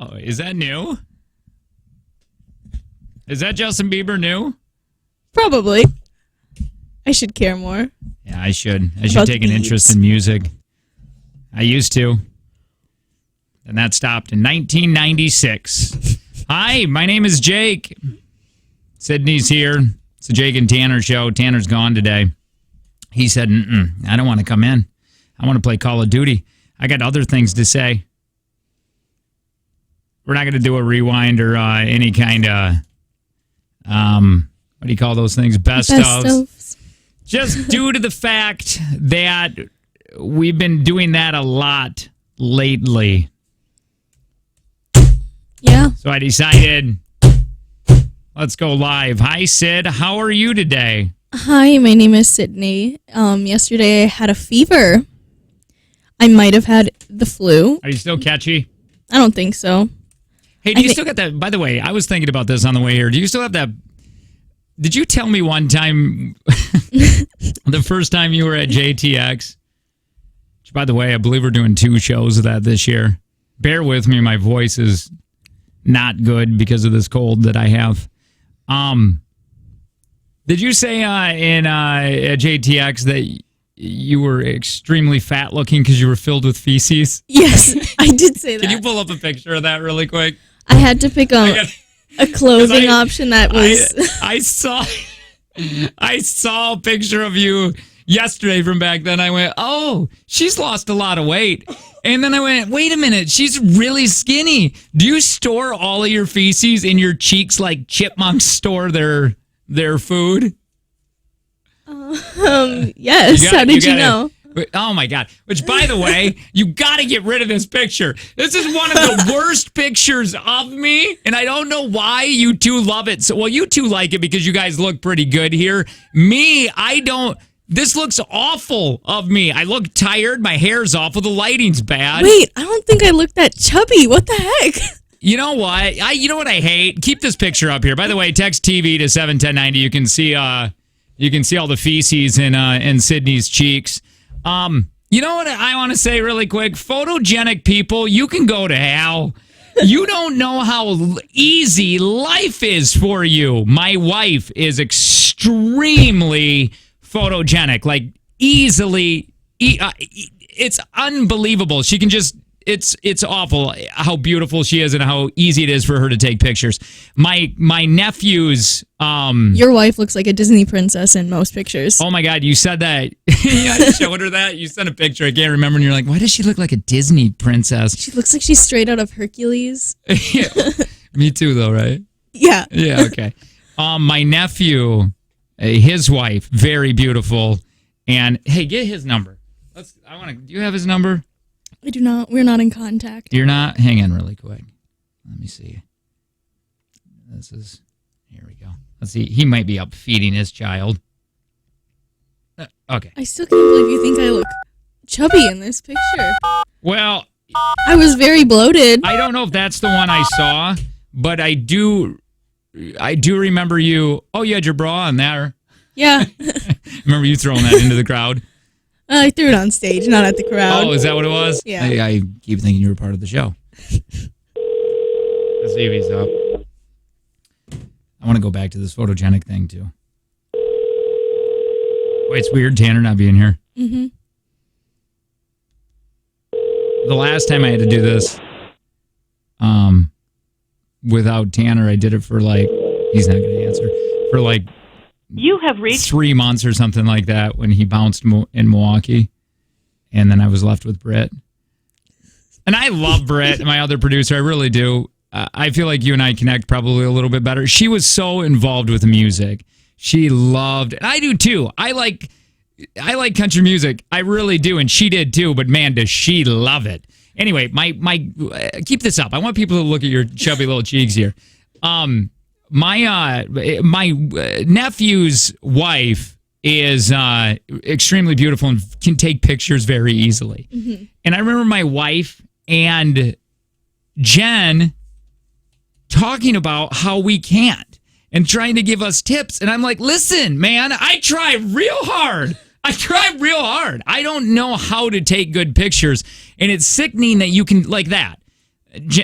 Oh, is that new? Is that Justin Bieber new? Probably. I should care more. Yeah, I should. I should take an interest in music. I used to. And that stopped in 1996. Hi, my name is Jake. Sydney's here. It's the Jake and Tanner show. Tanner's gone today. He said, I don't want to come in. I want to play Call of Duty. I got other things to say. We're not going to do a rewind or any kind of, what do you call those things? Best ofs. Just due to the fact that we've been doing that a lot lately. Yeah. So I decided, let's go live. Hi, Sid. How are you today? Hi, my name is Sydney. Yesterday I had a fever. I might have had the flu. Are you still catchy? I don't think so. Hey, do you still got that? By the way, I was thinking about this on the way here. Do you still have that? Did you tell me one time, the first time you were at JTX, which, by the way, I believe we're doing 2 shows of that this year. Bear with me. My voice is not good because of this cold that I have. Did you say at JTX that you were extremely fat looking because you were filled with feces? Yes, I did say that. Can you pull up a picture of that really quick? I had to pick a clothing option that was... I saw a picture of you yesterday from back then. I went, oh, she's lost a lot of weight. And then I went, wait a minute, she's really skinny. Do you store all of your feces in your cheeks like chipmunks store their food? Yes. How did you know? Oh my God. Which, by the way, you got to get rid of this picture. This is one of the worst pictures of me, and I don't know why you two love it. So, well, you two like it because you guys look pretty good here. Me, I don't. This looks awful of me. I look tired. My hair's awful. The lighting's bad. Wait, I don't think I look that chubby. What the heck? You know what? You know what I hate? Keep this picture up here. By the way, text TV to 71090. You can see all the feces in Sydney's cheeks. You know what I want to say really quick? Photogenic people, you can go to hell. You don't know how easy life is for you. My wife is extremely photogenic, like easily. It's unbelievable. She can just. It's awful how beautiful she is and how easy it is for her to take pictures. My nephew's your wife looks like a Disney princess in most pictures. Oh my God, you said that. I showed her that. You sent a picture. I can't remember. And you're like, why does she look like a Disney princess? She looks like she's straight out of Hercules. Yeah. Me too, though, right? Yeah. Yeah. Okay. My nephew, his wife, very beautiful. And hey, get his number. Do you have his number? I do not. We're not in contact. You're not? Hang on really quick. Let me see. Here we go. Let's see. He might be up feeding his child. Okay. I still can't believe you think I look chubby in this picture. Well, I was very bloated. I don't know if that's the one I saw, but I do remember you. Oh, you had your bra on there. Yeah. Remember you throwing that into the crowd? I threw it on stage, not at the crowd. Oh, is that what it was? Yeah. I keep thinking you were part of the show. Let's see if he's up. I want to go back to this photogenic thing, too. Wait, it's weird Tanner not being here. Mm-hmm. The last time I had to do this without Tanner, I did it for he's not going to answer, for you have reached 3 months or something like that when he bounced in Milwaukee. And then I was left with Britt. And I love Britt, my other producer. I really do. I feel like you and I connect probably a little bit better. She was so involved with music. She loved, and I do too. I like country music. I really do. And she did too. But man, does she love it. Anyway, my keep this up. I want people to look at your chubby little cheeks here. My nephew's wife is extremely beautiful and can take pictures very easily. Mm-hmm. And I remember my wife and Jen talking about how we can't and trying to give us tips. And I'm like, listen, man, I try real hard. I don't know how to take good pictures. And it's sickening that you can, like that.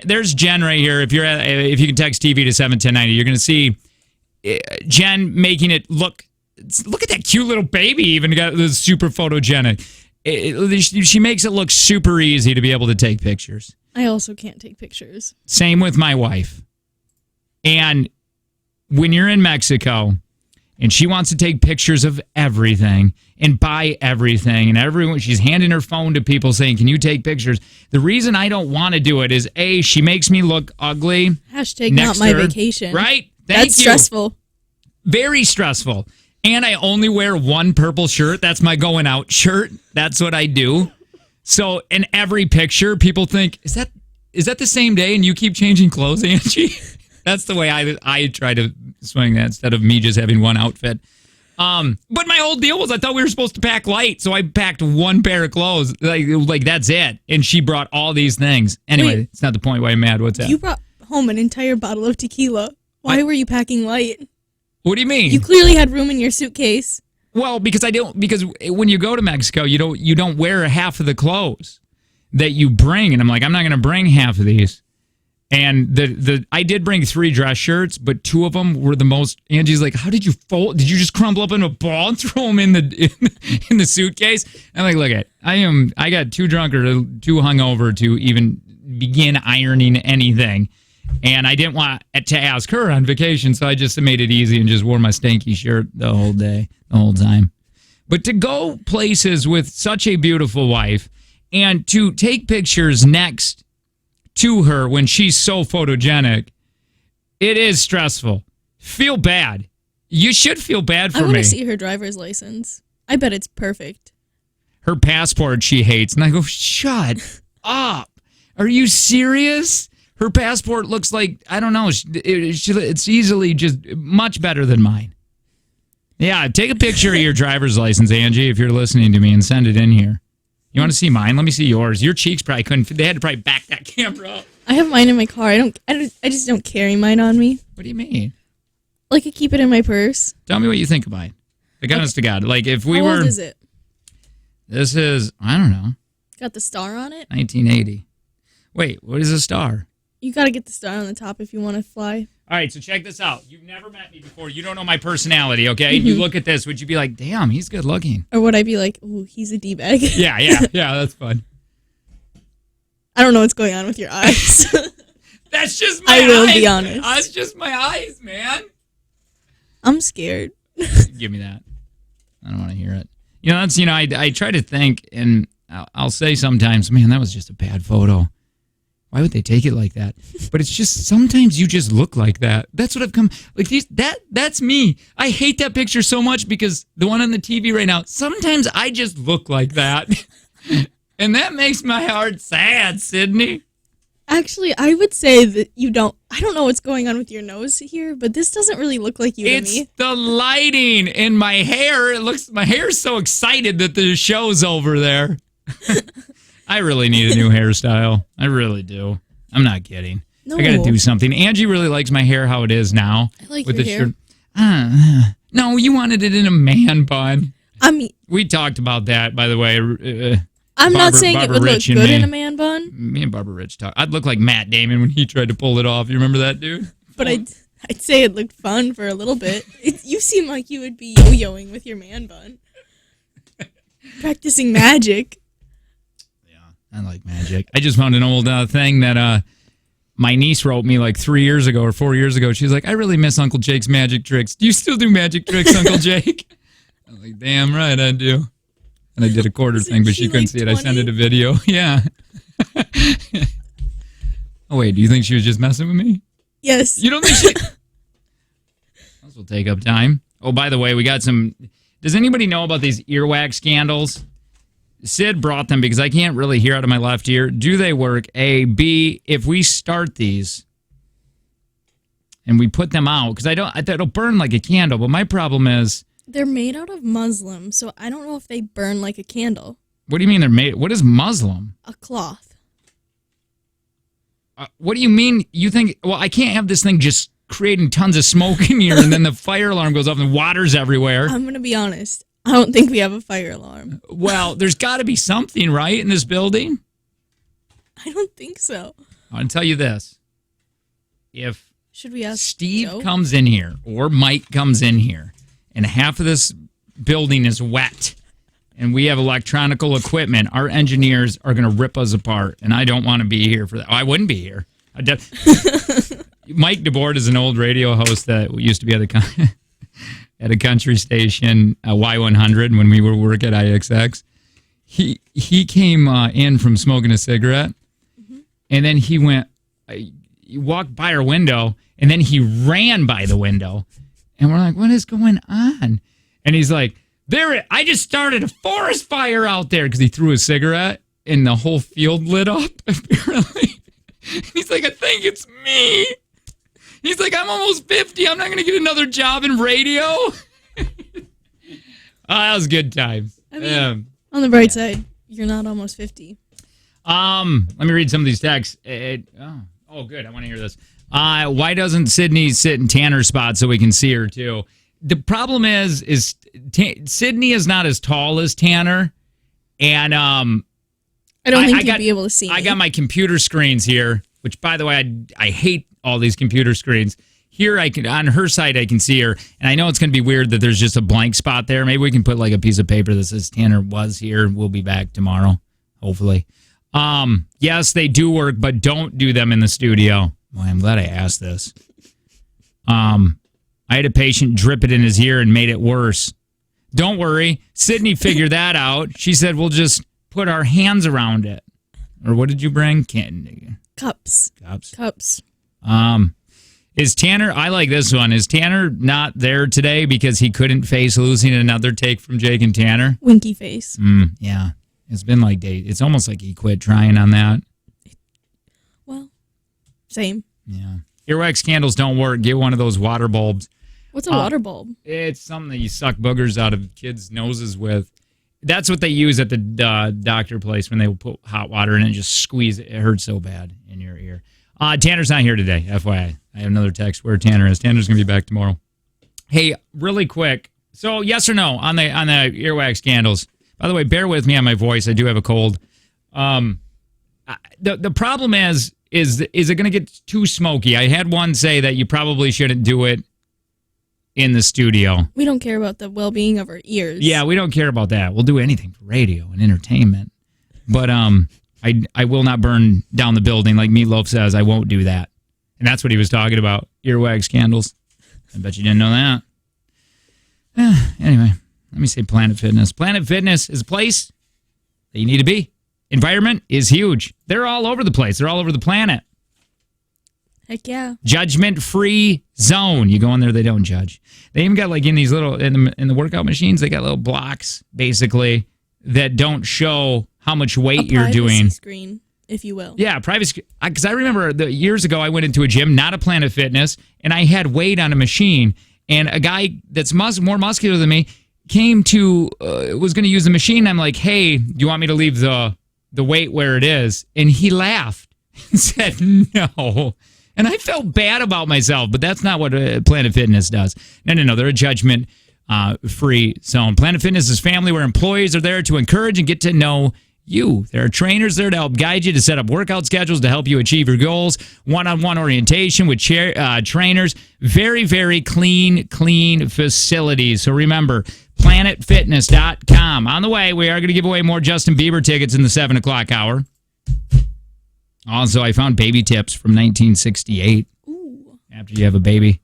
There's Jen right here. If you can text TV to 71090, you're going to see Jen making it look. Look at that cute little baby. Even got this super photogenic. She makes it look super easy to be able to take pictures. I also can't take pictures. Same with my wife. And when you're in Mexico and she wants to take pictures of everything and buy everything and everyone, she's handing her phone to people saying, can you take pictures? The reason I don't want to do it is A, she makes me look ugly. Hashtag not my vacation. Right? That's stressful. Very stressful. And I only wear one purple shirt. That's my going out shirt. That's what I do. So in every picture, people think, is that the same day and you keep changing clothes, Angie? That's the way I try to swing that instead of me just having one outfit. But my whole deal was I thought we were supposed to pack light, so I packed one pair of clothes. Like that's it. And she brought all these things. Anyway, it's not the point why I'm mad. What's that? You brought home an entire bottle of tequila. Why were you packing light? What do you mean? You clearly had room in your suitcase. Well, because when you go to Mexico, you don't wear half of the clothes that you bring, and I'm like, I'm not going to bring half of these. And I did bring 3 dress shirts, but 2 of them were the most. Angie's like, how did you fold? Did you just crumble up in a ball and throw them in the suitcase? I'm like, look, I got too drunk or too hungover to even begin ironing anything. And I didn't want to ask her on vacation, so I just made it easy and just wore my stanky shirt the whole day, the whole time. But to go places with such a beautiful wife and to take pictures next to her when she's so photogenic, it is stressful. Feel bad. You should feel bad for me. I want to see her driver's license. I bet it's perfect. Her passport she hates. And I go, shut up. Are you serious? Her passport looks like, I don't know, it's easily just much better than mine. Yeah, take a picture of your driver's license, Angie, if you're listening to me, and send it in here. You want to see mine? Let me see yours. Your cheeks probably couldn't, they had to probably back that camera up. I have mine in my car. I just don't carry mine on me. What do you mean? Like I keep it in my purse. Tell me what you think of mine. Like, honest to God. Like, if we How were... old is it? This is, I don't know. Got the star on it? 1980. Wait, what is a star? You got to get the star on the top if you want to fly. All right, so check this out. You've never met me before. You don't know my personality, okay? You look at this. Would you be like, damn, he's good looking? Or would I be like, ooh, he's a D-bag? Yeah, that's fun. I don't know what's going on with your eyes. That's just my eyes. I will be honest. That's just my eyes, man. I'm scared. Give me that. I don't want to hear it. I try to think, and I'll say sometimes, man, that was just a bad photo. Why would they take it like that? But it's just sometimes you just look like that. That's what I've come like. That's me. I hate that picture so much because the one on the TV right now. Sometimes I just look like that, and that makes my heart sad, Sydney. Actually, I would say that you don't. I don't know what's going on with your nose here, but this doesn't really look like you to me. It's the lighting in my hair. My hair's so excited that the show's over there. I really need a new hairstyle. I really do. I'm not kidding. No. I got to do something. Angie really likes my hair how it is now. I like with your the hair. Shirt. No, you wanted it in a man bun. I mean, we talked about that, by the way. I'm not saying it would look Rich and good me. in a man bun. Me and Barbara Rich talked. I'd look like Matt Damon when he tried to pull it off. You remember that, dude? But I'd say it looked fun for a little bit. You seem like you would be yo-yoing with your man bun. Practicing magic. I like magic. I just found an old thing that my niece wrote me like 3 years ago or 4 years ago. She's like, I really miss Uncle Jake's magic tricks. Do you still do magic tricks, Uncle Jake? I'm like, damn right I do. And I did a quarter thing, but she couldn't see it. 20? I sent it a video. Yeah. Oh, wait. Do you think she was just messing with me? Yes. You don't think she... This will take up time. Oh, by the way, we got some... Does anybody know about these earwax scandals? Sid brought them because I can't really hear out of my left ear. Do they work? A. B. If we start these and we put them out, because it'll burn like a candle. But my problem is they're made out of muslin, so I don't know if they burn like a candle. What do you mean they're made? What is muslin? A cloth. What do you mean? You think? Well, I can't have this thing just creating tons of smoke in here, and then the fire alarm goes off and water's everywhere. I'm gonna be honest. I don't think we have a fire alarm. Well, there's got to be something, right, in this building? I don't think so. I'll tell you this. If Should we ask Steve Joe? comes in here or Mike comes in here and half of this building is wet and we have electronical equipment, our engineers are going to rip us apart. And I don't want to be here for that. I wouldn't be here. Mike DeBoard is an old radio host that used to be at a country station, Y100, when we were work at IXX. He came in from smoking a cigarette, and then he walked by our window, and then he ran by the window, and we're like, what is going on? And he's like, I just started a forest fire out there, because he threw a cigarette, and the whole field lit up, apparently. He's like, I think it's me. He's like, I'm almost 50. I'm not going to get another job in radio. That was good times. I mean, on the bright side, you're not almost 50. Let me read some of these texts. Good. I want to hear this. Why doesn't Sydney sit in Tanner's spot so we can see her too? The problem is Sydney is not as tall as Tanner, and I don't think you'd be able to see me. I got my computer screens here, which, by the way, I hate all these computer screens. Here, on her side, I can see her, and I know it's going to be weird that there's just a blank spot there. Maybe we can put like a piece of paper that says Tanner was here. We'll be back tomorrow, hopefully. Yes, they do work, but don't do them in the studio. Boy, I'm glad I asked this. I had a patient drip it in his ear and made it worse. Don't worry. Sydney figured that out. She said, we'll just put our hands around it. Or what did you bring? Cups. Is Tanner, I like this one. Is Tanner not there today because he couldn't face losing another take from Jake and Tanner? Winky face. Yeah. It's been like it's almost like he quit trying on that. Well, same. Yeah. Earwax candles don't work. Get one of those water bulbs. What's a water bulb? It's something that you suck boogers out of kids' noses with. That's what they use at the doctor place when they put hot water in it and just squeeze it. It hurts so bad in your ear. Tanner's not here today, FYI. I have another text where Tanner is. Tanner's going to be back tomorrow. Hey, really quick. So, yes or no on the earwax candles? By the way, bear with me on my voice. I do have a cold. The problem is it going to get too smoky? I had one say that you probably shouldn't do it in the studio. We don't care about the well-being of our ears. Yeah, we don't care about that. We'll do anything for radio and entertainment. But I will not burn down the building like Meatloaf says. I won't do that. And that's what he was talking about, earwax candles. I bet you didn't know that. Anyway, let me say Planet Fitness. Planet Fitness is a place that you need to be. Environment is huge. They're all over the place. They're all over the planet. Heck yeah. Judgment-free zone. You go in there, they don't judge. They even got like in these little, in the workout machines, they got little blocks, basically, that don't show how much weight you're doing. A privacy screen, if you will. Yeah, privacy. Because I remember years ago, I went into a gym, not a Planet Fitness, and I had weight on a machine, and a guy that's more muscular than me came to, was going to use the machine. I'm like, hey, do you want me to leave the weight where it is? And he laughed and said, no. And I felt bad about myself, but that's not what Planet Fitness does. No. They're a judgment-free zone. Planet Fitness is family where employees are there to encourage and get to know you. There are trainers there to help guide you to set up workout schedules to help you achieve your goals. One-on-one orientation with trainers. Very, very clean facilities. So remember, planetfitness.com. On the way, we are going to give away more Justin Bieber tickets in the 7 o'clock hour. Also, I found baby tips from 1968. Ooh. After you have a baby.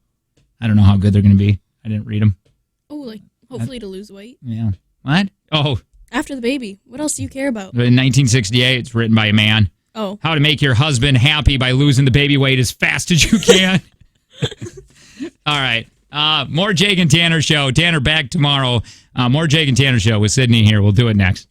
I don't know how good they're going to be. I didn't read them. Oh, like hopefully to lose weight. Yeah. What? Oh. After the baby. What else do you care about? In 1968, it's written by a man. Oh. How to make your husband happy by losing the baby weight as fast as you can. All right. More Jake and Tanner show. Tanner back tomorrow. More Jake and Tanner show with Sydney here. We'll do it next.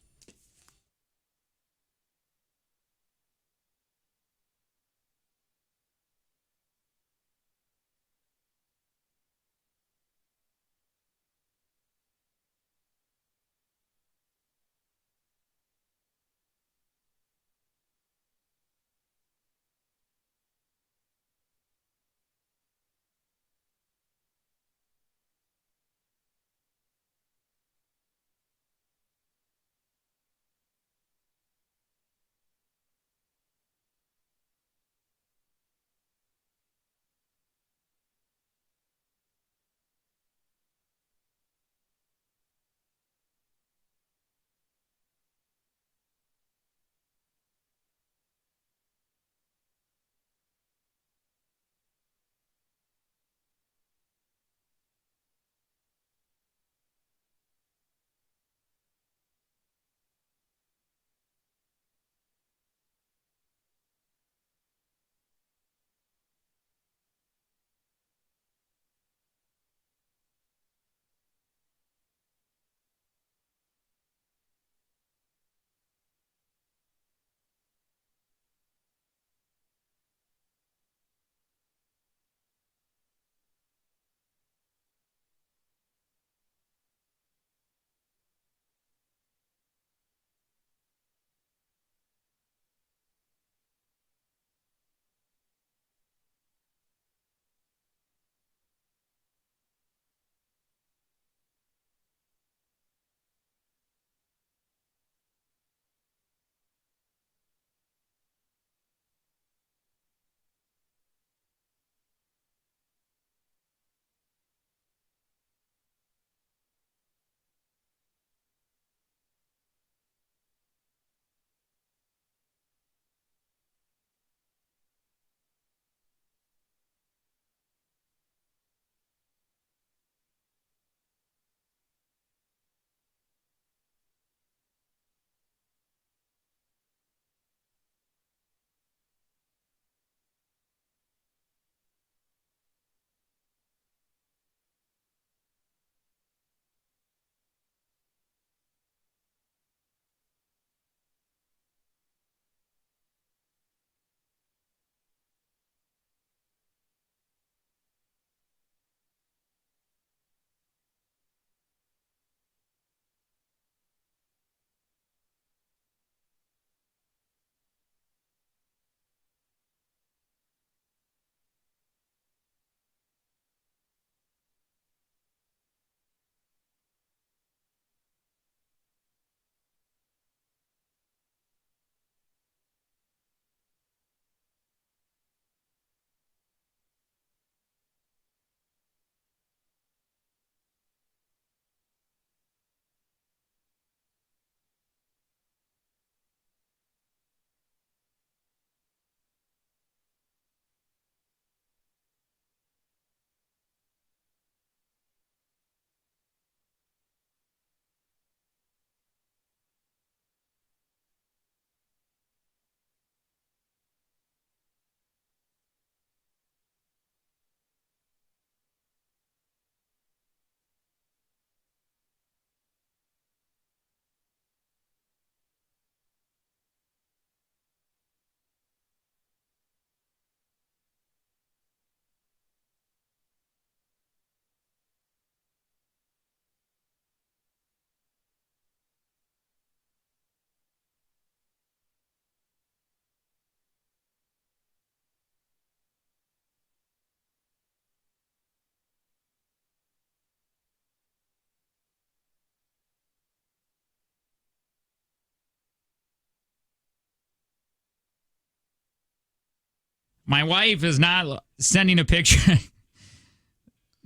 My wife is not sending a picture.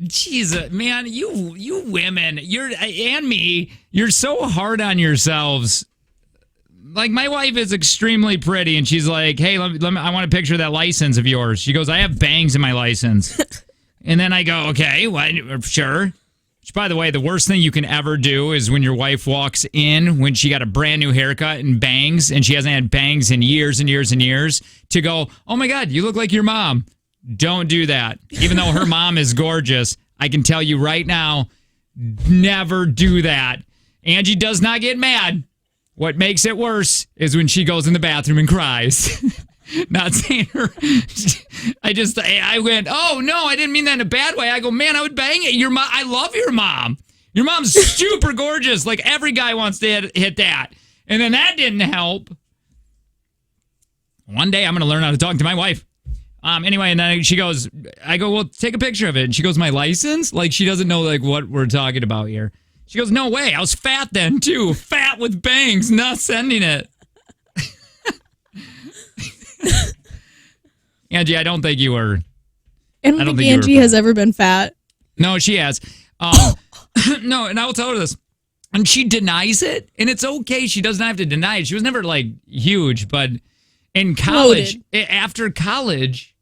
Jesus, man, you women, and me, you're so hard on yourselves. Like, my wife is extremely pretty, and she's like, hey, let me, I want a picture of that license of yours. She goes, I have bangs in my license. And then I go, okay, what? Sure. Which, by the way, the worst thing you can ever do is when your wife walks in when she got a brand new haircut and bangs, and she hasn't had bangs in years and years and years, to go, oh my God, you look like your mom. Don't do that. Even though her mom is gorgeous, I can tell you right now, never do that. Angie does not get mad. What makes it worse is when she goes in the bathroom and cries. Not saying her. I went, oh, no, I didn't mean that in a bad way. I go, man, I would bang it. Your mom, I love your mom. Your mom's super gorgeous. Like, every guy wants to hit that. And then that didn't help. One day I'm going to learn how to talk to my wife. Anyway, and then she goes, I go, well, take a picture of it. And she goes, my license? Like, she doesn't know, like, what we're talking about here. She goes, no way. I was fat then, too. Fat with bangs. Not sending it. Angie, I don't think you were. I don't think Angie has ever been fat. No, she has. No, and I will tell her this. And she denies it, and it's okay. She doesn't have to deny it. She was never, like, huge, but in college, after college,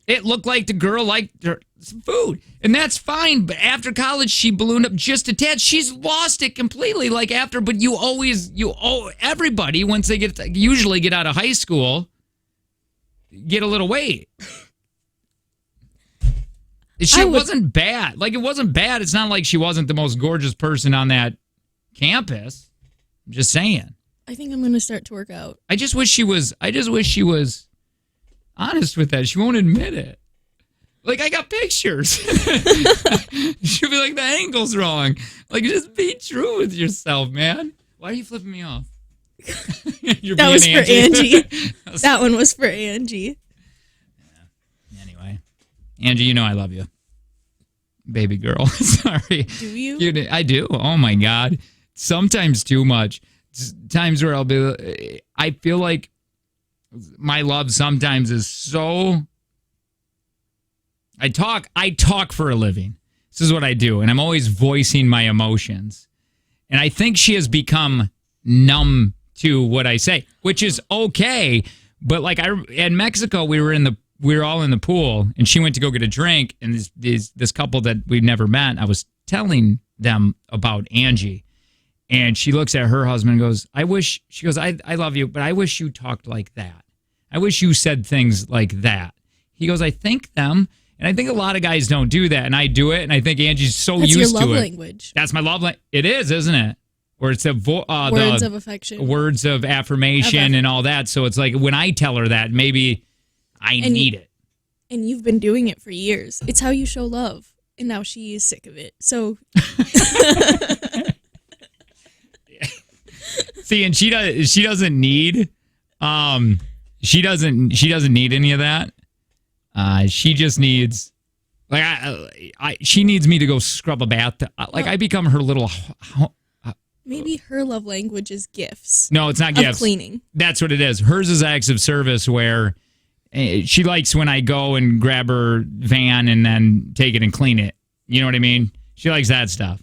it looked like the girl liked her some food, and that's fine. But after college, she ballooned up just a tad. She's lost it completely. Like, after, but everybody, once they usually get out of high school, get a little weight. She wasn't bad. Like, it wasn't bad. It's not like she wasn't the most gorgeous person on that campus. I'm just saying. I think I'm going to start to work out. I just wish she was honest with that. She won't admit it. Like, I got pictures. She'll be like, the angle's wrong. Like, just be true with yourself, man. Why are you flipping me off? That was for Angie. That one was for Angie. Yeah. Anyway. Angie, you know I love you. Baby girl. Sorry. Do you? I do. Oh, my God. Sometimes too much. Times where I feel like my love sometimes is so... I talk for a living. This is what I do, and I'm always voicing my emotions. And I think she has become numb to what I say, which is okay. But like in Mexico, we were all in the pool, and she went to go get a drink, and this couple that we've never met, I was telling them about Angie, and she looks at her husband and goes, I love you, but I wish you talked like that. I wish you said things like that. He goes, I think them. And I think a lot of guys don't do that, and I do it, and I think Angie's so used to it. That's your love language. That's my love language. It is, isn't it? Where it's words of affection, words of affirmation, and all that. So it's like when I tell her that, maybe I need it. And you've been doing it for years. It's how you show love, and now she is sick of it. So, see, and she doesn't need she doesn't need any of that. She just needs, like, she needs me to go scrub a bath. I become her little. Maybe her love language is gifts. No, it's not gifts. Cleaning. That's what it is. Hers is acts of service, where she likes when I go and grab her van and then take it and clean it. You know what I mean? She likes that stuff.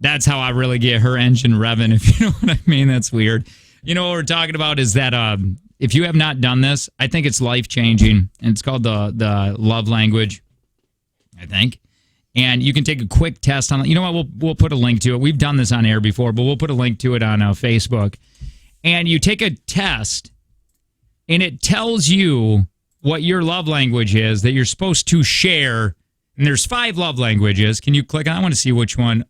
That's how I really get her engine revving, if you know what I mean. That's weird. You know what we're talking about is that if you have not done this, I think it's life-changing, and it's called the love language, I think. And you can take a quick test on it. You know what? We'll put a link to it. We've done this on air before, but we'll put a link to it on Facebook. And you take a test, and it tells you what your love language is that you're supposed to share. And there's 5 love languages. Can you click on? I want to see which one.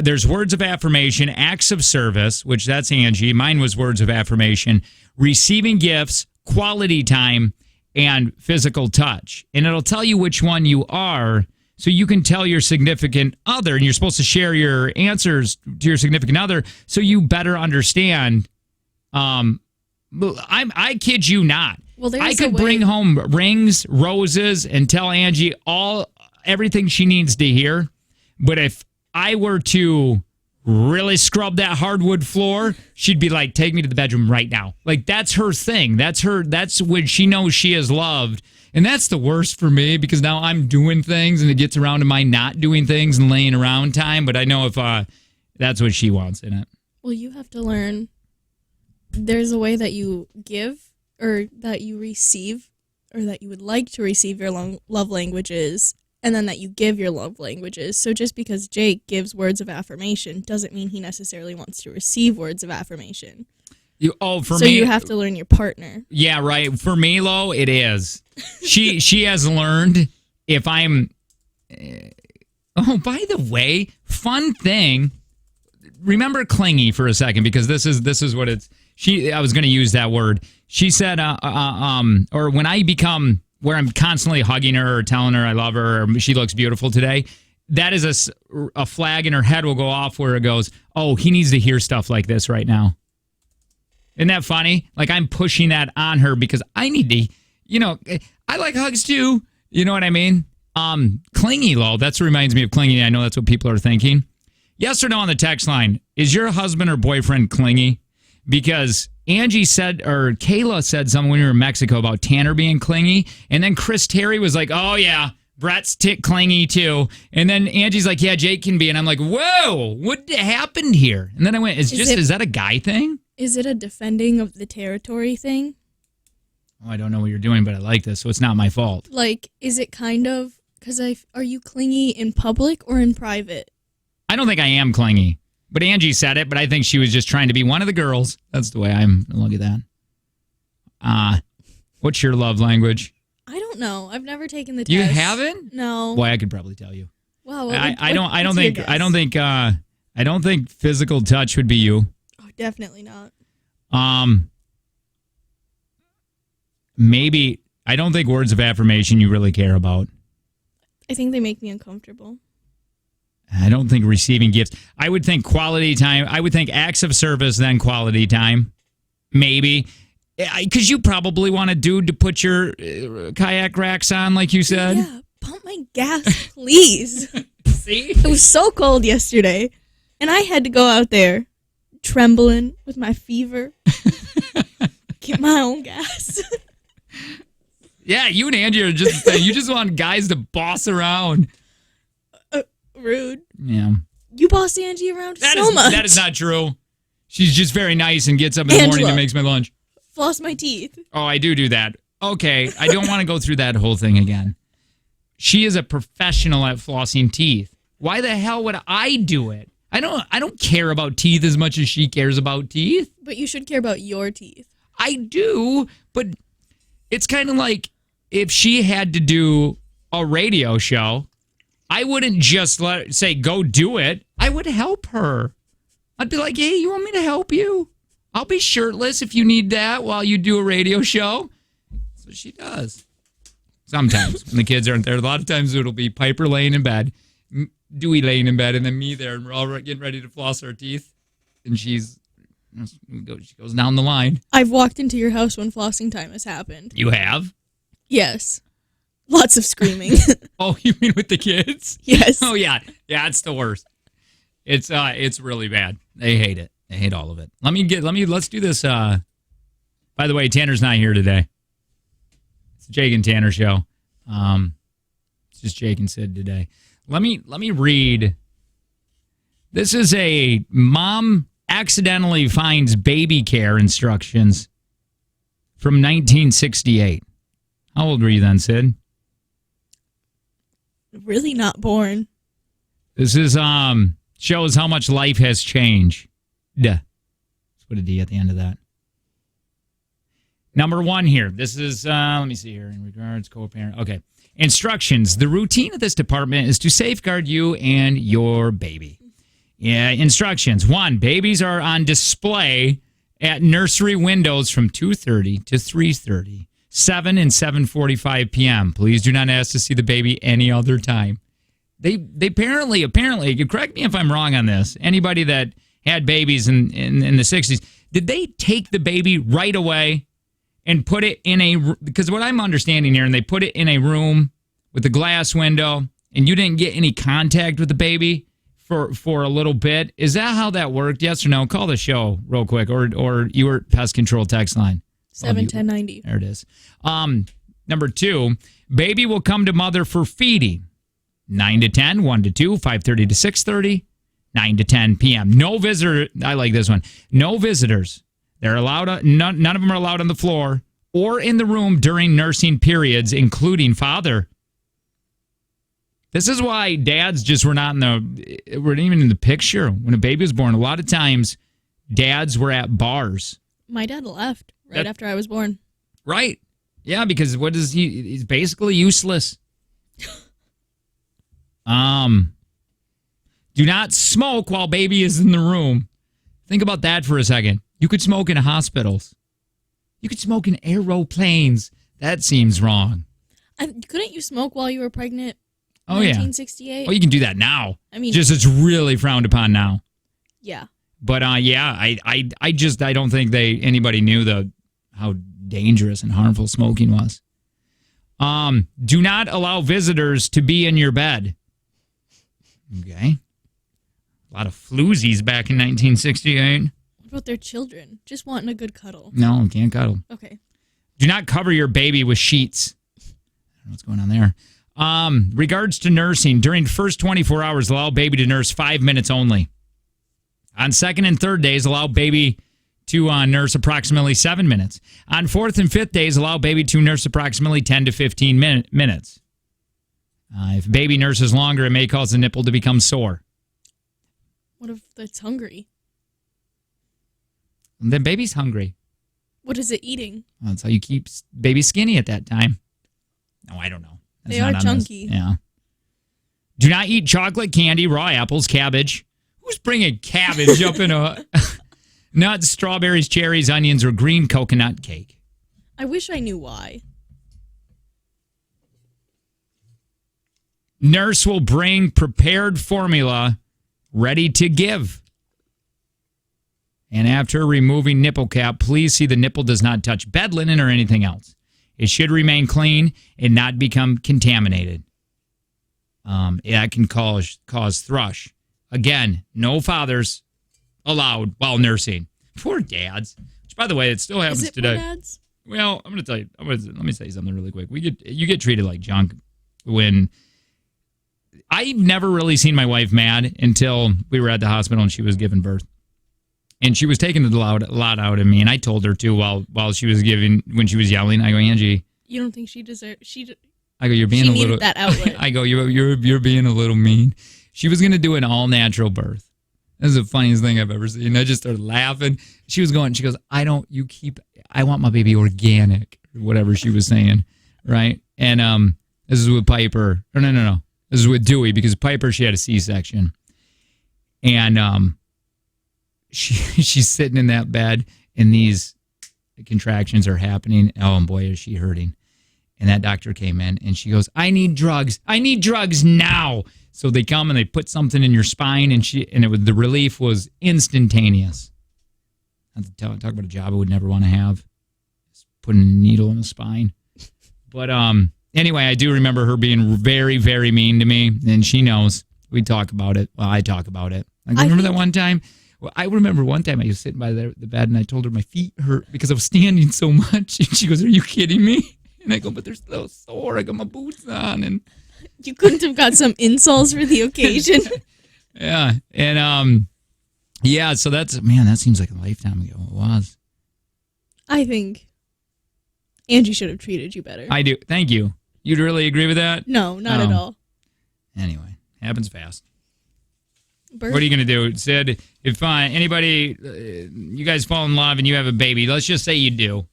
There's words of affirmation, acts of service, which that's Angie. Mine was words of affirmation, receiving gifts, quality time, and physical touch. And it'll tell you which one you are, so you can tell your significant other, and you're supposed to share your answers to your significant other so you better understand. I kid you not. Well, I could bring home rings, roses, and tell Angie everything she needs to hear. But if I were to really scrub that hardwood floor, she'd be like, take me to the bedroom right now. Like, that's her thing. That's when she knows she is loved. And that's the worst for me because now I'm doing things and it gets around to my not doing things and laying around time. But I know if that's what she wants in it. Well, you have to learn there's a way that you give or that you receive or that you would like to receive your love languages and then that you give your love languages. So just because Jake gives words of affirmation doesn't mean he necessarily wants to receive words of affirmation. For so me, you have to learn your partner. Yeah, right. For me, Lo, it is. She has learned if I'm. Oh, by the way, fun thing. Remember clingy for a second because this is what it's. I was going to use that word. She said, or when I become where I'm constantly hugging her or telling her I love her or she looks beautiful today. That is a flag in her head will go off where it goes, oh, he needs to hear stuff like this right now. Isn't that funny? Like I'm pushing that on her because I need to, I like hugs too. You know what I mean? Clingy, Lo. That's what reminds me of clingy. I know that's what people are thinking. Yes or no on the text line. Is your husband or boyfriend clingy? Because Angie said, or Kayla said something when we were in Mexico about Tanner being clingy. And then Chris Terry was like, oh yeah, Brett's clingy too. And then Angie's like, yeah, Jake can be. And I'm like, whoa, what happened here? And then I went, is that a guy thing? Is it a defending of the territory thing? Oh, I don't know what you're doing, but I like this, so it's not my fault. Like, is it kind of, are you clingy in public or in private? I don't think I am clingy, but Angie said it, but I think she was just trying to be one of the girls. That's the way I'm, look at that. What's your love language? I don't know. I've never taken the test. You haven't? No. Boy, I could probably tell you. Wow. I don't think physical touch would be you. Definitely not. Maybe I don't think words of affirmation you really care about. I think they make me uncomfortable. I don't think receiving gifts. I would think quality time. I would think acts of service, then quality time. Maybe. Because you probably want a dude to put your kayak racks on, like you said. Yeah, pump my gas, please. See? It was so cold yesterday, and I had to go out there trembling with my fever. Get my own gas. Yeah, you and Angie are just you just want guys to boss around. Rude. Yeah. You boss Angie around so much. That is not true. She's just very nice and gets up in the morning and makes my lunch. Floss my teeth. Oh, I do that. Okay, I don't want to go through that whole thing again. She is a professional at flossing teeth. Why the hell would I do it? I don't care about teeth as much as she cares about teeth. But you should care about your teeth. I do, but it's kind of like if she had to do a radio show, I wouldn't just say, go do it. I would help her. I'd be like, hey, you want me to help you? I'll be shirtless if you need that while you do a radio show. That's what she does. Sometimes when the kids aren't there. A lot of times it'll be Piper laying in bed, Dewey laying in bed, and then me there, and we're all getting ready to floss our teeth. And she goes down the line. I've walked into your house when flossing time has happened. You have? Yes. Lots of screaming. Oh, you mean with the kids? Yes. Oh, yeah. Yeah, it's the worst. It's really bad. They hate it. They hate all of it. Let's do this. By the way, Tanner's not here today. It's the Jake and Tanner show. It's just Jake and Sid today. Let me read. This is a mom accidentally finds baby care instructions from 1968. How old were you then, Sid? Really not born. This is shows how much life has changed. Duh. Let's put a D at the end of that. Number one here. This is, let me see here. In regards, co-parent. Okay. Instructions. The routine of this department is to safeguard you and your baby. Yeah. Instructions. 1. Babies are on display at nursery windows from 2:30 to 3:30. 7 and 7:45 p.m. Please do not ask to see the baby any other time. They apparently, correct me if I'm wrong on this, anybody that had babies in the 60s, did they take the baby right away and put it in because what I'm understanding here, and they put it in a room with a glass window, and you didn't get any contact with the baby for a little bit. Is that how that worked? Yes or no? Call the show real quick, or your pest control text line. 71090. There it is. Number 2, baby will come to mother for feeding. 9 to 10, 1 to 2, 5:30 to 6:30, 9 to 10 p.m. No visitor. I like this one. No visitors. They're allowed. None of them are allowed on the floor or in the room during nursing periods, including father. This is why dads just weren't even in the picture when a baby was born. A lot of times, dads were at bars. My dad left right after I was born. Right. Yeah, because what is he? He's basically useless. Do not smoke while baby is in the room. Think about that for a second. You could smoke in hospitals. You could smoke in aeroplanes. That seems wrong. Couldn't you smoke while you were pregnant? Oh, 1968? Well, you can do that now. I mean, just it's really frowned upon now. Yeah. But I don't think anybody knew how dangerous and harmful smoking was. Do not allow visitors to be in your bed. Okay. A lot of floozies back in 1968. What about their children? Just wanting a good cuddle. No, can't cuddle. Okay. Do not cover your baby with sheets. I don't know what's going on there. Regards to nursing, during first 24 hours, allow baby to nurse 5 minutes only. On second and third days, allow baby to nurse approximately 7 minutes. On fourth and fifth days, allow baby to nurse approximately 10 to 15 minutes. If baby nurses longer, it may cause the nipple to become sore. What if it's hungry? Then baby's hungry. What is it eating? Well, that's how you keep baby skinny at that time. No, I don't know. That's they are chunky. Yeah. Do not eat chocolate, candy, raw apples, cabbage. Who's bringing cabbage up in a nuts, strawberries, cherries, onions, or green coconut cake? I wish I knew why. Nurse will bring prepared formula ready to give. And after removing nipple cap, please see the nipple does not touch bed linen or anything else. It should remain clean and not become contaminated. That can cause thrush. Again, no fathers allowed while nursing. Poor dads. Which, by the way, it still happens today. Poor dads? Well, I'm going to tell you. Let me say something really quick. You get treated like junk when. I've never really seen my wife mad until we were at the hospital and she was giving birth. And she was taking a lot out of me. And I told her to while she was when she was yelling. I go, Angie. You don't think she deserved... I go, you're being a little... that outlet. I go, you're being a little mean. She was going to do an all-natural birth. This is the funniest thing I've ever seen. I just started laughing. She goes, I want my baby organic, or whatever she was saying, right? And this is with Piper. Or no. This is with Dewey, because Piper, she had a C-section. And she's sitting in that bed, and these contractions are happening. Oh, and boy, is she hurting. And that doctor came in, and she goes, I need drugs. I need drugs now. So they come, and they put something in your spine, and the relief was instantaneous. Talk about a job I would never want to have. Just putting a needle in the spine. But anyway, I do remember her being very, very mean to me, and she knows. We talk about it. Well, I talk about it. I remember that one time. Well, I remember one time I was sitting by the bed, and I told her my feet hurt because I was standing so much. And she goes, are you kidding me? And I go, but they're still sore. I got my boots on. And you couldn't have got some insoles for the occasion. Yeah. And, yeah, so that seems like a lifetime ago. It was. I think Angie should have treated you better. I do. Thank you. You'd really agree with that? No, not at all. Anyway, happens fast. Birth? What are you going to do? Sid, if anybody, you guys fall in love and you have a baby, let's just say you do.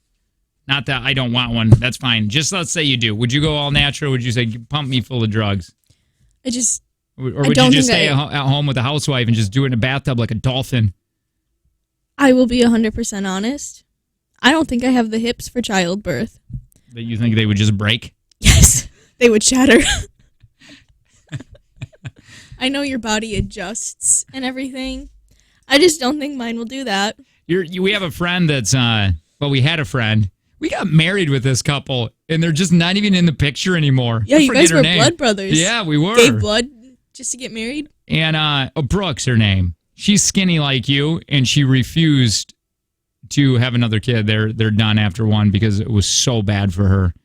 Not that I don't want one. That's fine. Just let's say you do. Would you go all natural? Or would you say, pump me full of drugs? Or would you just stay at home with a housewife and just do it in a bathtub like a dolphin? I will be 100% honest. I don't think I have the hips for childbirth. But you think they would just break? Yes. They would shatter. I know your body adjusts and everything. I just don't think mine will do that. We have a friend that's, we had a friend. We got married with this couple, and they're just not even in the picture anymore. Yeah, you guys were blood brothers. Yeah, we were. Gave blood Just to get married? And Brooke's her name. She's skinny like you, and she refused to have another kid. They're done after one because it was so bad for her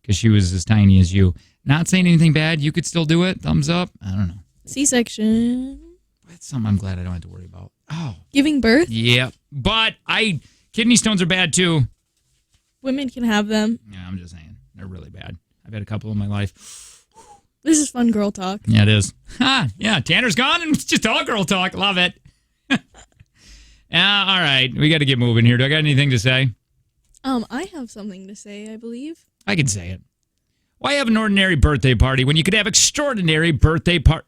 because she was as tiny as you. Not saying anything bad. You could still do it. Thumbs up. I don't know. C-section. That's something I'm glad I don't have to worry about. Oh. Giving birth? Yeah. But kidney stones are bad too. Women can have them. Yeah, I'm just saying. They're really bad. I've had a couple in my life. This is fun girl talk. Yeah, it is. Yeah, Tanner's gone and it's just all girl talk. Love it. All right. We got to get moving here. Do I got anything to say? I have something to say, I believe. I can say it. Why have an ordinary birthday party when you could have extraordinary birthday party?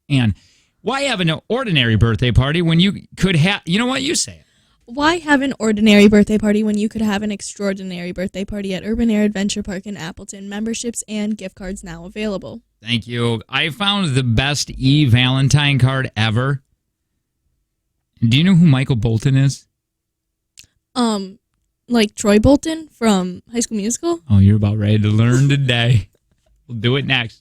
And why have an ordinary birthday party when you could have... You know what? You say it. Why have an ordinary birthday party when you could have an extraordinary birthday party at Urban Air Adventure Park in Appleton? Memberships and gift cards now available. Thank you. I found the best Valentine card ever. Do you know who Michael Bolton is? Like Troy Bolton from High School Musical? Oh, you're about ready to learn today. We'll do it next.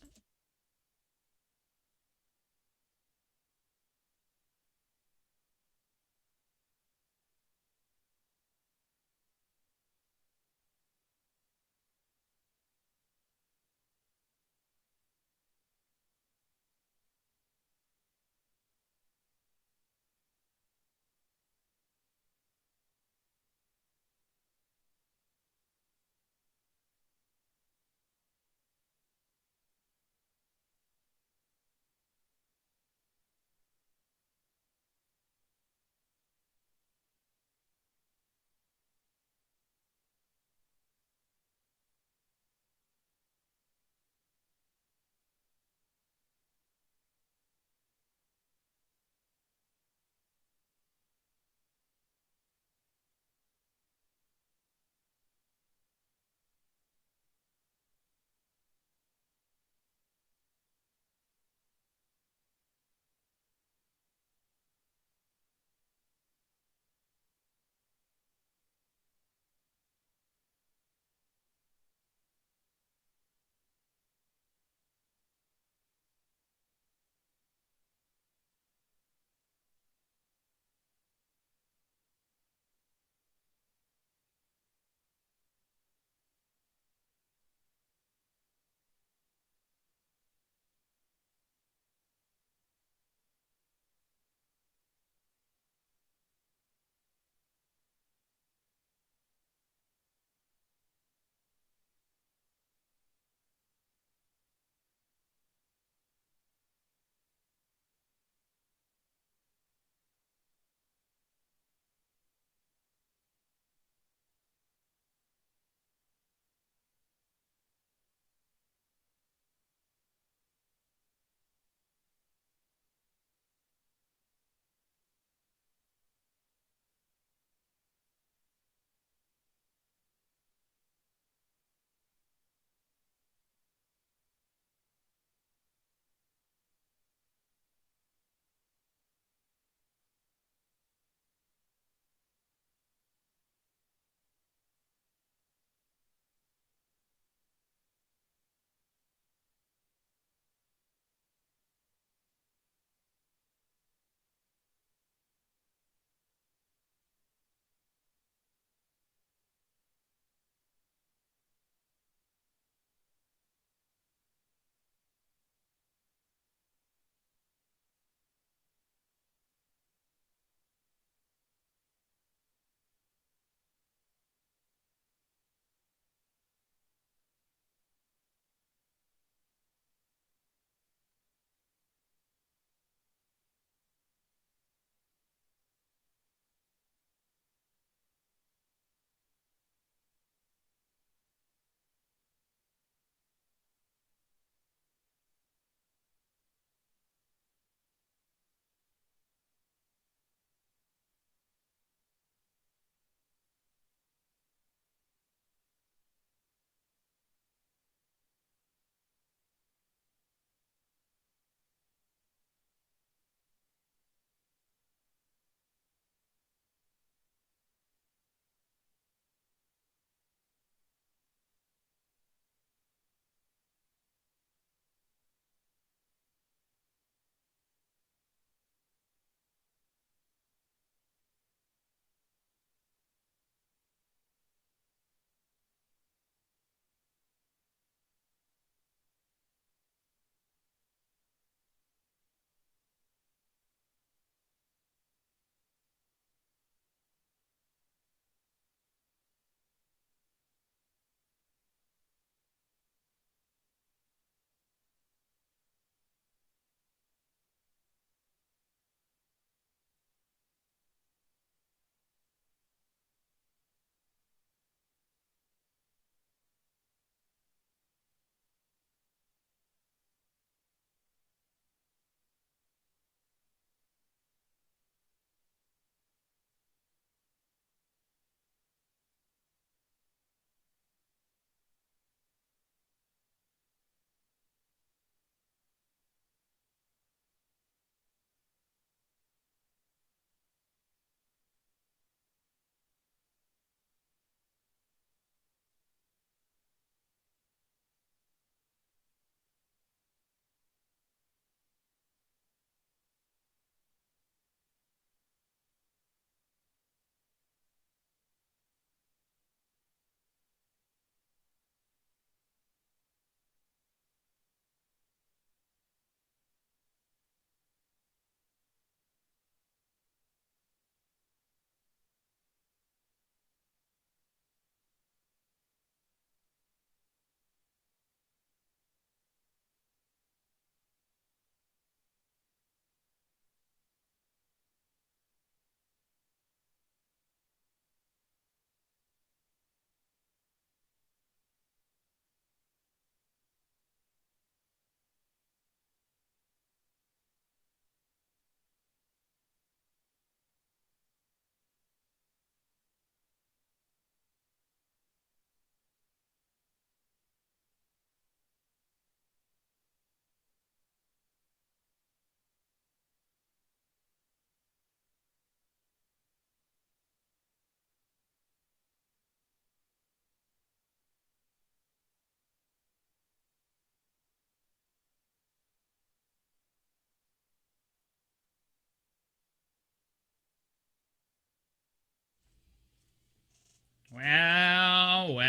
Well.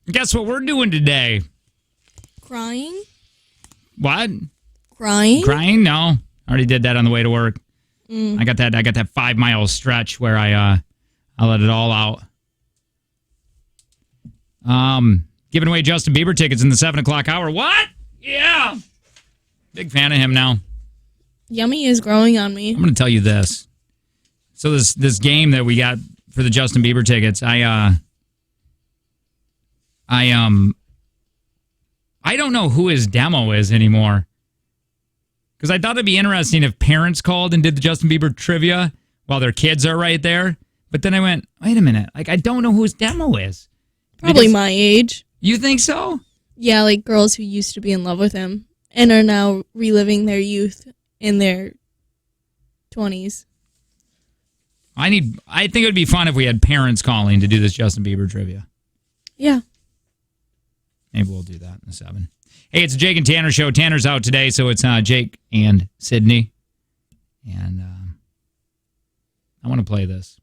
Guess what we're doing today? Crying? What? Crying? Crying? No. I already did that on the way to work. I got that 5-mile stretch where I let it all out. Giving away Justin Bieber tickets in the 7 o'clock hour. What? Yeah. Big fan of him now. Yummy is growing on me. I'm going to tell you this. So this game that we got for the Justin Bieber tickets, I don't know who his demo is anymore. Because I thought it'd be interesting if parents called and did the Justin Bieber trivia while their kids are right there. But then I went, wait a minute. Like, I don't know who his demo is. Probably my age. You think so? Yeah, like girls who used to be in love with him and are now reliving their youth in their 20s. I think it would be fun if we had parents calling to do this Justin Bieber trivia. Yeah. Maybe we'll do that in the 7. Hey, it's a Jake and Tanner show. Tanner's out today, so it's Jake and Sydney. And I want to play this.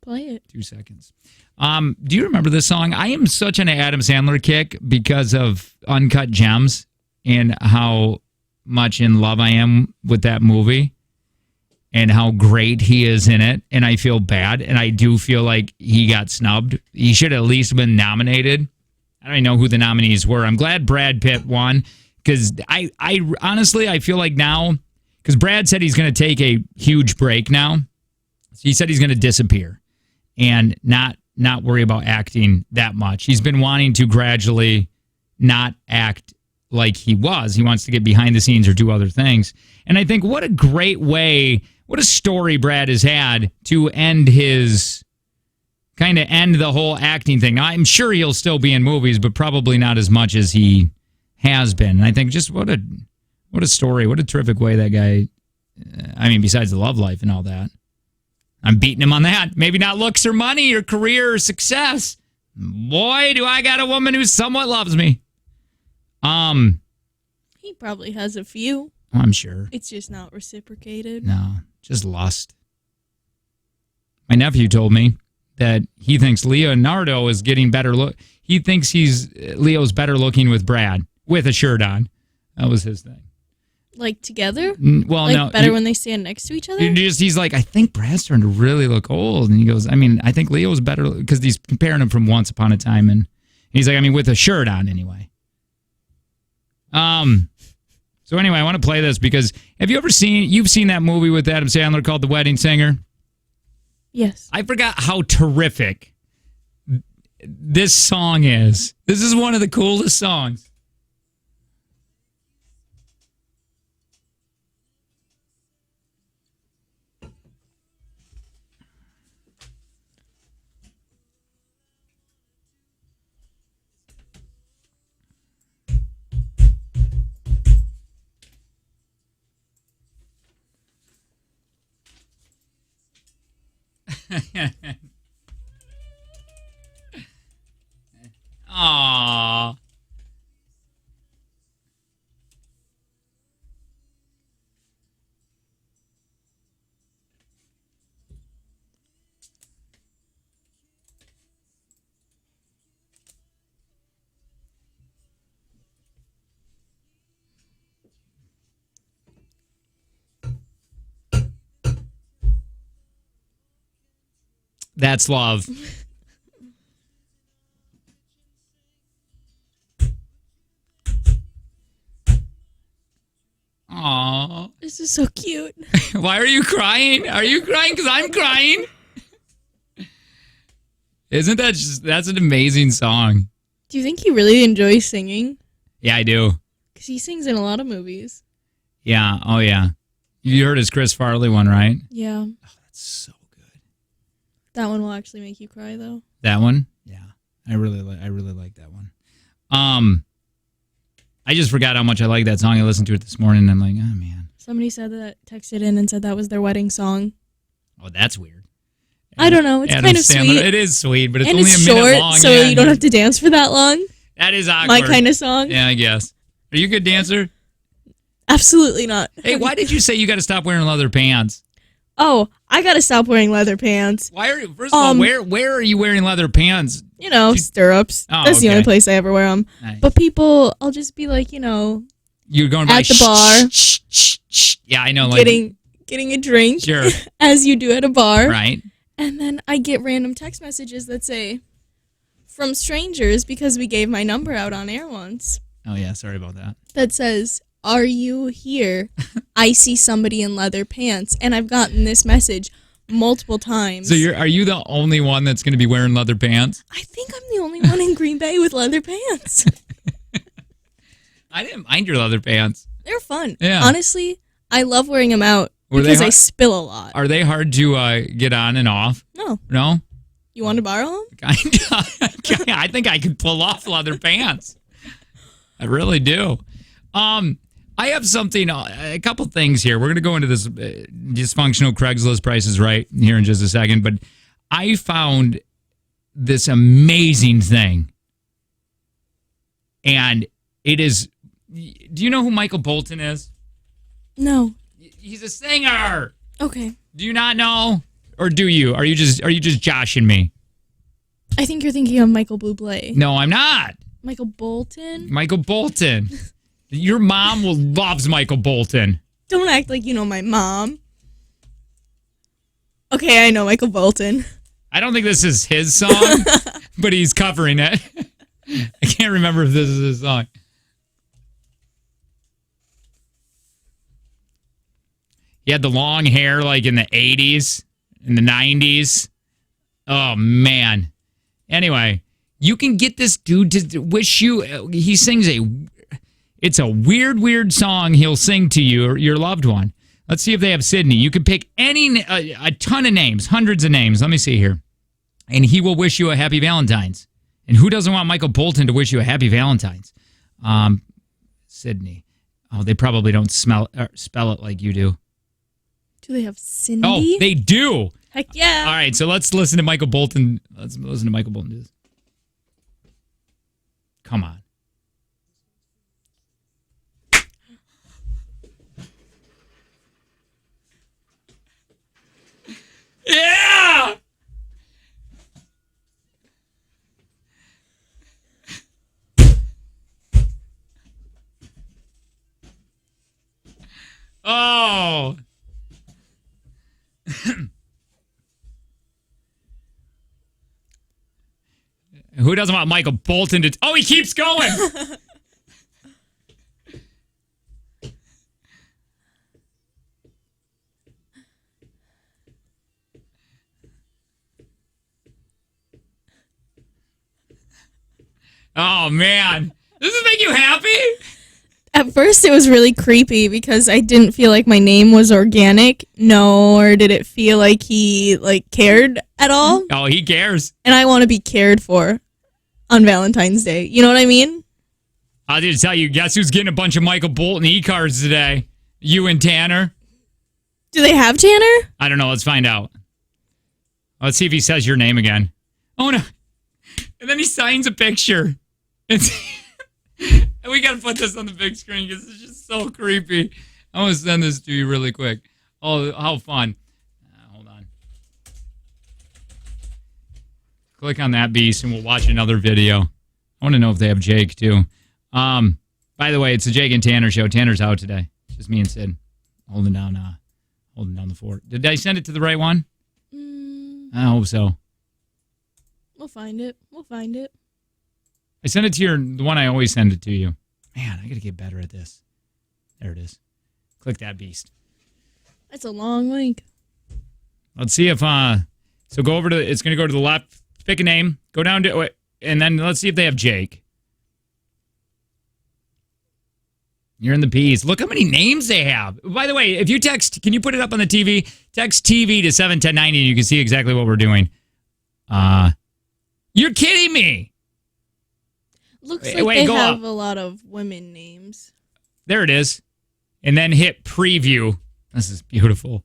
Play it. 2 seconds. Do you remember this song? I am such an Adam Sandler kick because of Uncut Gems and how much in love I am with that movie and how great he is in it. And I feel bad. And I do feel like he got snubbed. He should have at least been nominated. I don't even know who the nominees were. I'm glad Brad Pitt won because I honestly, I feel like now, because Brad said he's going to take a huge break now. So he said he's going to disappear and not worry about acting that much. He's been wanting to gradually not act like he was. He wants to get behind the scenes or do other things. And I think what a great way, what a story Brad has had to end the whole acting thing. Now, I'm sure he'll still be in movies, but probably not as much as he has been. And I think just what a story, what a terrific way that guy, besides the love life and all that. I'm beating him on that. Maybe not looks or money or career or success. Boy, do I got a woman who somewhat loves me. He probably has a few. I'm sure. It's just not reciprocated. No, just lust. My nephew told me that he thinks Leonardo is getting better look. He thinks Leo's better looking with Brad with a shirt on. That was his thing. Like together? Well, like no. Better when they stand next to each other? He's like, I think Brad's starting to really look old. And he goes, I think Leo's better because he's comparing him from Once Upon a Time. And he's like, with a shirt on anyway. So anyway, I want to play this because you've seen that movie with Adam Sandler called The Wedding Singer? Yes. I forgot how terrific this song is. This is one of the coolest songs. Aww. That's love. Aww. This is so cute. Why are you crying? Are you crying because I'm crying? Isn't that's an amazing song? Do you think he really enjoys singing? Yeah, I do. Because he sings in a lot of movies. Yeah. Oh, yeah. You heard his Chris Farley one, right? Yeah. Oh, that's so good. That one will actually make you cry, though. That one? Yeah. I really like that one. I just forgot how much I like that song. I listened to it this morning, and I'm like, oh, man. Somebody texted in and said that was their wedding song. Oh, that's weird. I don't know. It's Adam kind of Sandler. sweet. It is sweet, but it's and only it's a minute short, long. so you don't have to dance for that long. That is awkward. My kind of song. Yeah, I guess. Are you a good dancer? Absolutely not. Hey, why did you say you got to stop wearing leather pants? Oh, I gotta stop wearing leather pants. Why are you? First of all, where are you wearing leather pants? Stirrups. Oh, That's the okay. only place I ever wear them. Nice. But people, I'll just be like, You're going at the bar, Yeah, I know. Like, getting a drink, sure. as you do at a bar, Right. and then I get random text messages that say, "From strangers," because we gave my number out on air once. Oh yeah, sorry about that. That says, "Are you here? I see somebody in leather pants," and I've gotten this message multiple times. So are you the only one that's going to be wearing leather pants? I think I'm the only one in Green Bay with leather pants. I didn't mind your leather pants. They're fun. Yeah. Honestly, I love wearing them out because I spill a lot. Are they hard to get on and off? No. No? You want to borrow them? I think I could pull off leather pants. I really do. I have something, a couple things here. We're going to go into this dysfunctional Craigslist Prices Right here in just a second, but I found this amazing thing. And it is, do you know who Michael Bolton is? No. He's a singer. Okay. Do you not know? Or do you? Are you just joshing me? I think you're thinking of Michael Bublé. No, I'm not. Michael Bolton? Michael Bolton. Your mom loves Michael Bolton. Don't act like you know my mom. Okay, I know Michael Bolton. I don't think this is his song, but he's covering it. I can't remember if this is his song. He had the long hair like in the 80s, in the 90s. Oh, man. Anyway, you can get this dude to wish you. He sings it's a weird song he'll sing to you or your loved one. Let's see if they have Sydney. You can pick a ton of names, hundreds of names. Let me see here. And he will wish you a happy Valentine's. And who doesn't want Michael Bolton to wish you a happy Valentine's? Sydney. Oh, they probably don't spell it like you do. Do they have Cindy? Oh, they do. Heck yeah. All right, so let's listen to Michael Bolton. Let's listen to Michael Bolton do this. Come on. Yeah! Oh. Who doesn't want Michael Bolton to... Oh, he keeps going! Oh, man. Does this make you happy? At first, it was really creepy because I didn't feel like my name was organic, nor did it feel like he cared at all. Oh, he cares. And I want to be cared for on Valentine's Day. You know what I mean? I'll just tell you, guess who's getting a bunch of Michael Bolton e-cards today? You and Tanner. Do they have Tanner? I don't know. Let's find out. Let's see if he says your name again. Oh, no. And then he signs a picture. And we got to put this on the big screen because it's just so creepy. I want to send this to you really quick. Oh, how fun. Hold on. Click on that beast and we'll watch another video. I want to know if they have Jake, too. By the way, it's the Jake and Tanner show. Tanner's out today. It's just me and Sid holding down the fort. Did I send it to the right one? I hope so. We'll find it. I sent it to the one I always send it to you. Man, I got to get better at this. There it is. Click that beast. That's a long link. Let's see if, so go over to, it's going to go to the left, pick a name, go down to, and then let's see if they have Jake. You're in the P's. Look how many names they have. By the way, if you text, can you put it up on the TV? Text TV to 71090 and you can see exactly what we're doing. You're kidding me. Looks like they have a lot of women names. There it is. And then hit preview. This is beautiful.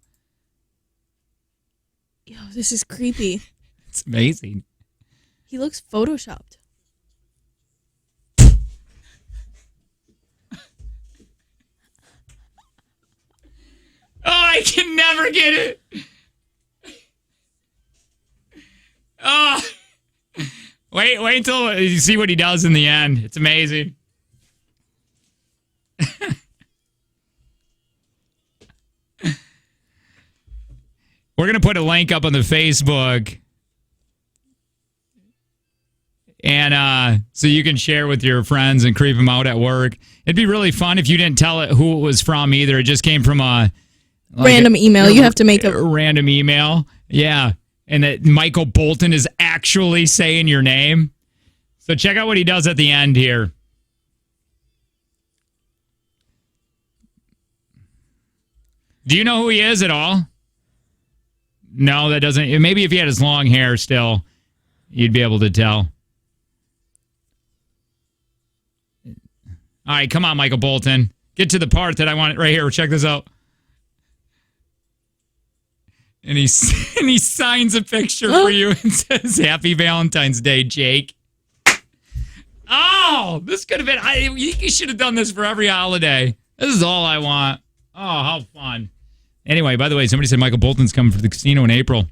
Yo, this is creepy. It's amazing. He looks photoshopped. Oh, I I can never get it. Oh, wait until you see what he does in the end. It's amazing. We're going to put a link up on the Facebook. And so you can share with your friends and creep them out at work. It'd be really fun if you didn't tell it who it was from either. It just came from a random email. You have to make a random email. Yeah. And that Michael Bolton is actually saying your name. So check out what he does at the end here. Do you know who he is at all? No, that doesn't. Maybe if he had his long hair still, you'd be able to tell. All right, come on, Michael Bolton. Get to the part that I want right here. Check this out. And he signs a picture for you and says, "Happy Valentine's Day, Jake." Oh, this could have been. You should have done this for every holiday. This is all I want. Oh, how fun. Anyway, by the way, somebody said Michael Bolton's coming for the casino in April.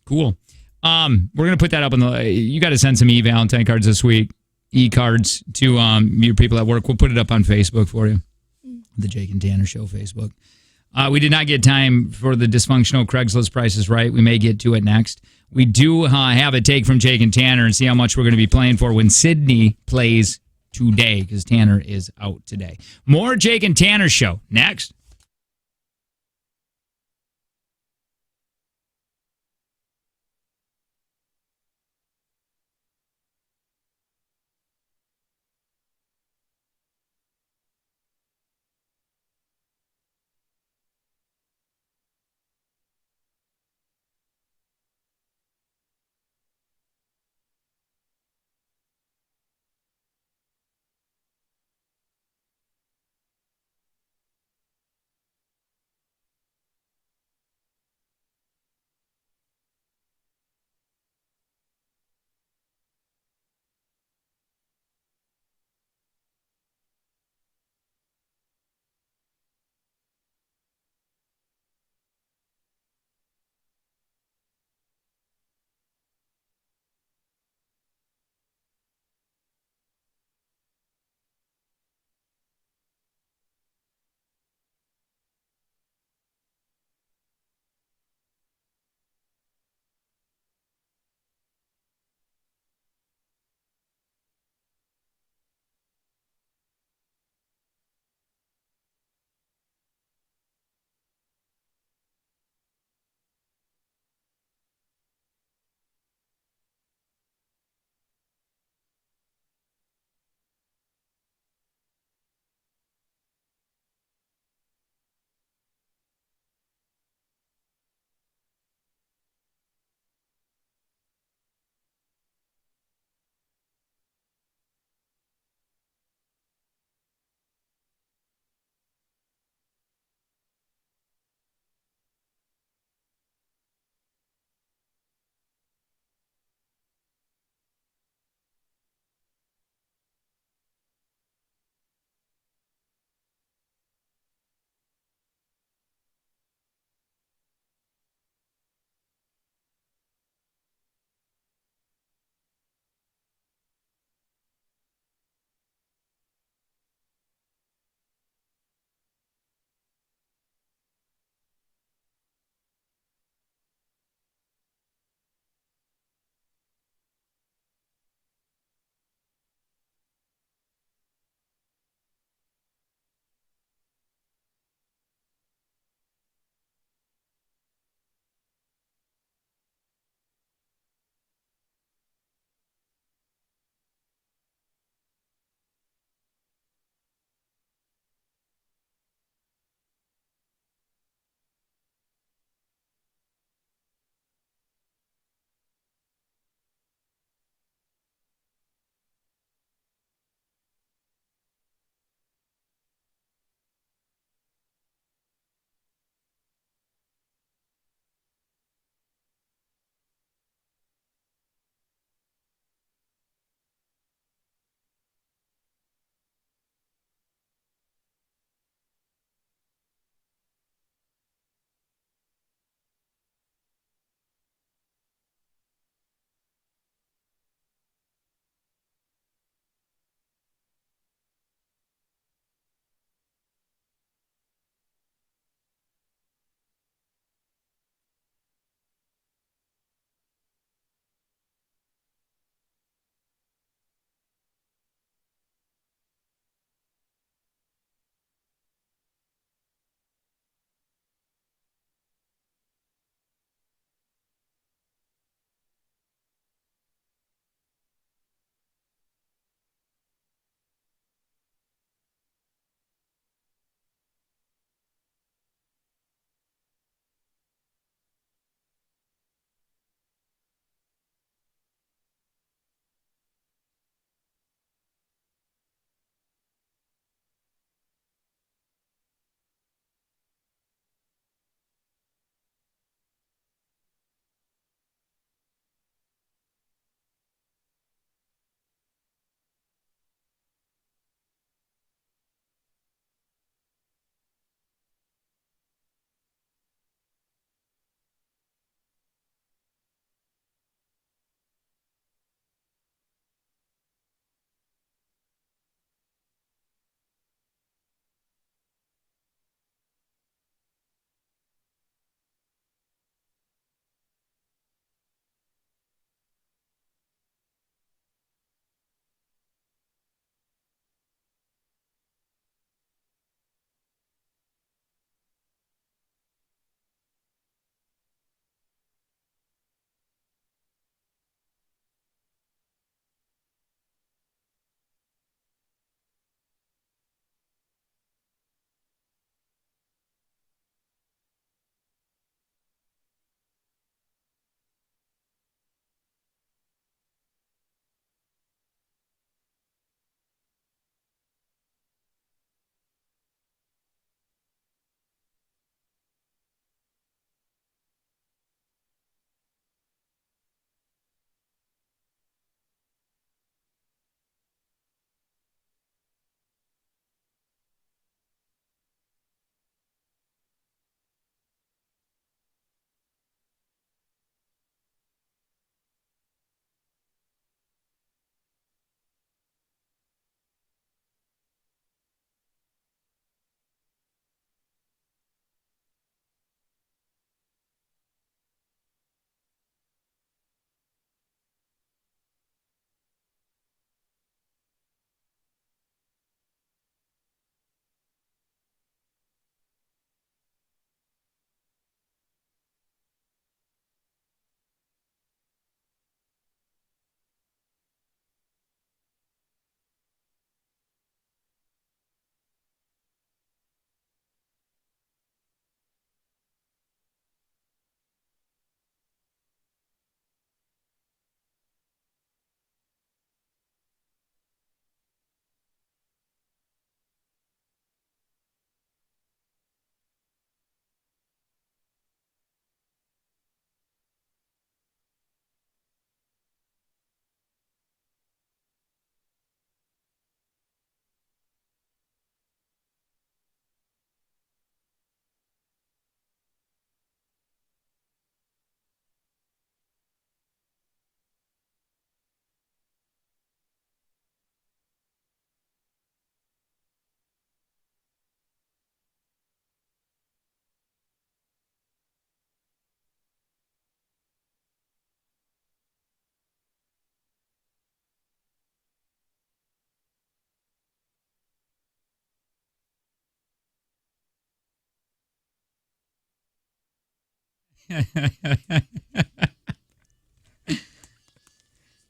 Cool. We're gonna put that up on the. You got to send some Valentine cards this week. E-cards to your people at work. We'll put it up on Facebook for you. The Jake and Tanner Show Facebook. We did not get time for the dysfunctional Craigslist prices right. We may get to it next. We do have a take from Jake and Tanner and see how much we're going to be playing for when Sydney plays today, because Tanner is out today. More Jake and Tanner Show next.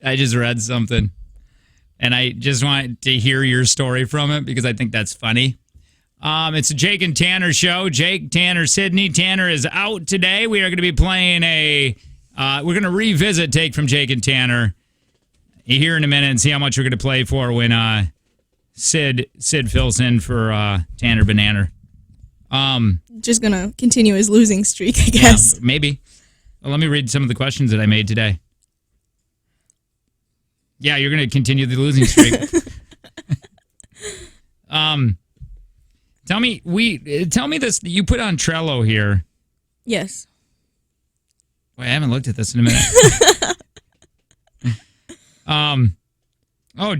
I just read something, and I just want to hear your story from it because I think that's funny. It's a Jake and Tanner show. Jake, Tanner, Sydney. Tanner is out today. We are going to be playing we're going to revisit Take from Jake and Tanner here in a minute and see how much we're going to play for when Sid fills in for Tanner Banana. Just gonna continue his losing streak, I guess. Yeah, maybe. Well, let me read some of the questions that I made today. Yeah, you're going to continue the losing streak. Tell me this. You put on Trello here. Yes. Wait, I haven't looked at this in a minute.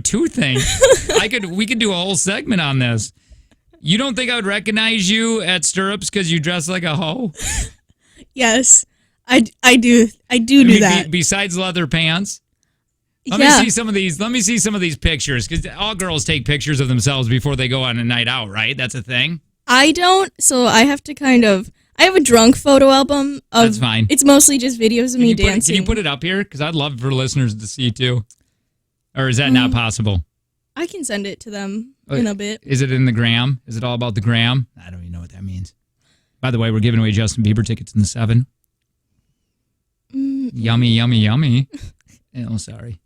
Two things. We could do a whole segment on this. You don't think I would recognize you at stirrups because you dress like a hoe? Yes, I do that. Besides leather pants. Let me see some of these pictures because all girls take pictures of themselves before they go on a night out, right? That's a thing. I don't, so I have to I have a drunk photo album. That's fine. It's mostly just videos of me dancing. Can you put it up here? Because I'd love for listeners to see too. Or is that not possible? I can send it to them in a bit. Is it in the gram? Is it all about the gram? I don't even know what that means. By the way, we're giving away Justin Bieber tickets in the 7. Yummy, yummy, yummy. Oh, sorry.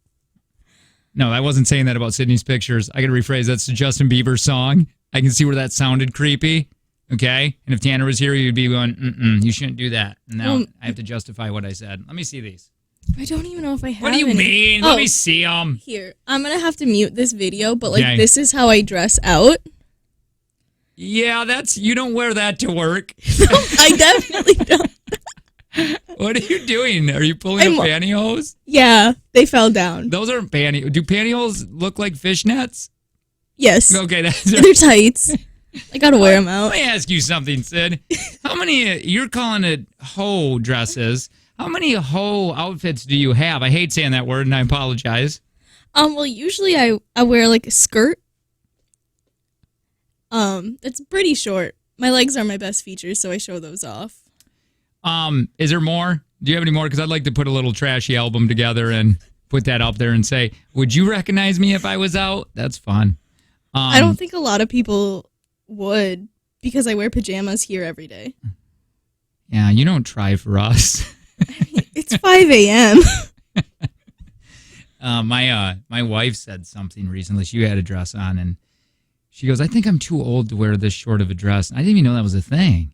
No, I wasn't saying that about Sydney's pictures. I got to rephrase. That's the Justin Bieber song. I can see where that sounded creepy. Okay? And if Tanner was here, you'd be going, you shouldn't do that. And now I have to justify what I said. Let me see these. I don't even know if I have What do you mean? Let me see them. Here. I'm going to have to mute this video, but this is how I dress out. Yeah, you don't wear that to work. No, I definitely don't. What are you doing? Are you pulling a pantyhose? Yeah, they fell down. Those aren't pantyhose. Do pantyhose look like fishnets? Yes. Okay, they're tights. I gotta wear them out. Let me ask you something, Sid. How many, you're calling it hoe dresses. How many hoe outfits do you have? I hate saying that word, and I apologize. Well, usually I wear like a skirt. It's pretty short. My legs are my best features, so I show those off. Is there more? Do you have any more? Because I'd like to put a little trashy album together and put that up there and say, would you recognize me if I was out? That's fun. I don't think a lot of people would because I wear pajamas here every day. Yeah, you don't try for us. I mean, it's 5 a.m. My wife said something recently. She had a dress on, and she goes, I think I'm too old to wear this short of a dress. I didn't even know that was a thing.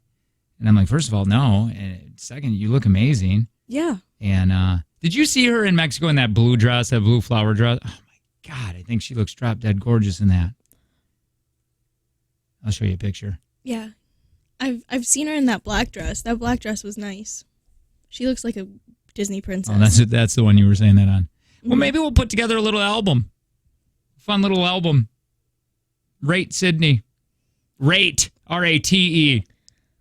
And I'm like, first of all, no. And second, you look amazing. Yeah. And did you see her in Mexico in that blue dress, that blue flower dress? Oh, my God. I think she looks drop dead gorgeous in that. I'll show you a picture. Yeah. I've seen her in that black dress. That black dress was nice. She looks like a Disney princess. Oh, that's the one you were saying that on. Well, maybe we'll put together a little album. Fun little album. Rate Sydney. Rate, R-A-T-E.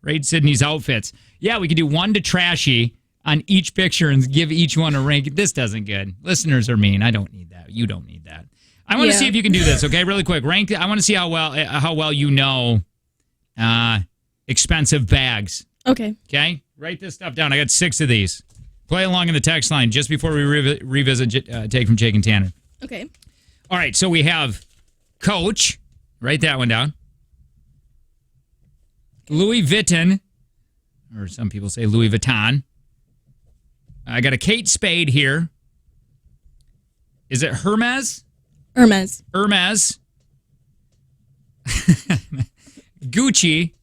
Rate Sydney's outfits. Yeah, we could do one to trashy on each picture and give each one a rank. This doesn't good. Listeners are mean. I don't need that. You don't need that. I want to see if you can do this, okay? Really quick. Rank. I want to see how well you know expensive bags. Okay. Okay? Write this stuff down. I got 6 of these. Play along in the text line just before we revisit Take from Jake and Tanner. Okay. All right, so we have Coach. Write that one down. Louis Vuitton, or some people say Louis Vuitton. I got a Kate Spade here. Is it Hermes? Hermes. Gucci.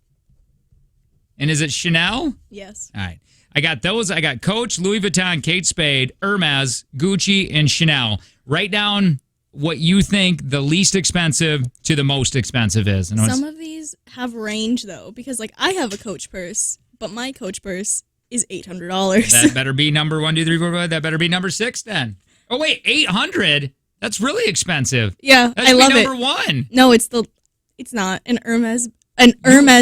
And is it Chanel? Yes. All right. I got those. I got Coach, Louis Vuitton, Kate Spade, Hermes, Gucci, and Chanel. Write down what you think the least expensive to the most expensive is. Some of these have range, though, because, like, I have a Coach purse, but my Coach purse is $800. That better be number 1, 2, 3, 4, 5. That better be number 6, then. Oh, wait, 800? That's really expensive. Yeah, that I love it. Number 1. No, it's not an Hermes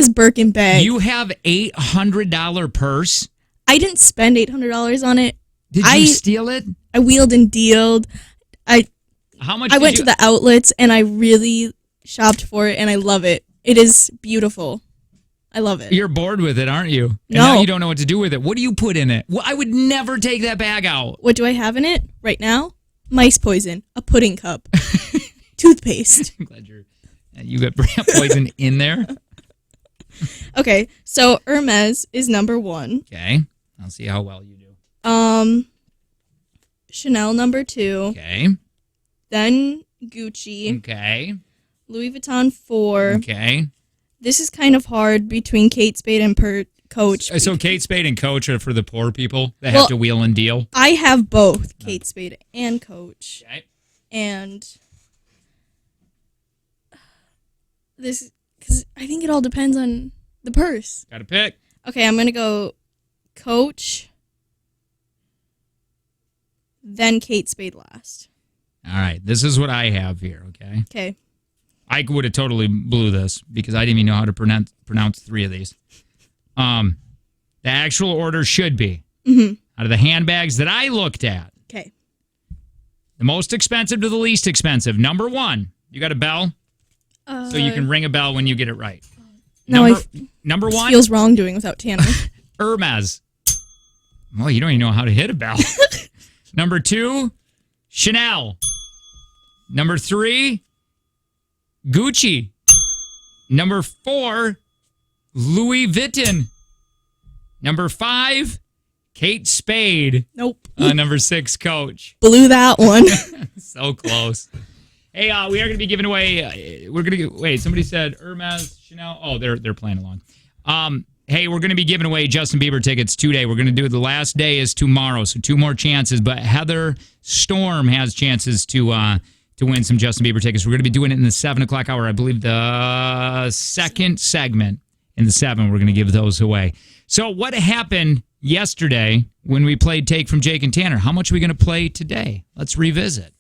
Birkin bag. You have $800 purse? I didn't spend $800 on it. Did you steal it? I wheeled and dealed. How much? I went to the outlets and I really shopped for it, and I love it. It is beautiful. I love it. You're bored with it, aren't you? And No. now you don't know what to do with it. What do you put in it? Well, I would never take that bag out. What do I have in it right now? Mice poison, a pudding cup, toothpaste. I'm glad you got poison in there. Okay, so Hermes is number 1. Okay. I'll see how well you do. Chanel number 2. Okay. Then Gucci. Okay. Louis Vuitton 4. Okay. This is kind of hard between Kate Spade and Coach. So Kate Spade and Coach are for the poor people that have to wheel and deal? I have both Kate Spade and Coach. Okay. And this, because I think it all depends on the purse. Got to pick. Okay, I'm going to go Coach, then Kate Spade last. All right. This is what I have here, okay? Okay. I would have totally blew this because I didn't even know how to pronounce 3 of these. The actual order should be, out of the handbags that I looked at, Okay. the most expensive to the least expensive. Number 1, you got a bell? So you can ring a bell when you get it right. Number 1? Feels wrong doing without Tanner. Hermes. Well, you don't even know how to hit a bell. Number 2, Chanel. Number 3, Gucci. Number 4, Louis Vuitton. Number 5, Kate Spade. Nope. Number 6, Coach. Blew that one. So close. Hey, we are going to be giving away. We're going to wait. Somebody said Hermes, Chanel. Oh, they're playing along. Hey, we're going to be giving away Justin Bieber tickets today. We're going to do it. The last day is tomorrow, so 2 more chances. But Heather Storm has chances to win some Justin Bieber tickets. We're going to be doing it in the 7 o'clock hour. I believe the second segment in the 7. We're going to give those away. So what happened yesterday when we played Take from Jake and Tanner? How much are we going to play today? Let's revisit.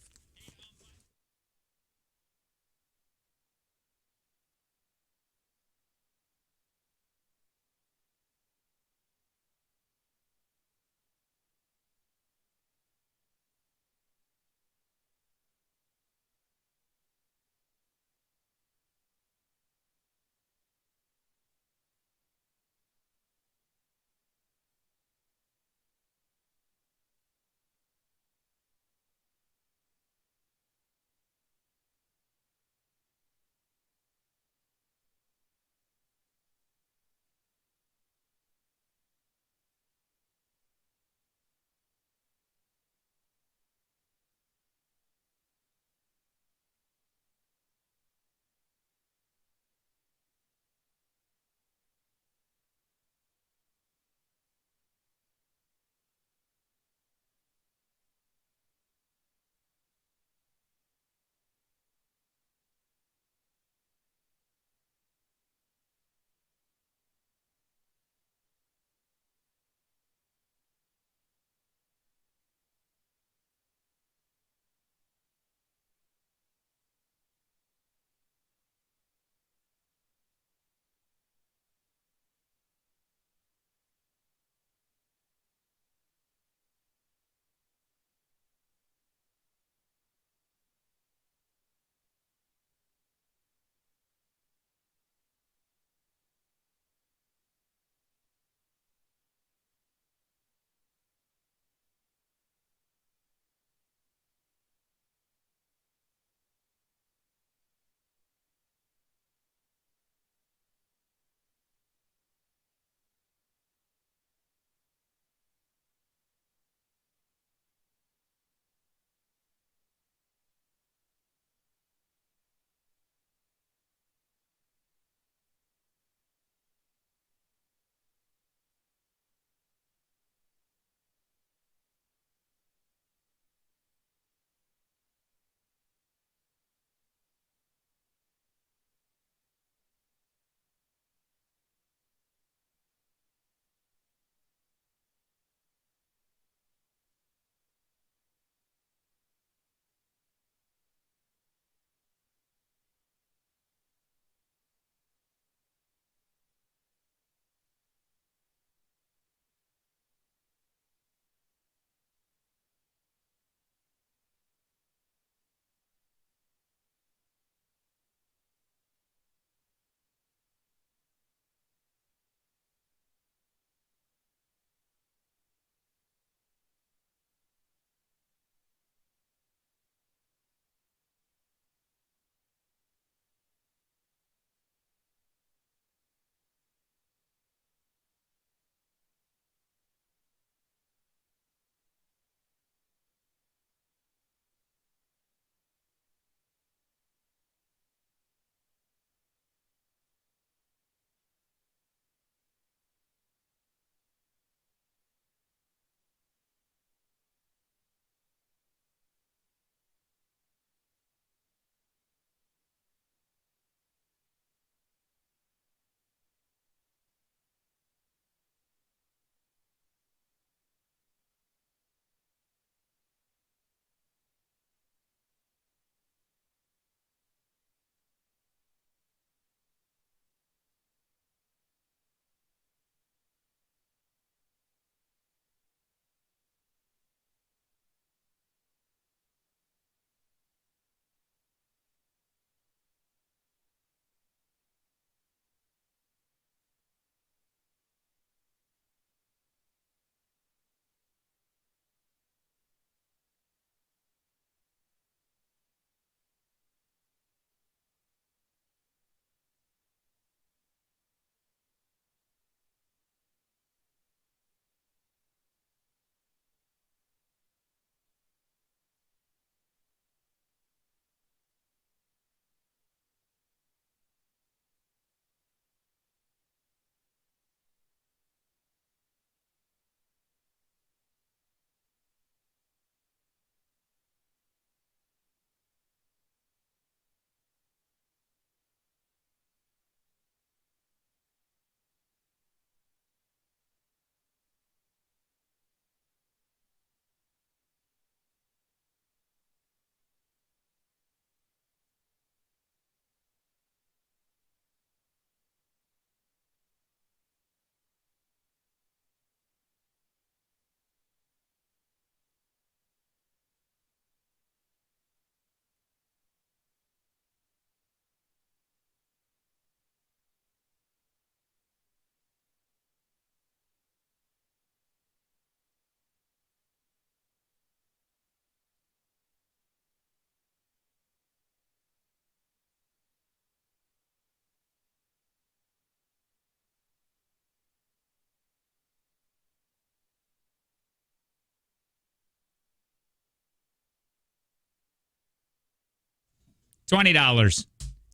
$20.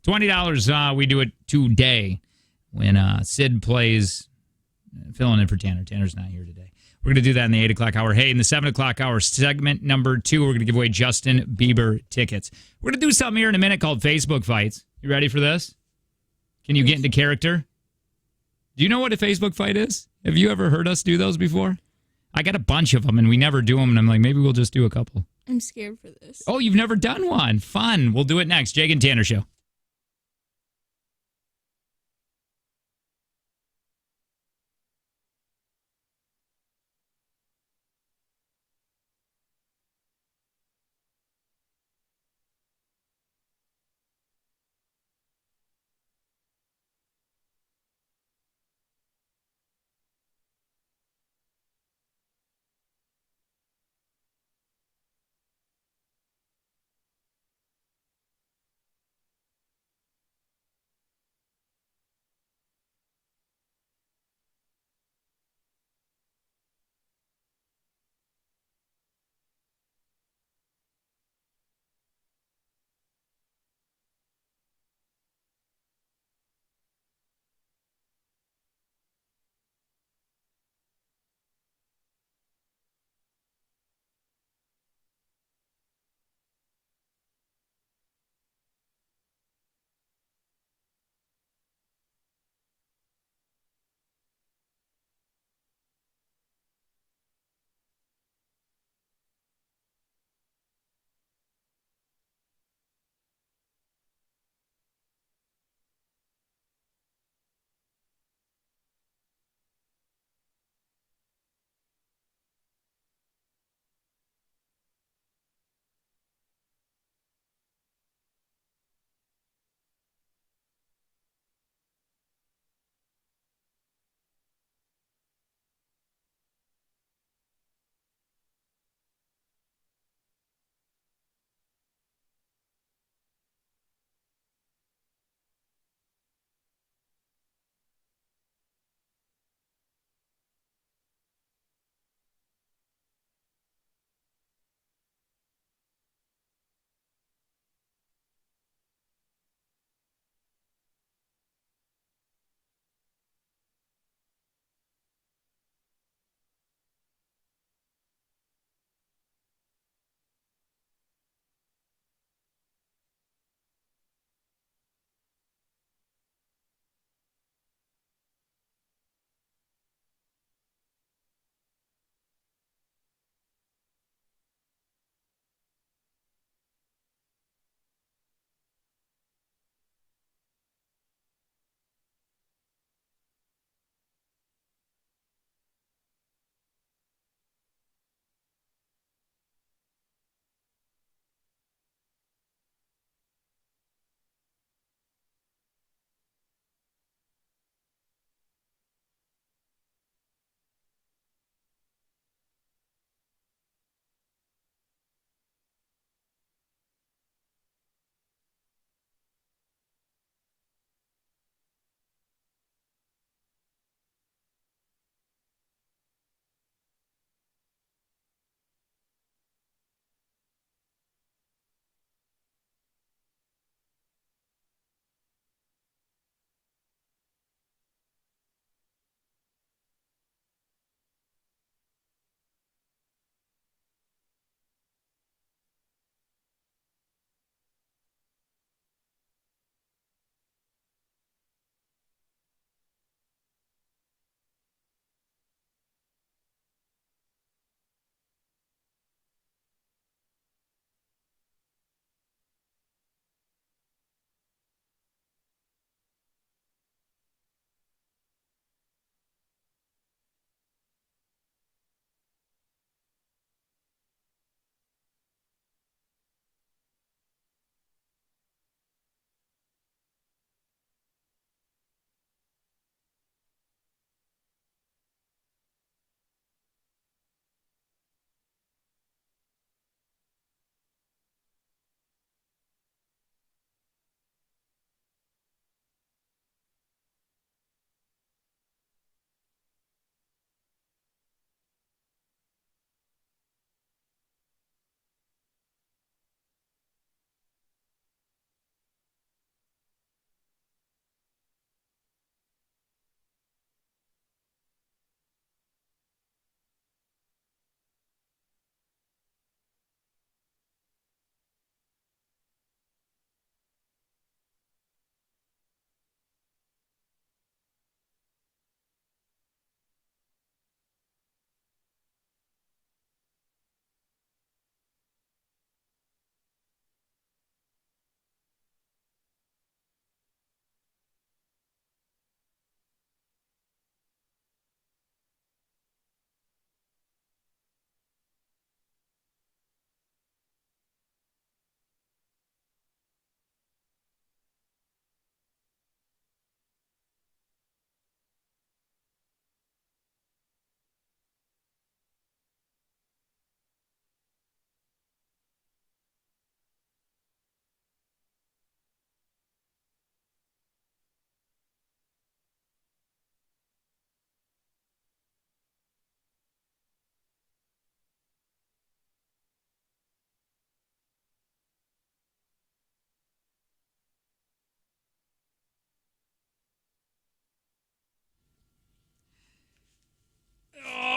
$20 we do it today when Sid plays filling in for Tanner. Tanner's not here today. We're going to do that in the 8 o'clock hour. Hey, in the 7 o'clock hour, segment number 2, we're going to give away Justin Bieber tickets. We're going to do something here in a minute called Facebook Fights. You ready for this? Can you get into character? Do you know what a Facebook fight is? Have you ever heard us do those before? I got a bunch of them, and we never do them, and I'm like, maybe we'll just do a couple. I'm scared for this. Oh, you've never done one. Fun. We'll do it next. Jake and Tanner Show.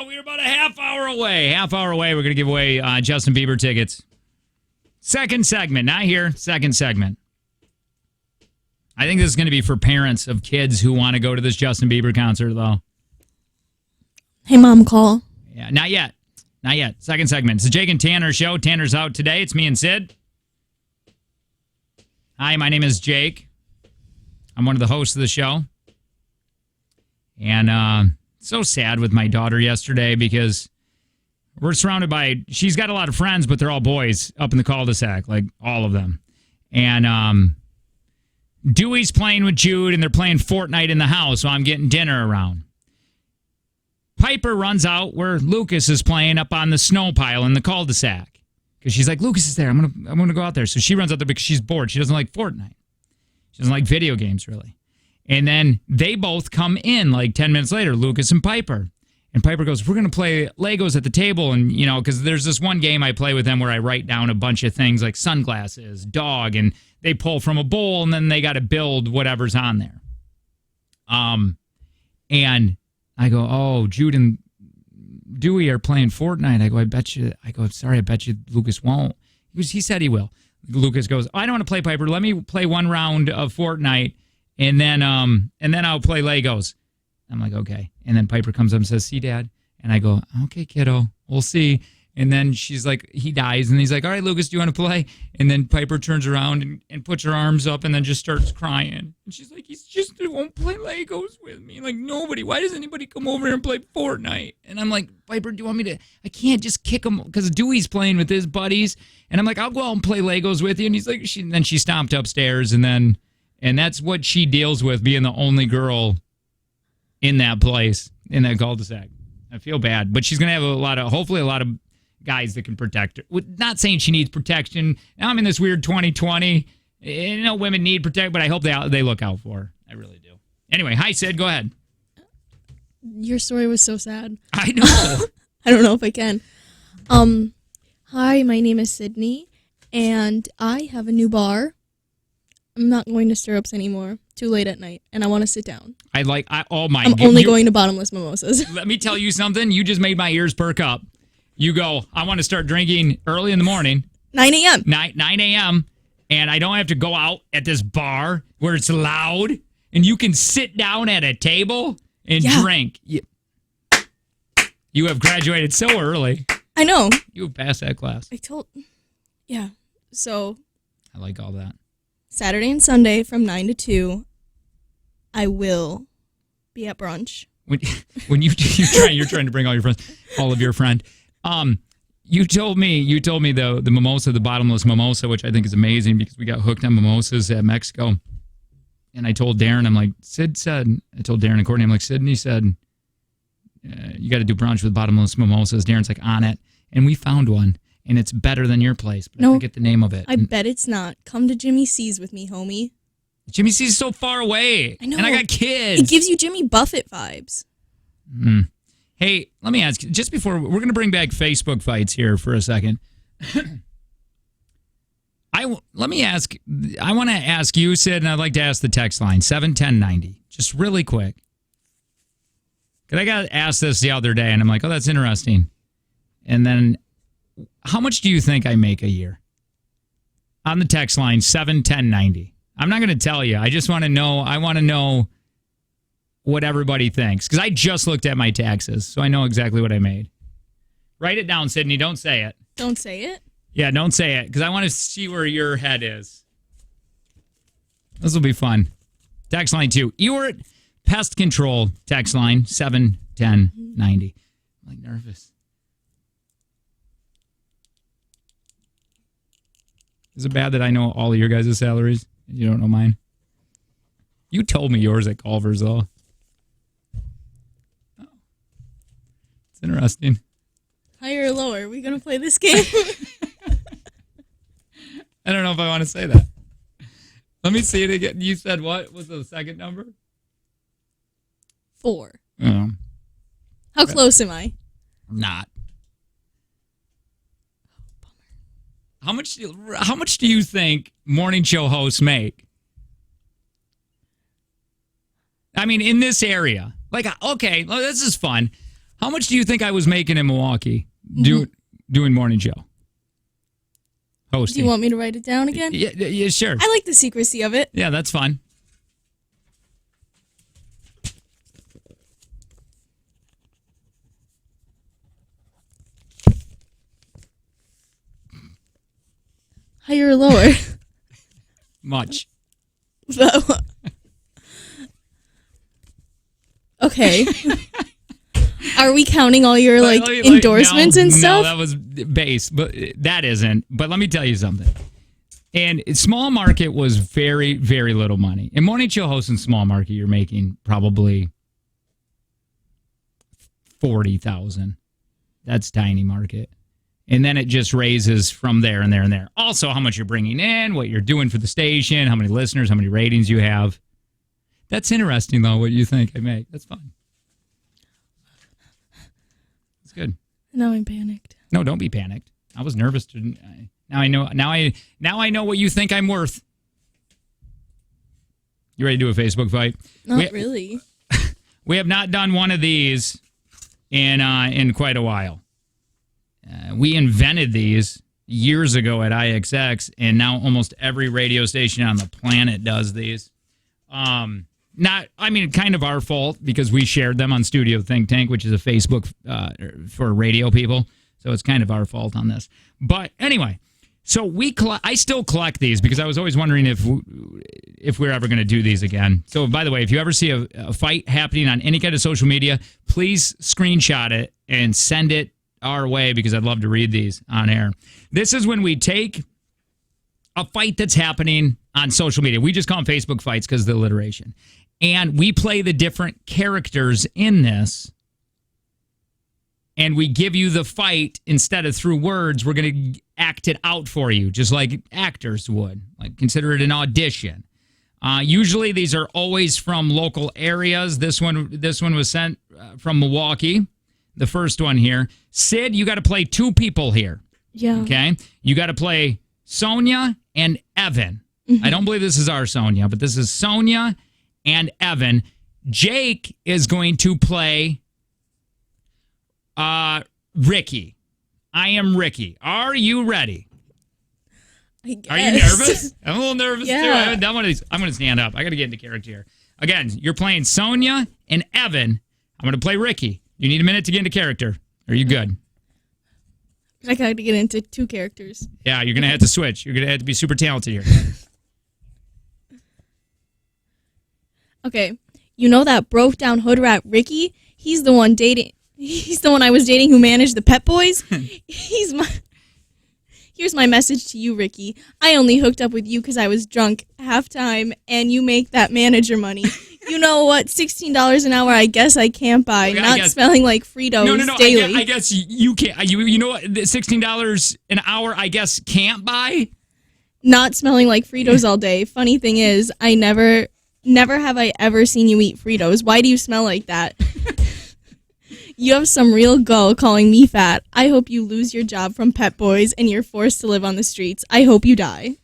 We're about a half hour away. We're going to give away Justin Bieber tickets. Second segment. Not here. Second segment. I think this is going to be for parents of kids who want to go to this Justin Bieber concert, though. Hey, Mom, call. Yeah, not yet. Second segment. It's the Jake and Tanner show. Tanner's out today. It's me and Sid. Hi, my name is Jake. I'm one of the hosts of the show. And so sad with my daughter yesterday because we're surrounded by, she's got a lot of friends, but they're all boys up in the cul-de-sac, like all of them. And Dewey's playing with Jude, and they're playing Fortnite in the house, so I'm getting dinner around. Piper runs out where Lucas is playing up on the snow pile in the cul-de-sac because she's like, Lucas is there. I'm gonna go out there. So she runs out there because she's bored. She doesn't like Fortnite. She doesn't like video games, really. And then they both come in like 10 minutes later, Lucas and Piper. And Piper goes, we're going to play Legos at the table. And, you know, because there's this one game I play with them where I write down a bunch of things like sunglasses, dog, and they pull from a bowl and then they got to build whatever's on there. And I go, oh, Jude and Dewey are playing Fortnite. I go, sorry, I bet you Lucas won't. He said he will. Lucas goes, I don't want to play, Piper. Let me play one round of Fortnite and then I'll play Legos. I'm like, okay. And then Piper comes up and says, see, Dad? And I go, okay, kiddo, we'll see. And then she's like, he dies. And he's like, all right, Lucas, do you want to play? And then Piper turns around and puts her arms up and then just starts crying. And she's like, he won't play Legos with me. Like, nobody. Why does anybody come over here and play Fortnite? And I'm like, Piper, do you want me to? I can't just kick him because Dewey's playing with his buddies. And I'm like, I'll go out and play Legos with you. And he's like, then she stomped upstairs. And that's what she deals with, being the only girl in that place, in that cul-de-sac. I feel bad. But she's going to have hopefully a lot of guys that can protect her. Not saying she needs protection. Now I'm in this weird 2020. You know, women need protection, but I hope they look out for her. I really do. Anyway, hi, Sid. Go ahead. Your story was so sad. I know. I don't know if I can. Hi, my name is Sydney, and I have a new bar. I'm not going to stirrups anymore. Too late at night, and I want to sit down. I'm only going to bottomless mimosas. Let me tell you something. You just made my ears perk up. You go, I want to start drinking early in the morning. 9 a.m. 9 a.m., and I don't have to go out at this bar where it's loud, and you can sit down at a table and drink. You have graduated so early. I know. You have passed that class. Yeah. So. I like all that. Saturday and Sunday from 9 to 2, I will be at brunch. When you're trying to bring all of your friend. You told me the mimosa, the bottomless mimosa, which I think is amazing because we got hooked on mimosas at Mexico. And I told Darren, I'm like, I told Darren and Courtney, I'm like, Sydney said, you got to do brunch with bottomless mimosas. Darren's like, on it. And we found one. And it's better than your place, but I forget the name of it. I bet it's not. Come to Jimmy C's with me, homie. Jimmy C's is so far away. I know. And I got kids. It gives you Jimmy Buffett vibes. Hey, let me ask you, just before, we're going to bring back Facebook fights here for a second. I want to ask you, Sid, and I'd like to ask the text line, 71090, just really quick. Because I got asked this the other day, and I'm like, oh, that's interesting. And then, how much do you think I make a year? On the text line, 71090. I'm not going to tell you. I just want to know. I want to know what everybody thinks. Because I just looked at my taxes, so I know exactly what I made. Write it down, Sydney. Don't say it. Don't say it? Yeah, don't say it. Because I want to see where your head is. This will be fun. Text line 2. Ewart Pest Control. Text line, 71090. I'm like nervous. Is it bad that I know all of your guys' salaries and you don't know mine? You told me yours at Culver's, though. Oh. It's interesting. Higher or lower? Are we going to play this game? I don't know if I want to say that. Let me see it again. You said what was the second number? 4. Oh. How close am I? Not. How much do you think morning show hosts make? I mean, in this area. Like, okay, well, this is fun. How much do you think I was making in Milwaukee doing morning show? Hosting. Do you want me to write it down again? Yeah, sure. I like the secrecy of it. Yeah, that's fun. Higher or lower? Much. Okay. Are we counting all your endorsements and stuff? No, that was base, but that isn't. But let me tell you something. And small market was very, very little money. In morning show host in small market, you're making probably $40,000. That's tiny market. And then it just raises from there and there and there. Also, how much you're bringing in, what you're doing for the station, how many listeners, how many ratings you have. That's interesting, though, what you think I make. That's fun. That's good. Now I'm panicked. No, don't be panicked. I was nervous. Now I know. Now I know what you think I'm worth. You ready to do a Facebook fight? Not really. We have not done one of these in quite a while. We invented these years ago at IXX, and now almost every radio station on the planet does these. Kind of our fault because we shared them on Studio Think Tank, which is a Facebook for radio people. So it's kind of our fault on this. But anyway, so I still collect these because I was always wondering if we're ever going to do these again. So by the way, if you ever see a fight happening on any kind of social media, please screenshot it and send it our way because I'd love to read these on air. This is when we take a fight that's happening on social media. We just call them Facebook fights because of the alliteration. And we play the different characters in this. And we give you the fight instead of through words. We're going to act it out for you, just like actors would. Like consider it an audition. Usually these are always from local areas. This one was sent from Milwaukee. The first one here. Sid, you got to play two people here. Yeah. Okay? You got to play Sonia and Evan. Mm-hmm. I don't believe this is our Sonia, but this is Sonia and Evan. Jake is going to play Ricky. I am Ricky. Are you ready? I guess. Are you nervous? I'm a little nervous yeah. too. I haven't done one of these. I'm going to stand up. I got to get into character here. Again, you're playing Sonia and Evan. I'm going to play Ricky. You need a minute to get into character. Are you good? I got to get into two characters. Yeah, you're going to have to switch. You're going to have to be super talented here. Okay. You know that broke down hood rat Ricky? He's the one I was dating who managed the Pet Boys. Here's my message to you, Ricky. I only hooked up with you because I was drunk halftime, and you make that manager money. You know what? $16 an hour, I guess I can't buy. Okay, Smelling like Fritos no, daily. I guess you can't. You know what? $16 an hour, I guess, can't buy? Not smelling like Fritos all day. Funny thing is, I never have I ever seen you eat Fritos. Why do you smell like that? You have some real go calling me fat. I hope you lose your job from Pet Boys and you're forced to live on the streets. I hope you die.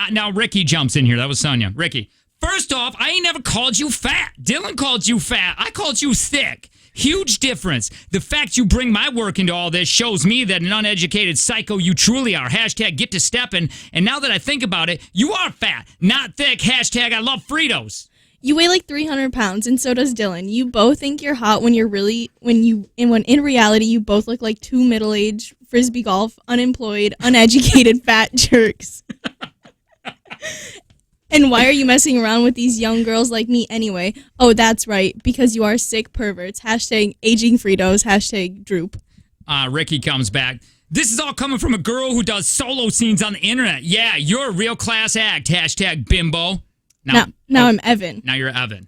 Now Ricky jumps in here. That was Sonia. Ricky. First off, I ain't never called you fat. Dylan called you fat. I called you thick. Huge difference. The fact you bring my work into all this shows me that an uneducated psycho you truly are. Hashtag get to steppin'. And now that I think about it, you are fat, not thick. Hashtag I love Fritos. You weigh like 300 pounds, and so does Dylan. You both think you're hot when in reality you both look like two middle-aged frisbee golf, unemployed, uneducated fat jerks. And why are you messing around with these young girls like me anyway? Oh, that's right, because you are sick perverts. Hashtag aging Fritos. Hashtag droop. Ricky comes back. This is all coming from a girl who does solo scenes on the internet. Yeah, you're a real class act. Hashtag bimbo. Now I'm Evan. Now you're Evan.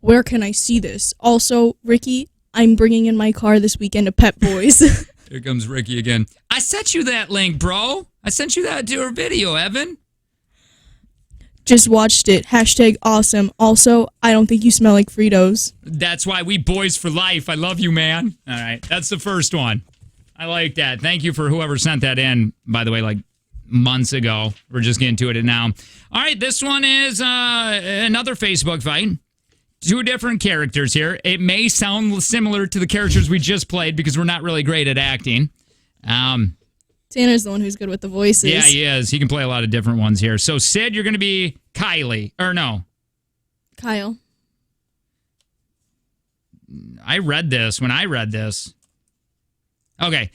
Where can I see this? Also, Ricky, I'm bringing in my car this weekend to Pet Boys. Here comes Ricky again. I sent you that link, bro. I sent you that to her video, Evan. Just watched it. Hashtag awesome. Also, I don't think you smell like Fritos. That's why we boys for life. I love you, man. All right. That's the first one. I like that. Thank you for whoever sent that in, by the way, like months ago. We're just getting to it now. All right. This one is another Facebook fight. two different characters here. It may sound similar to the characters we just played because we're not really great at acting. Tanner's the one who's good with the voices. Yeah, he is. He can play a lot of different ones here. So, Sid, you're going to be Kylie. Or no. Kyle. I read this when I read this. Okay.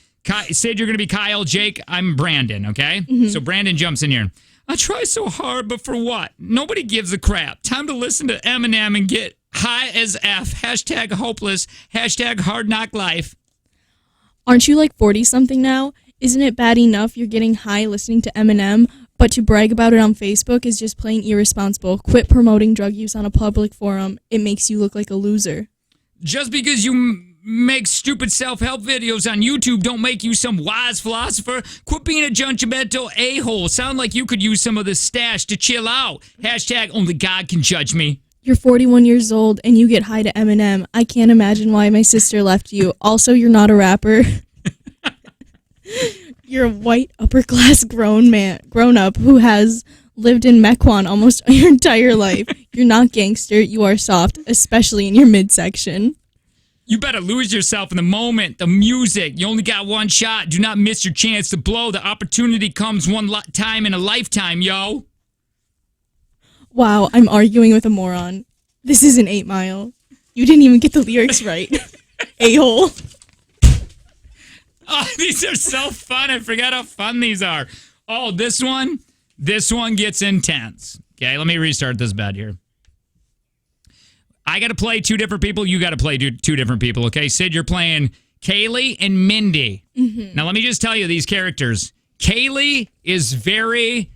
Sid, you're going to be Kyle. Jake, I'm Brandon, okay? Mm-hmm. So Brandon jumps in here. I try so hard, but for what? Nobody gives a crap. Time to listen to Eminem and get high as F. Hashtag hopeless. Hashtag hard knock life. Aren't you like 40-something now? Isn't it bad enough you're getting high listening to Eminem, but to brag about it on Facebook is just plain irresponsible. Quit promoting drug use on a public forum. It makes you look like a loser. Just because you make stupid self-help videos on YouTube don't make you some wise philosopher. Quit being a judgmental a-hole. Sound like you could use some of this stash to chill out. Hashtag only God can judge me. You're 41 years old and you get high to Eminem. I can't imagine why my sister left you. Also, you're not a rapper. You're a white upper-class grown up who has lived in Mequon almost your entire life. You're not gangster. You are soft, especially in your midsection. You better lose yourself in the moment, the music. You only got one shot. Do not miss your chance to blow. The opportunity comes one time in a lifetime, yo. Wow, I'm arguing with a moron. This isn't 8 Mile. You didn't even get the lyrics right. A-hole. Oh, these are so fun. I forgot how fun these are. Oh, this one gets intense. Okay, let me restart this bed here. I got to play two different people. You got to play two different people, okay? Sid, you're playing Kaylee and Mindy. Mm-hmm. Now, let me just tell you these characters. Kaylee is very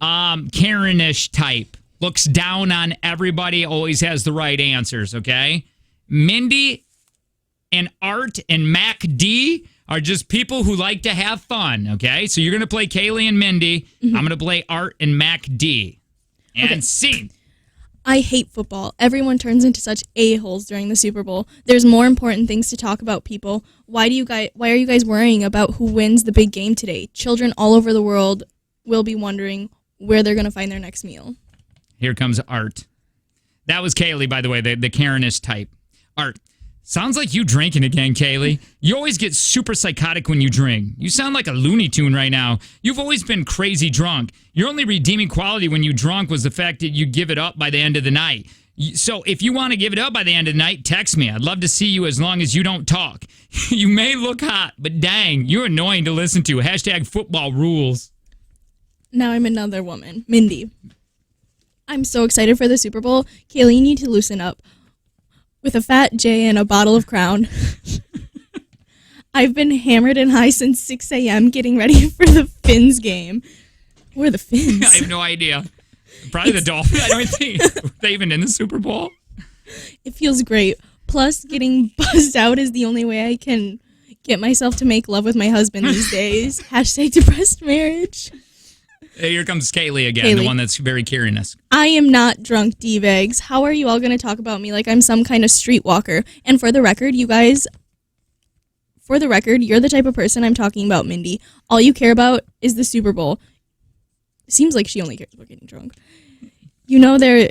Karen-ish type. Looks down on everybody, always has the right answers, okay? Mindy and Art and Mac D are just people who like to have fun, okay? So you're going to play Kaylee and Mindy. Mm-hmm. I'm going to play Art and Mac D. And scene. I hate football. Everyone turns into such a-holes during the Super Bowl. There's more important things to talk about, people. Why are you guys worrying about who wins the big game today? Children all over the world will be wondering where they're going to find their next meal. Here comes Art. That was Kaylee, by the way, the Karen-ish type. Art. Sounds like you drinking again, Kaylee. You always get super psychotic when you drink. You sound like a Looney Tune right now. You've always been crazy drunk. Your only redeeming quality when you drunk was the fact that you give it up by the end of the night. So if you want to give it up by the end of the night, text me. I'd love to see you as long as you don't talk. You may look hot, but dang, you're annoying to listen to. Hashtag football rules. Now I'm another woman, Mindy. I'm so excited for the Super Bowl. Kaylee, you need to loosen up. With a fat J and a bottle of Crown. I've been hammered and high since 6 a.m. getting ready for the Finns game. Who are the Finns? I have no idea. Probably the Dolphins. I don't think. Were they even in the Super Bowl? It feels great. Plus, getting buzzed out is the only way I can get myself to make love with my husband these days. Hashtag depressed marriage. Here comes Kaylee again, the one that's very curious. I am not drunk, D-bags. How are you all going to talk about me like I'm some kind of streetwalker? And for the record, you're the type of person I'm talking about, Mindy. All you care about is the Super Bowl. Seems like she only cares about getting drunk. You know there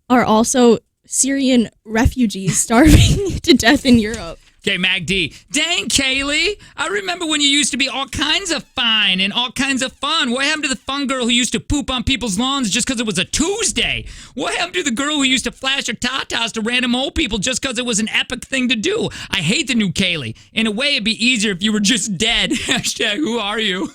are also Syrian refugees starving to death in Europe. Okay, Mac D. Dang, Kaylee. I remember when you used to be all kinds of fine and all kinds of fun. What happened to the fun girl who used to poop on people's lawns just because it was a Tuesday? What happened to the girl who used to flash her tatas to random old people just because it was an epic thing to do? I hate the new Kaylee. In a way, it'd be easier if you were just dead. Hashtag who are you?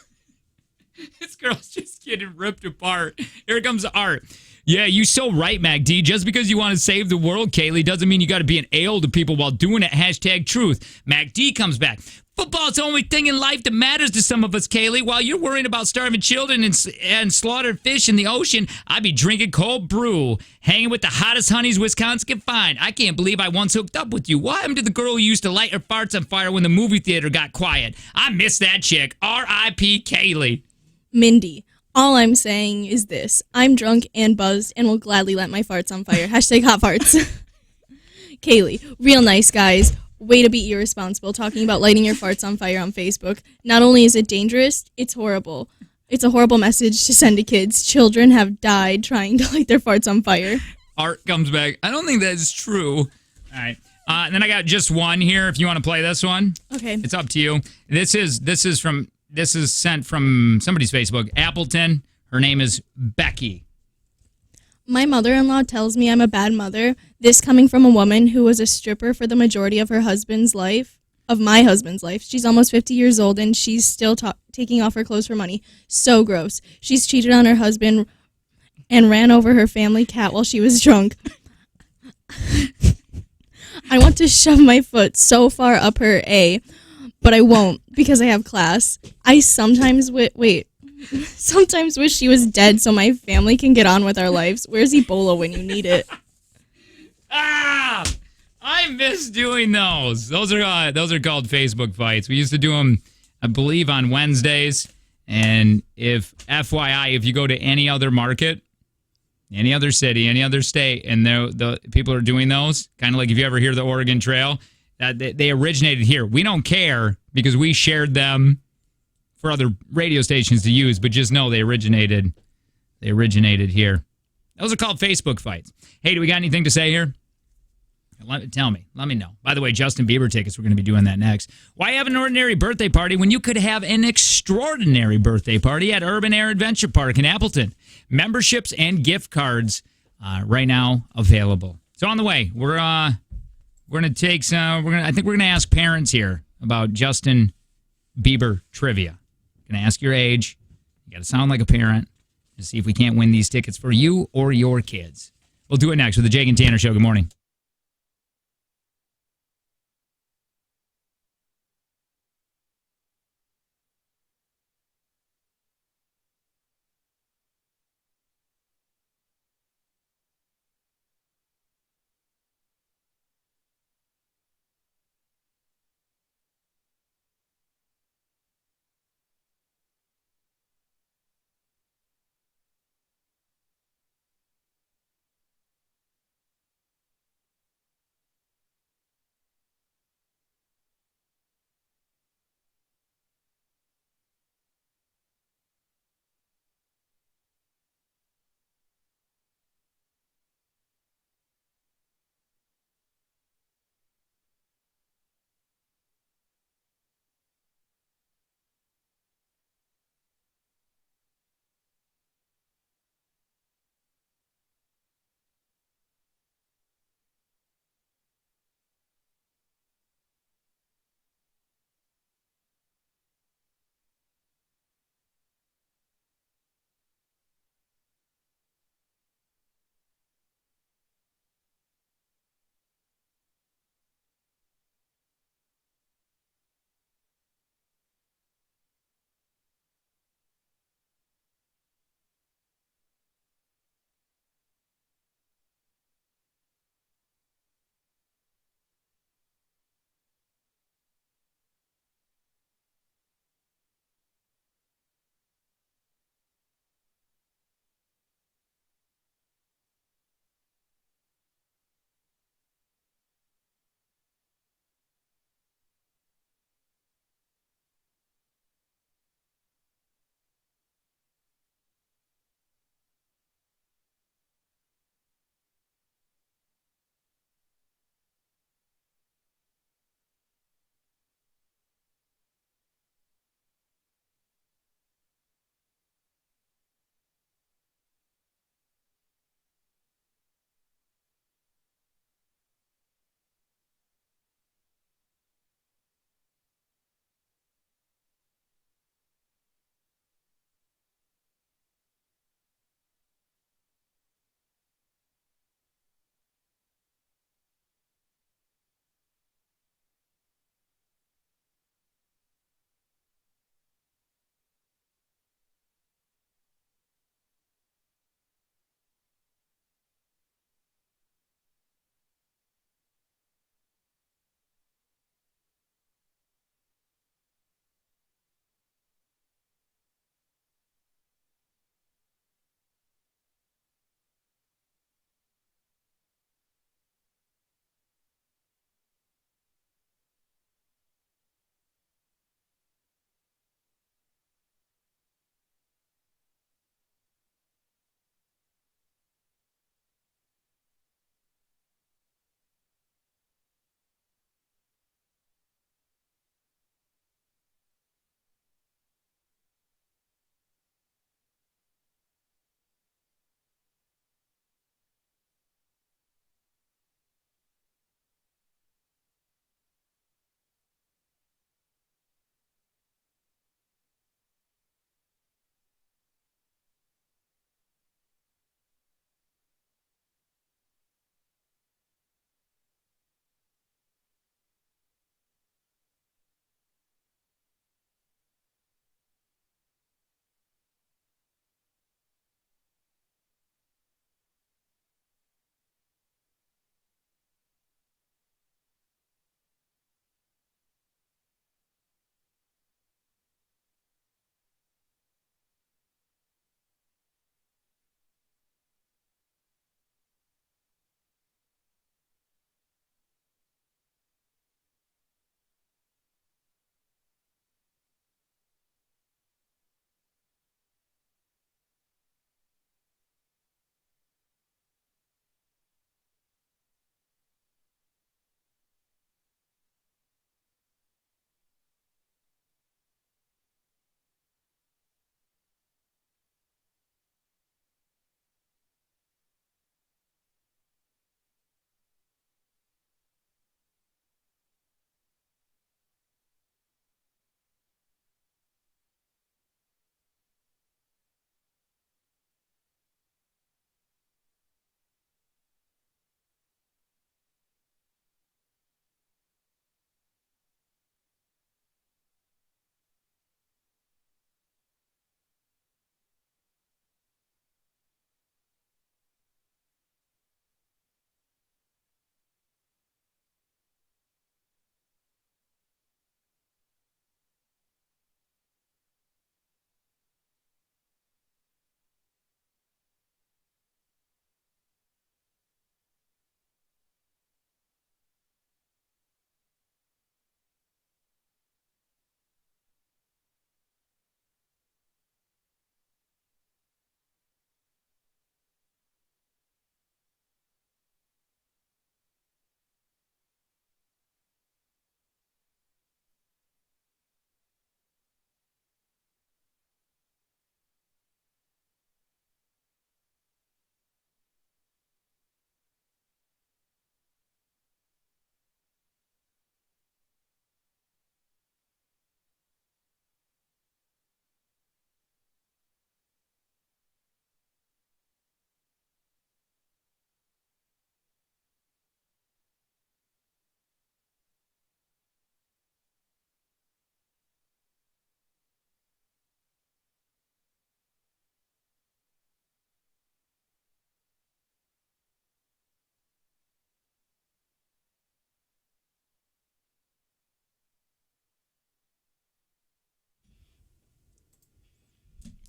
This girl's just getting ripped apart. Here comes Art. Yeah, you so right, Mac D. Just because you want to save the world, Kaylee, doesn't mean you got to be an a-hole to people while doing it. Hashtag truth. Mac D comes back. Football's the only thing in life that matters to some of us, Kaylee. While you're worrying about starving children and slaughtered fish in the ocean, I'd be drinking cold brew, hanging with the hottest honeys Wisconsin can find. I can't believe I once hooked up with you. What happened to the girl who used to light her farts on fire when the movie theater got quiet? I miss that chick. R.I.P. Kaylee. Mindy. All I'm saying is this. I'm drunk and buzzed and will gladly light my farts on fire. Hashtag hot farts. Kaylee, real nice guys. Way to be irresponsible talking about lighting your farts on fire on Facebook. Not only is it dangerous, it's horrible. It's a horrible message to send to kids. Children have died trying to light their farts on fire. Art comes back. I don't think that's true. All right. And then I got just one here. If you want to play this one, Okay. it's up to you. This is sent from somebody's Facebook. Appleton. Her name is Becky. My mother-in-law tells me I'm a bad mother. This coming from a woman who was a stripper for the majority of her husband's life, of my husband's life. She's almost 50 years old and she's still taking off her clothes for money. So gross. She's cheated on her husband and ran over her family cat while she was drunk. I want to shove my foot so far up her A, but I won't because I have class. I sometimes sometimes wish she was dead so my family can get on with our lives. Where's Ebola when you need it? I miss doing those. Those are called Facebook fights. We used to do them, I believe, on Wednesdays. And if FYI, if you go to any other market, any other city, any other state, and the people are doing those, kind of like if you ever hear the Oregon Trail, they originated here. We don't care because we shared them for other radio stations to use, but just know they originated here. Those are called Facebook fights. Hey, do we got anything to say here? Tell me. Let me know. By the way, Justin Bieber tickets, we're going to be doing that next. Why have an ordinary birthday party when you could have an extraordinary birthday party at Urban Air Adventure Park in Appleton? Memberships and gift cards right now available. So on the way, we're going to take some. I think we're going to ask parents here about Justin Bieber trivia. Going to ask your age. You got to sound like a parent to see if we can't win these tickets for you or your kids. We'll do it next with the Jake and Tanner Show. Good morning.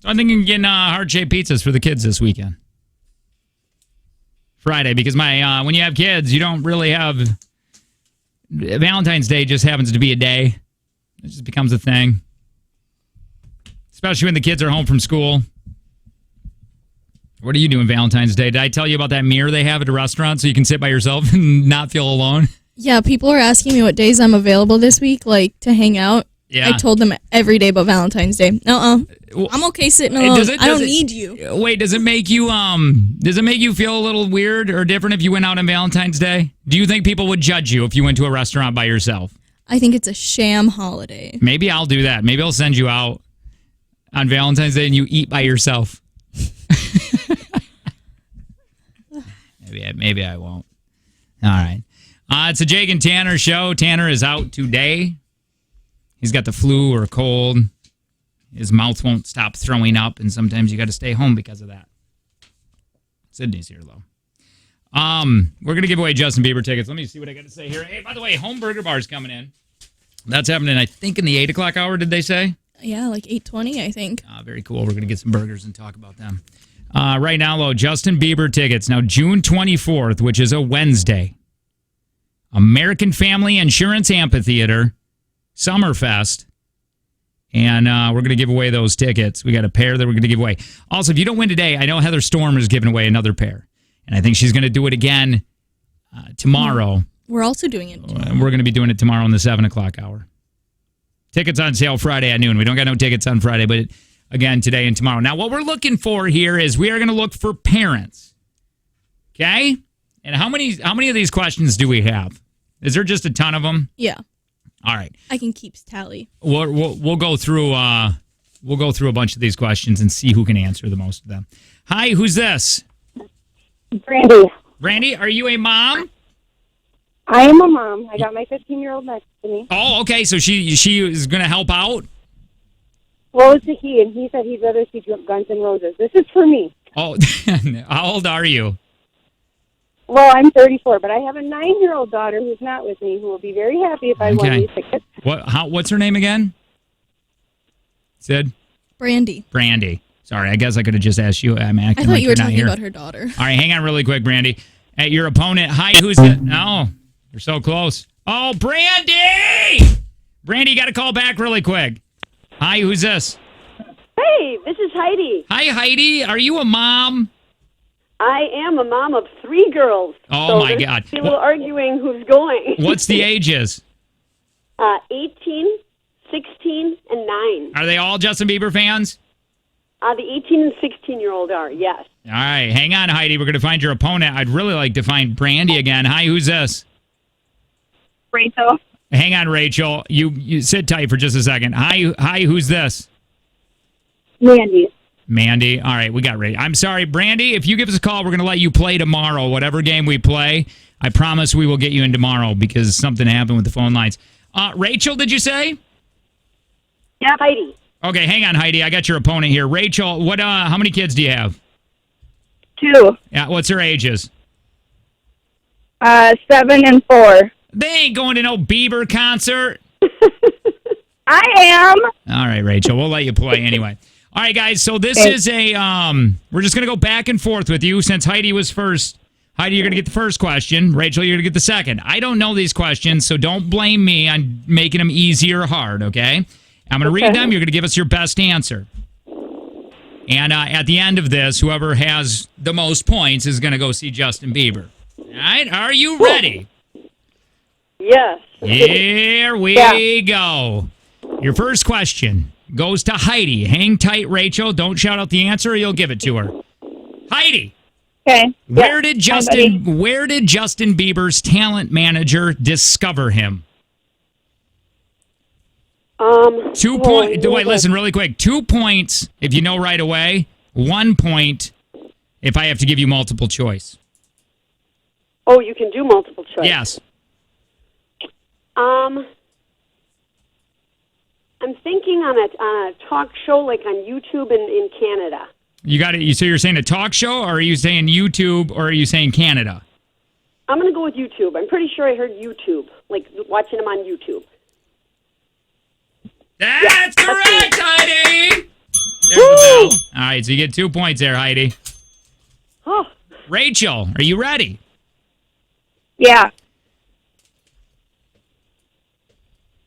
So I'm thinking getting heart-shaped pizzas for the kids this weekend. Friday, because when you have kids, you don't really have... Valentine's Day just happens to be a day. It just becomes a thing. Especially when the kids are home from school. What are you doing Valentine's Day? Did I tell you about that mirror they have at a restaurant so you can sit by yourself and not feel alone? Yeah, people are asking me what days I'm available this week, like, to hang out. Yeah. I told them every day but Valentine's Day. I'm okay sitting alone. I don't need you. Wait, does it make you feel a little weird or different if you went out on Valentine's Day? Do you think people would judge you if you went to a restaurant by yourself? I think it's a sham holiday. Maybe I'll do that. Maybe I'll send you out on Valentine's Day and you eat by yourself. Maybe I won't. All right. It's a Jake and Tanner show. Tanner is out today. He's got the flu or a cold. His mouth won't stop throwing up, and sometimes you got to stay home because of that. Sydney's here, though. We're going to give away Justin Bieber tickets. Let me see what I got to say here. Hey, by the way, Home Burger Bar is coming in. That's happening, I think, in the 8 o'clock hour, did they say? Yeah, like 8:20, I think. Very cool. We're going to get some burgers and talk about them. Right now, though, Justin Bieber tickets. Now, June 24th, which is a Wednesday, American Family Insurance Amphitheater, Summerfest, and we're going to give away those tickets. We got a pair that we're going to give away. Also, if you don't win today, I know Heather Storm is giving away another pair, and I think she's going to do it again tomorrow. We're also doing it tomorrow. And we're going to be doing it tomorrow in the 7 o'clock hour. Tickets on sale Friday at noon. We don't got no tickets on Friday, but again, today and tomorrow. Now, what we're looking for here is we are going to look for parents. Okay? And how many of these questions do we have? Is there just a ton of them? Yeah. All right. I can keep tally. We'll go through a bunch of these questions and see who can answer the most of them. Hi, who's this? Brandy. Brandy, are you a mom? I am a mom. I got my 15-year-old next to me. Oh, okay. So she is going to help out? Well, it's a he, and he said he'd rather see Guns N' Roses. This is for me. Oh, how old are you? Well, I'm 34, but I have a 9-year-old daughter who's not with me who will be very happy if I won these tickets. What's her name again? Sid? Brandy. Sorry, I guess I could have just asked you. I'm acting I thought like you were you're not talking here. about her daughter. All right, hang on really quick, Brandy. At your opponent. Hi, who's it? No, you're so close. Oh, Brandy! Brandy, you got to call back really quick. Hi, who's this? Hey, this is Heidi. Hi, Heidi. Are you a mom? I am a mom of 3 girls. Oh, my God. A little arguing who's going. What's the ages? 18, 16, and 9. Are they all Justin Bieber fans? The 18 and 16-year-old are, yes. All right, hang on, Heidi. We're going to find your opponent. I'd really like to find Brandy again. Hi, who's this? Rachel. Hang on, Rachel. You sit tight for just a second. Hi, who's this? Mandy. All right, we got Ray. I'm sorry, Brandy. If you give us a call, we're going to let you play tomorrow. Whatever game we play, I promise we will get you in tomorrow because something happened with the phone lines. Rachel, did you say? Yeah, Heidi. Okay, hang on, Heidi. I got your opponent here. Rachel, how many kids do you have? 2. Yeah, what's their ages? 7 and 4. They ain't going to no Bieber concert. I am. All right, Rachel. We'll let you play anyway. All right, guys. So this is a we're just going to go back and forth with you since Heidi was first. Heidi, you're going to get the first question. Rachel, you're going to get the second. I don't know these questions, so don't blame me on making them easy or hard, okay? I'm going to read them. You're going to give us your best answer. And at the end of this, whoever has the most points is going to go see Justin Bieber. All right? Are you ready? Yes. Here we go. Your first question goes to Heidi. Hang tight, Rachel. Don't shout out the answer or you'll give it to her. Heidi. Okay. Where did Justin Bieber's talent manager discover him? 2 points. Wait, listen really quick. 2 points if you know right away. 1 point if I have to give you multiple choice. Oh, you can do multiple choice. Yes. I'm thinking on a talk show like on YouTube in Canada. You got it. So you're saying a talk show, or are you saying YouTube, or are you saying Canada? I'm going to go with YouTube. I'm pretty sure I heard YouTube, like watching him on YouTube. That's correct, Heidi. All right, so you get 2 points there, Heidi. Oh, Rachel, are you ready? yeah.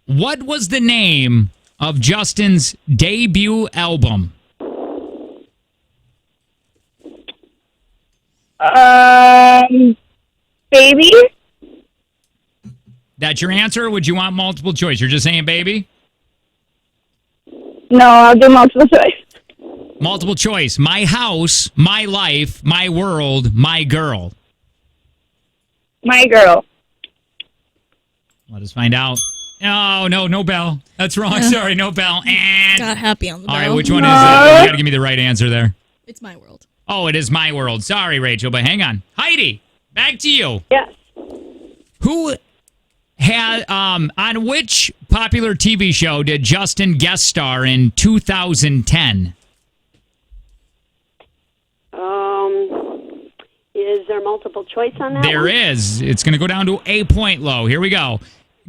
What was the name of Justin's debut album? Baby? That's your answer, or would you want multiple choice? You're just saying baby? No, I'll do multiple choice. Multiple choice. My house, my life, my world, my girl. My girl. Let us find out. Oh, no bell. That's wrong. Sorry, no bell. Got happy on the All bell. right, which one is it? You got to give me the right answer there. It's my world. Oh, it is my world. Sorry, Rachel, but hang on. Heidi, back to you. Yes. Who had on which popular TV show did Justin guest star in 2010? Is there multiple choice on that? There is. It's going to go down to a point low. Here we go.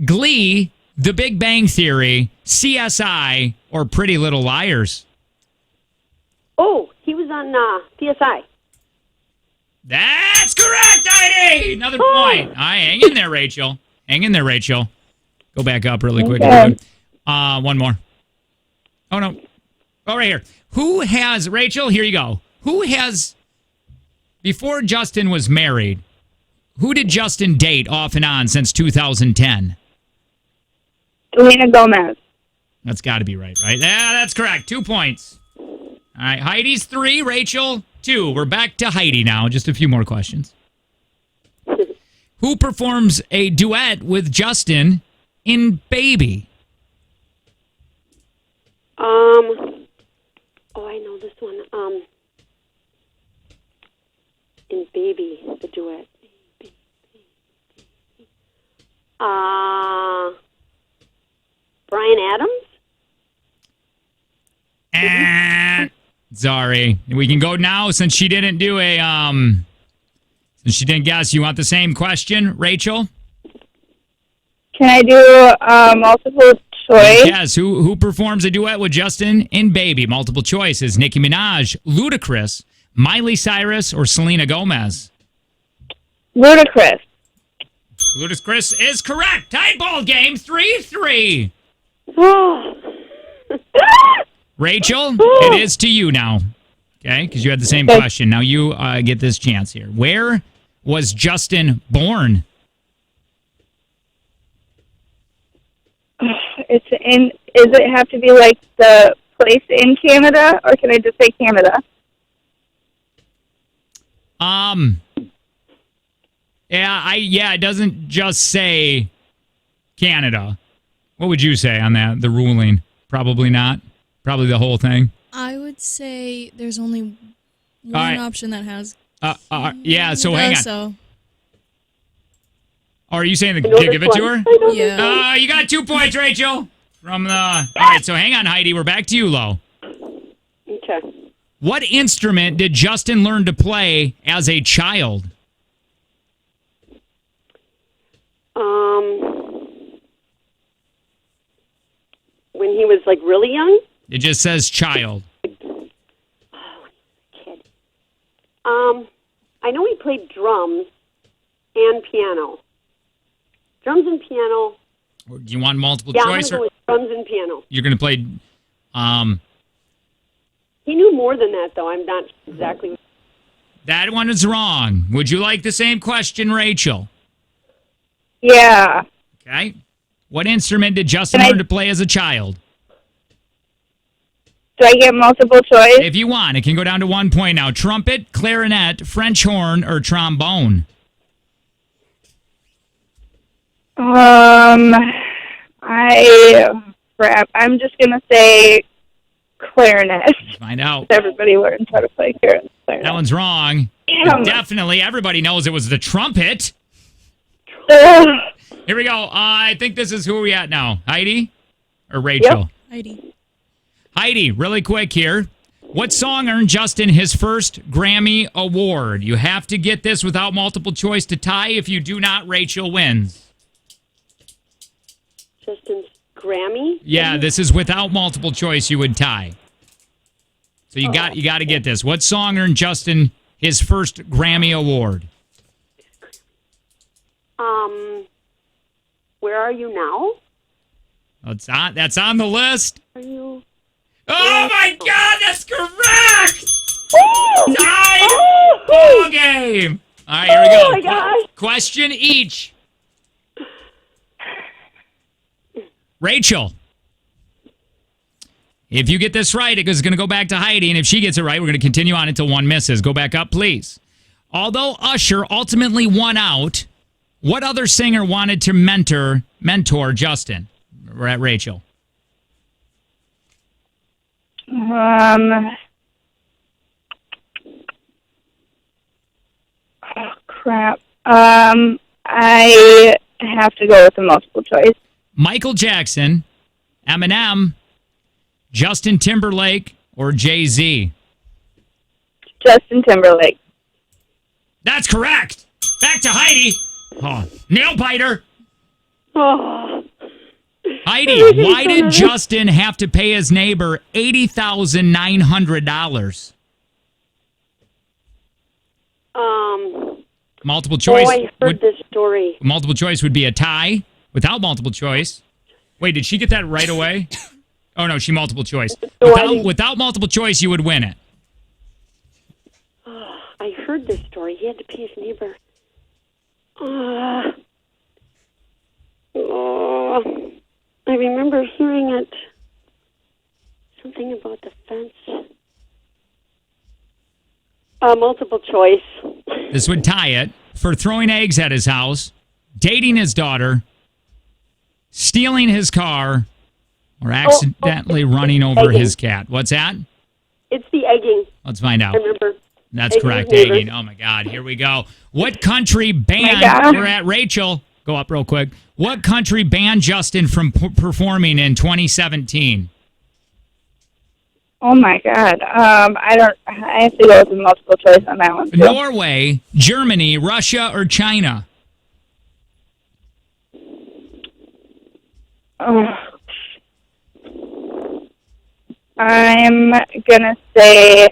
Glee, The Big Bang Theory, CSI, or Pretty Little Liars? Oh, he was on CSI. That's correct, Heidi! Another point. All right, hang in there, Rachel. Hang in there, Rachel. Go back up really quick. Okay. One more. Oh, no. Oh, right here. Who has, Rachel, here you go. Who has, before Justin was married, who did Justin date off and on since 2010? Selena Gomez. That's got to be right? Yeah, that's correct. 2 points. All right, Heidi's 3, Rachel 2. We're back to Heidi now. Just a few more questions. Who performs a duet with Justin in Baby? Oh, I know this one. In Baby, the duet. Brian Adams? Sorry. We can go now since she didn't do a since she didn't guess. You want the same question, Rachel? Can I do multiple choice? Yes. Who performs a duet with Justin in Baby? Multiple choices. Nicki Minaj, Ludacris, Miley Cyrus, or Selena Gomez? Ludacris. Ludacris is correct. Tied ball game, 3-3. Rachel, it is to you now. Okay, because you had the same question. Now you get this chance here. Where was Justin born? Does it have to be like the place in Canada, or can I just say Canada? Yeah, it doesn't just say Canada. What would you say on that, the ruling? Probably not. Probably the whole thing. I would say there's only one right. option that has. Yeah, so hang on. So. Or are you saying to give it to her? Yeah. You got 2 points, Rachel. From the. All right, so hang on, Heidi. We're back to you, Lo. Okay. What instrument did Justin learn to play as a child? When he was like really young? It just says child. Oh, kid. I know he played drums and piano. Drums and piano. Or do you want multiple Yeah, choice? I'm going to go with drums and piano. You're going to play. He knew more than that, though. I'm not exactly. That one is wrong. Would you like the same question, Rachel? Yeah. Okay. What instrument did Justin learn to play as a child? Do I get multiple choice? If you want, it can go down to 1 point now. Trumpet, clarinet, French horn, or trombone? I'm just going to say clarinet. Let's find out. Everybody learns how to play clarinet. That one's wrong. Definitely, everybody knows it was the trumpet. Here we go. I think this is who are we at now? Heidi or Rachel? Yep. Heidi. Heidi, really quick here. What song earned Justin his first Grammy Award? You have to get this without multiple choice to tie. If you do not, Rachel wins. Justin's Grammy? Yeah, this is without multiple choice. You would tie. So you got to get this. What song earned Justin his first Grammy Award? Where are you now? That's on the list. Are you? Oh my God, that's correct! Oh! Tied Oh! ball game. All right, here we go. Oh my gosh. Question each. Rachel, if you get this right, it's going to go back to Heidi, and if she gets it right, we're going to continue on until one misses. Go back up, please. Although Usher ultimately won out, what other singer wanted to mentor Justin? We're at Rachel. Oh, crap. I have to go with the multiple choice. Michael Jackson, Eminem, Justin Timberlake, or Jay-Z? Justin Timberlake. That's correct. Back to Heidi. Oh, nail biter. Oh. Heidi, why did Justin have to pay his neighbor $80,900? Multiple choice. Oh, I heard this story. Multiple choice would be a tie. Without multiple choice. Wait, did she get that right away? Oh, no, she multiple choice. Without multiple choice, you would win it. I heard this story. He had to pay his neighbor. I remember hearing it. Something about the fence. Multiple choice. This would tie it. For throwing eggs at his house, dating his daughter, stealing his car, or accidentally running over egging. his cat. What's that? It's the egging. Let's find out. I remember. That's Egging correct. his neighbor. Egging. Oh, my God. Here we go. What country banned... God. We're at Rachel. Go up real quick. What country banned Justin from performing in 2017? Oh, my God. I have to go with the multiple choice on that one, too. Norway, Germany, Russia, or China? Oh. I'm going to say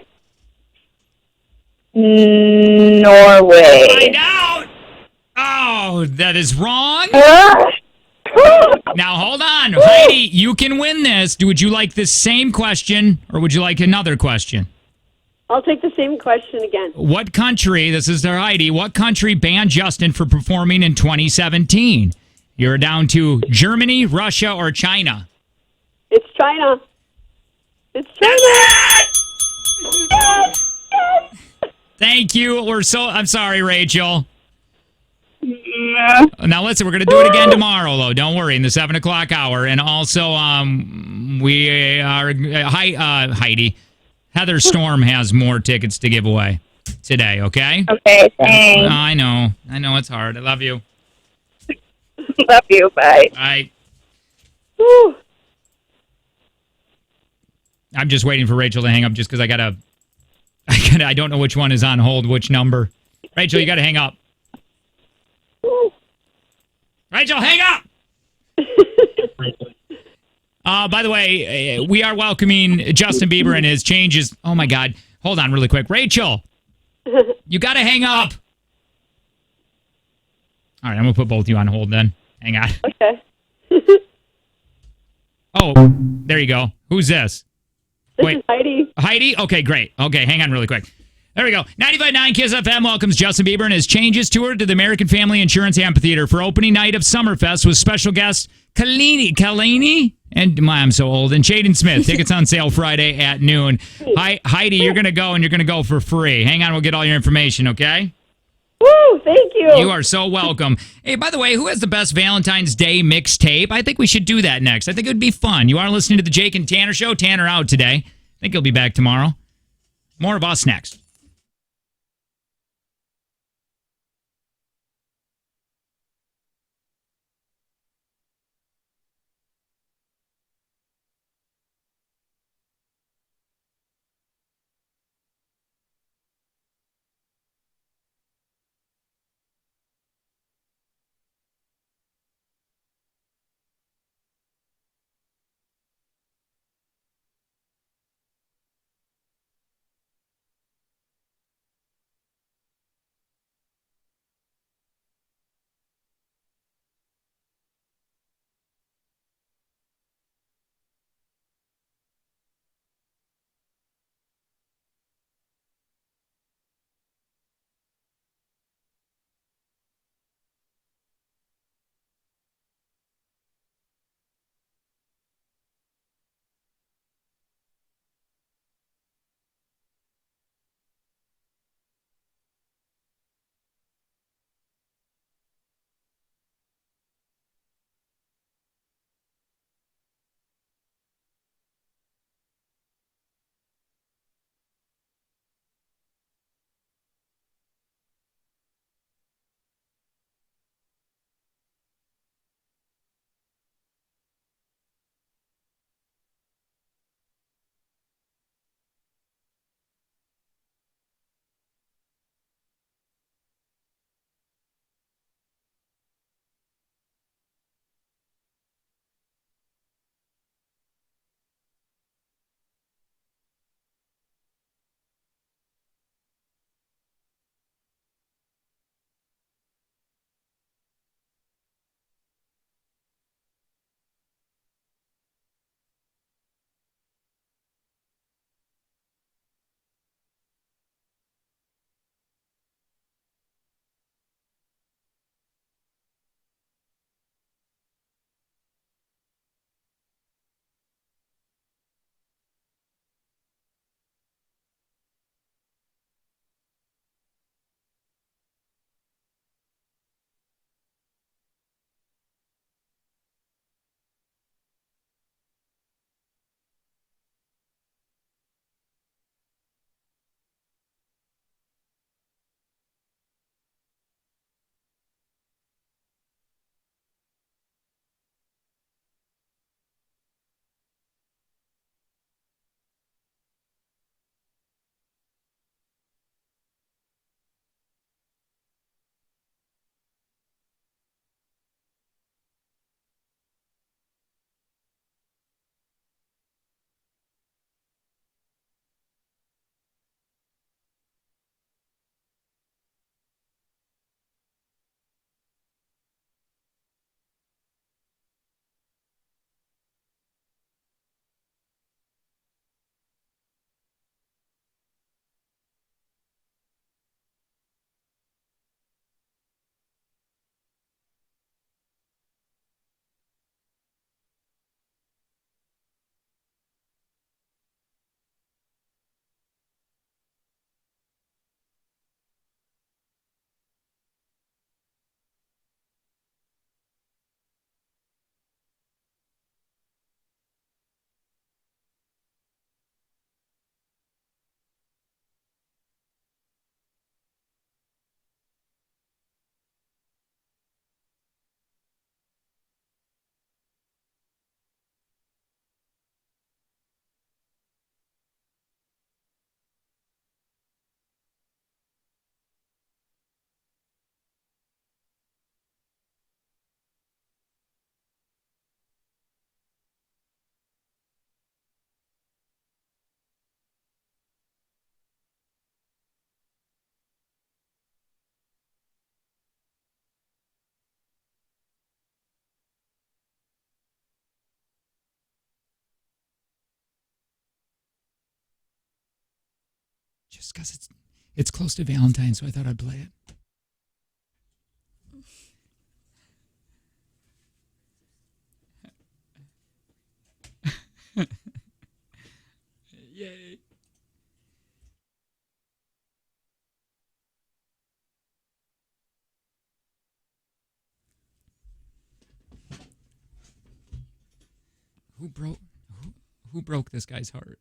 Norway. Find out! Oh, that is wrong. Now, hold on. Heidi, you can win this. Would you like the same question, or would you like another question? I'll take the same question again. What country, this is their Heidi, what country banned Justin for performing in 2017? You're down to Germany, Russia, or China. It's China. It's China. Thank you. I'm sorry, Rachel. No. Now listen, we're going to do it again tomorrow, though. Don't worry, in the 7 o'clock hour. And also, we are Heidi. Heather Storm has more tickets to give away today. Okay. Okay. Thanks. I know it's hard. I love you. Love you. Bye. All right. Whew. I'm just waiting for Rachel to hang up, just because I don't know which one is on hold, which number. Rachel, you got to hang up. Rachel, hang up! By the way, we are welcoming Justin Bieber and his changes. Oh, my God. Hold on really quick. Rachel, you got to hang up. All right, I'm going to put both of you on hold then. Hang on. Okay. Oh, there you go. Who's this? This is Heidi. Heidi? Okay, great. Okay, hang on really quick. There we go. 95.9 KISS FM welcomes Justin Bieber and his Changes tour to the American Family Insurance Amphitheater for opening night of Summerfest with special guests Kalini, and I'm so old, and Jaden Smith. Tickets on sale Friday at noon. Hi, Heidi, you're going to go, and you're going to go for free. Hang on, we'll get all your information, okay? Woo, thank you. You are so welcome. Hey, by the way, who has the best Valentine's Day mixtape? I think we should do that next. I think it would be fun. You are listening to the Jake and Tanner Show. Tanner out today. I think he'll be back tomorrow. More of us next. Just because it's close to Valentine, so I thought I'd play it. Yay. Who broke this guy's heart?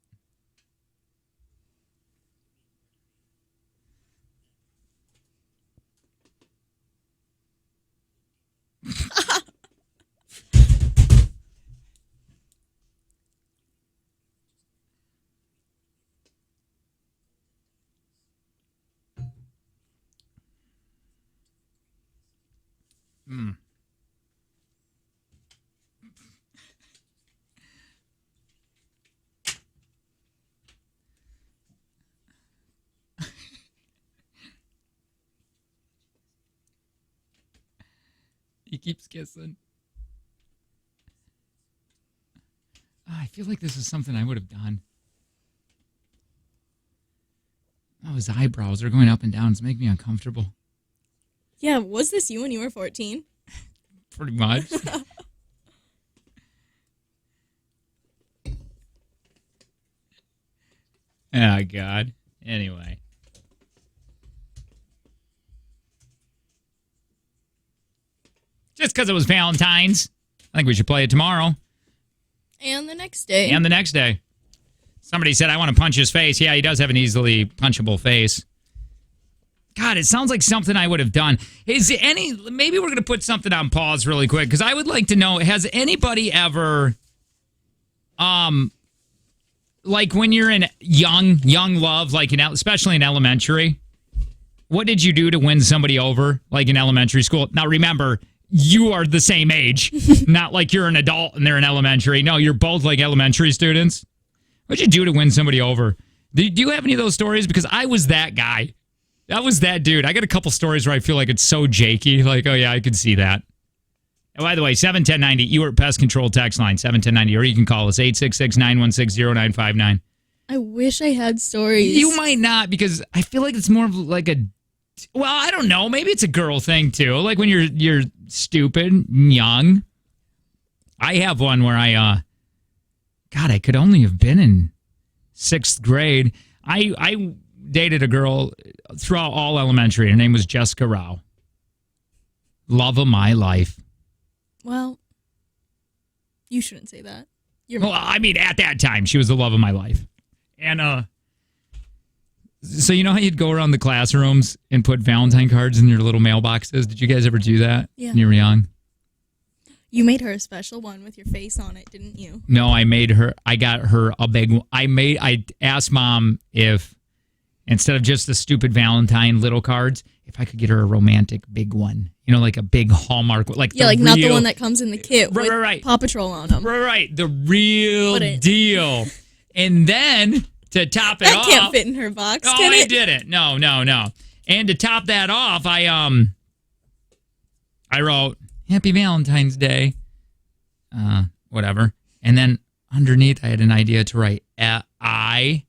He keeps kissing. I feel like this is something I would have done. Oh, his eyebrows are going up and down. It's making me uncomfortable. Yeah, was this you when you were 14? Pretty much. Oh, God. Anyway. Just because it was Valentine's. I think we should play it tomorrow. And the next day. And the next day. Somebody said, I want to punch his face. Yeah, he does have an easily punchable face. God, it sounds like something I would have done. Maybe we're going to put something on pause really quick, because I would like to know, has anybody ever, like when you're in young love, like especially in elementary, what did you do to win somebody over, like in elementary school? Now, remember, you are the same age, not like you're an adult and they're in elementary. No, you're both like elementary students. What'd you do to win somebody over? Do you have any of those stories? Because I was that guy. That was that dude. I got a couple stories where I feel like it's so jakey. Like, oh, yeah, I could see that. And by the way, 71090, you are at Pest Control text line, 71090, or you can call us, 866-916-0959. I wish I had stories. You might not, because I feel like it's more of like well, I don't know. Maybe it's a girl thing, too. Like when you're stupid and young. I have one where I could only have been in 6th grade. I dated a girl throughout all elementary. Her name was Jessica Rao. Love of my life. Well, you shouldn't say that. I mean, at that time, she was the love of my life. And so you know how you'd go around the classrooms and put Valentine cards in your little mailboxes? Did you guys ever do that when you were young? You made her a special one with your face on it, didn't you? No, I got her a big one. I asked Mom if, instead of just the stupid Valentine little cards, if I could get her a romantic big one. You know, like a big Hallmark. Like not the one that comes in the kit with Paw Patrol on them. Right. The real deal. And then, to top it off... That can't fit in her box, can it? I didn't. No. And to top that off, I wrote, Happy Valentine's Day. Whatever. And then underneath, I had an idea to write I-L...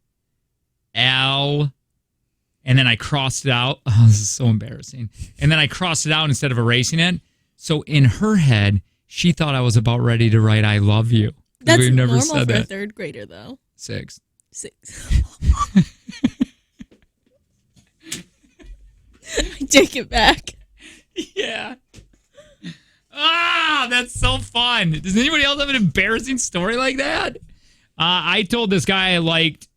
And then I crossed it out. Oh, this is so embarrassing. And then I crossed it out instead of erasing it. So in her head, she thought I was about ready to write "I love you." That's We've never normal said for that. a 3rd grader, though. 6. I take it back. Yeah. Ah, that's so fun. Does anybody else have an embarrassing story like that? I told this guy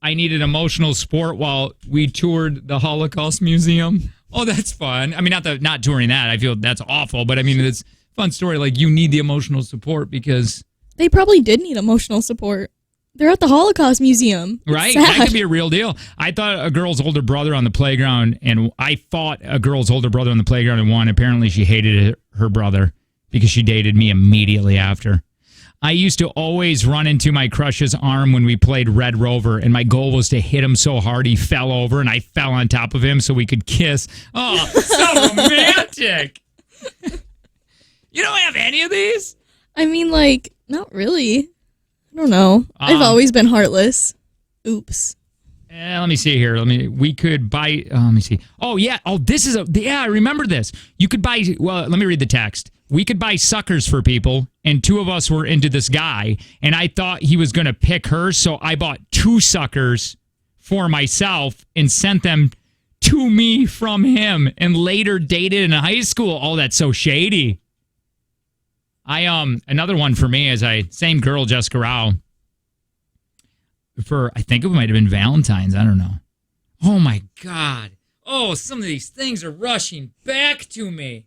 I needed emotional support while we toured the Holocaust Museum. Oh, that's fun. I mean, not touring that. I feel that's awful, but I mean, it's a fun story. Like, you need the emotional support because... They probably did need emotional support. They're at the Holocaust Museum. It's right? sad. That could be a real deal. I thought a girl's older brother on the playground, and I fought a girl's older brother on the playground and won. Apparently, she hated her brother because she dated me immediately after. I used to always run into my crush's arm when we played Red Rover, and my goal was to hit him so hard he fell over, and I fell on top of him so we could kiss. Oh, so romantic. You don't have any of these? I mean, not really. I don't know. I've always been heartless. Oops. Let me see here. We could buy. Let me see. Oh yeah. Oh, this is I remember this. You could buy. Well, let me read the text. We could buy suckers for people, and two of us were into this guy, and I thought he was going to pick her, so I bought 2 suckers for myself and sent them to me from him, and later dated in high school. Oh, that's so shady. Another one for me is same girl, Jessica Rao. I think it might have been Valentine's. I don't know. Oh my God. Oh, some of these things are rushing back to me.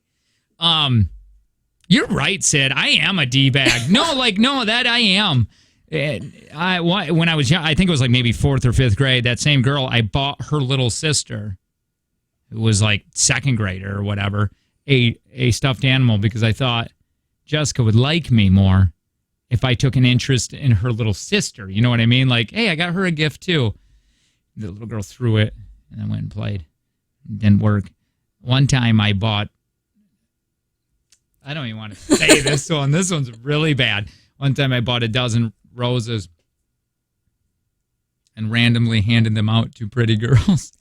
You're right, Sid. I am a D-bag. No, that I am. When I was young, I think it was like maybe 4th or 5th grade, that same girl, I bought her little sister, who was like 2nd grader or whatever, a stuffed animal because I thought Jessica would like me more if I took an interest in her little sister. You know what I mean? Like, hey, I got her a gift too. The little girl threw it and I went and played. It didn't work. One time I bought, I don't even want to say this one. This one's really bad. One time I bought a dozen roses and randomly handed them out to pretty girls.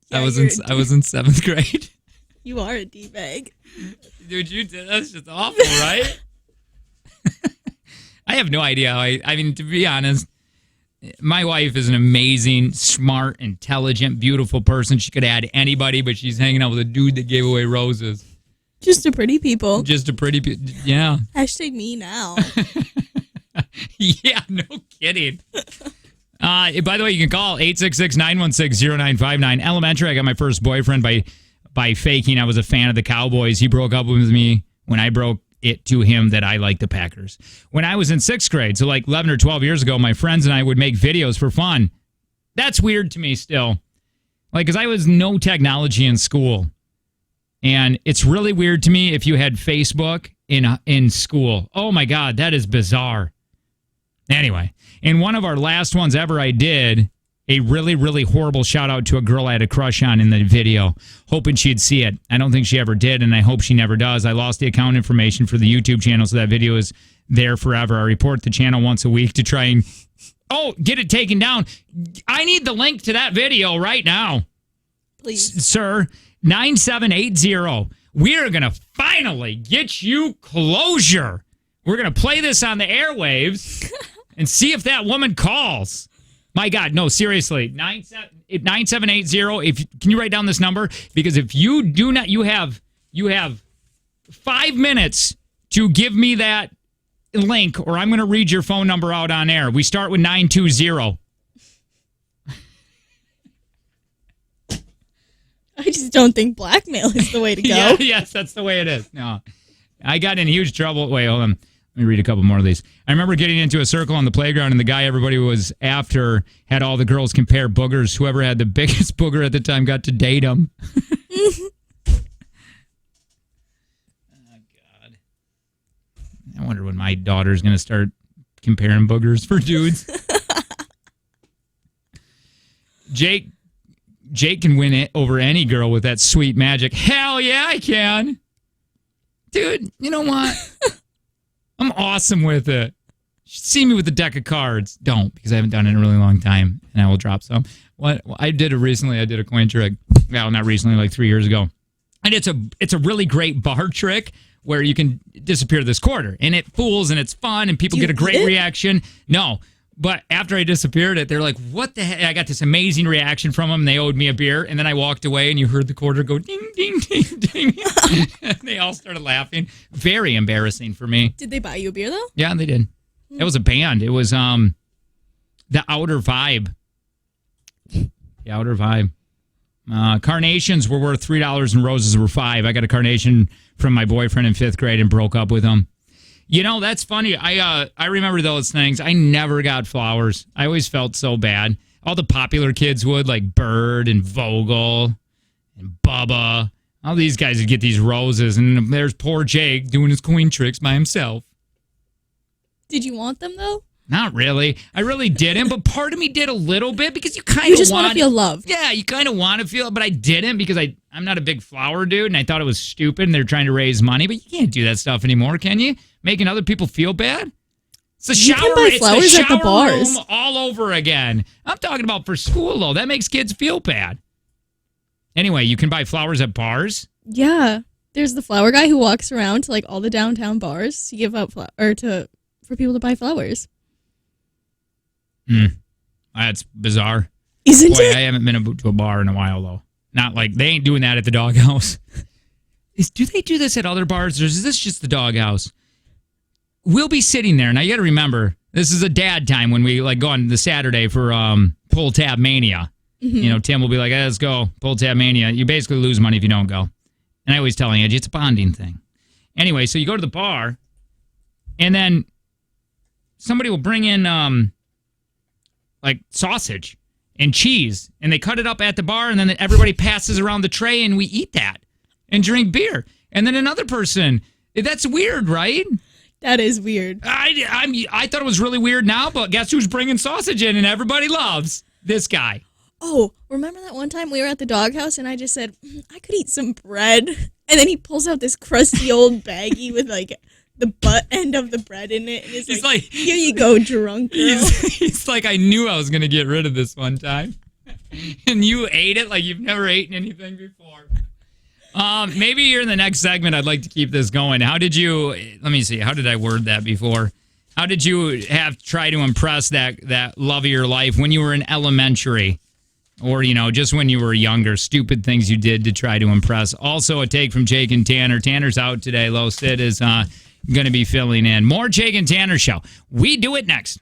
Yeah, I was in 7th grade. You are a D-bag. Dude, that's just awful, right? I have no idea how I mean, to be honest, my wife is an amazing, smart, intelligent, beautiful person. She could add anybody, but she's hanging out with a dude that gave away roses. Just a pretty people. Yeah. Hashtag me now. Yeah, no kidding. By the way, you can call 866-916-0959. Elementary, I got my first boyfriend by faking I was a fan of the Cowboys. He broke up with me when I broke it to him that I liked the Packers. When I was in 6th grade, so like 11 or 12 years ago, my friends and I would make videos for fun. That's weird to me still. Like, because I was no technology in school. And it's really weird to me if you had Facebook in school. Oh, my God, that is bizarre. Anyway, in one of our last ones ever I did, a really, really horrible shout-out to a girl I had a crush on in the video, hoping she'd see it. I don't think she ever did, and I hope she never does. I lost the account information for the YouTube channel, so that video is there forever. I report the channel once a week to try and, get it taken down. I need the link to that video right now. Please. Sir, 9780. We are going to finally get you closure. We're going to play this on the airwaves and see if that woman calls. My God, no, seriously. 9780. Can you write down this number? Because if you do not, you have 5 minutes to give me that link, or I'm going to read your phone number out on air. We start with 920. I just don't think blackmail is the way to go. Yeah, yes, that's the way it is. No, I got in huge trouble. Wait, hold on. Let me read a couple more of these. I remember getting into a circle on the playground, and the guy everybody was after had all the girls compare boogers. Whoever had the biggest booger at the time got to date him. Oh, God. I wonder when my daughter's going to start comparing boogers for dudes. Jake can win it over any girl with that sweet magic. Hell yeah, I can. Dude, you know what? I'm awesome with it. You should see me with a deck of cards. Don't, because I haven't done it in a really long time, and I will drop some. What I did it recently. I did a coin trick. Well, not recently, like 3 years ago. And it's a really great bar trick where you can disappear this quarter, and it fools, and it's fun, and people get a great reaction. No, but after I disappeared it, they're like, what the heck? I got this amazing reaction from them. They owed me a beer, and then I walked away, and you heard the quarter go ding, ding, ding, ding. And they all started laughing. Very embarrassing for me. Did they buy you a beer, though? Yeah, they did. It was a band. It was The Outer Vibe. The Outer Vibe. Carnations were worth $3 and roses were $5. I got a carnation from my boyfriend in 5th grade and broke up with him. You know, that's funny. I remember those things. I never got flowers. I always felt so bad. All the popular kids would, like Bird and Vogel and Bubba. All these guys would get these roses, and there's poor Jake doing his coin tricks by himself. Did you want them, though? Not really. I really didn't, but part of me did a little bit because you kind of just want to feel loved. Yeah, you kind of want to feel it, but I didn't because I'm not a big flower dude, and I thought it was stupid, and they're trying to raise money, but you can't do that stuff anymore, can you? Making other people feel bad? It's a You shower. can buy It's the flowers at the shower bars. room all over again. I'm talking about for school though. That makes kids feel bad. Anyway, you can buy flowers at bars. Yeah. There's the flower guy who walks around to like all the downtown bars to give out for people to buy flowers. That's bizarre. Isn't Boy, it? I haven't been to a bar in a while though. Not like they ain't doing that at the doghouse. Do they do this at other bars, or is this just the doghouse? We'll be sitting there. Now you got to remember, this is a dad time when we like go on the Saturday for pull tab mania. Mm-hmm. You know, Tim will be like, hey, "Let's go pull tab mania." You basically lose money if you don't go. And I always tell Angie it's a bonding thing. Anyway, so you go to the bar, and then somebody will bring in like sausage and cheese, and they cut it up at the bar, and then everybody passes around the tray, and we eat that and drink beer. And then another person. That's weird, right? That is weird. I thought it was really weird now, but guess who's bringing sausage in and everybody loves? This guy. Oh, remember that one time we were at the doghouse and I just said, I could eat some bread? And then he pulls out this crusty old baggie with like the butt end of the bread in it. And he's like, here you go, drunk girl. He's like, I knew I was going to get rid of this one time. And you ate it like you've never eaten anything before. Maybe here in the next segment, I'd like to keep this going. Let me see, how did I word that before? How did you try to impress that love of your life when you were in elementary? Or, just when you were younger, stupid things you did to try to impress. Also, a take from Jake and Tanner. Tanner's out today. Low Sid is going to be filling in. More Jake and Tanner show. We do it next.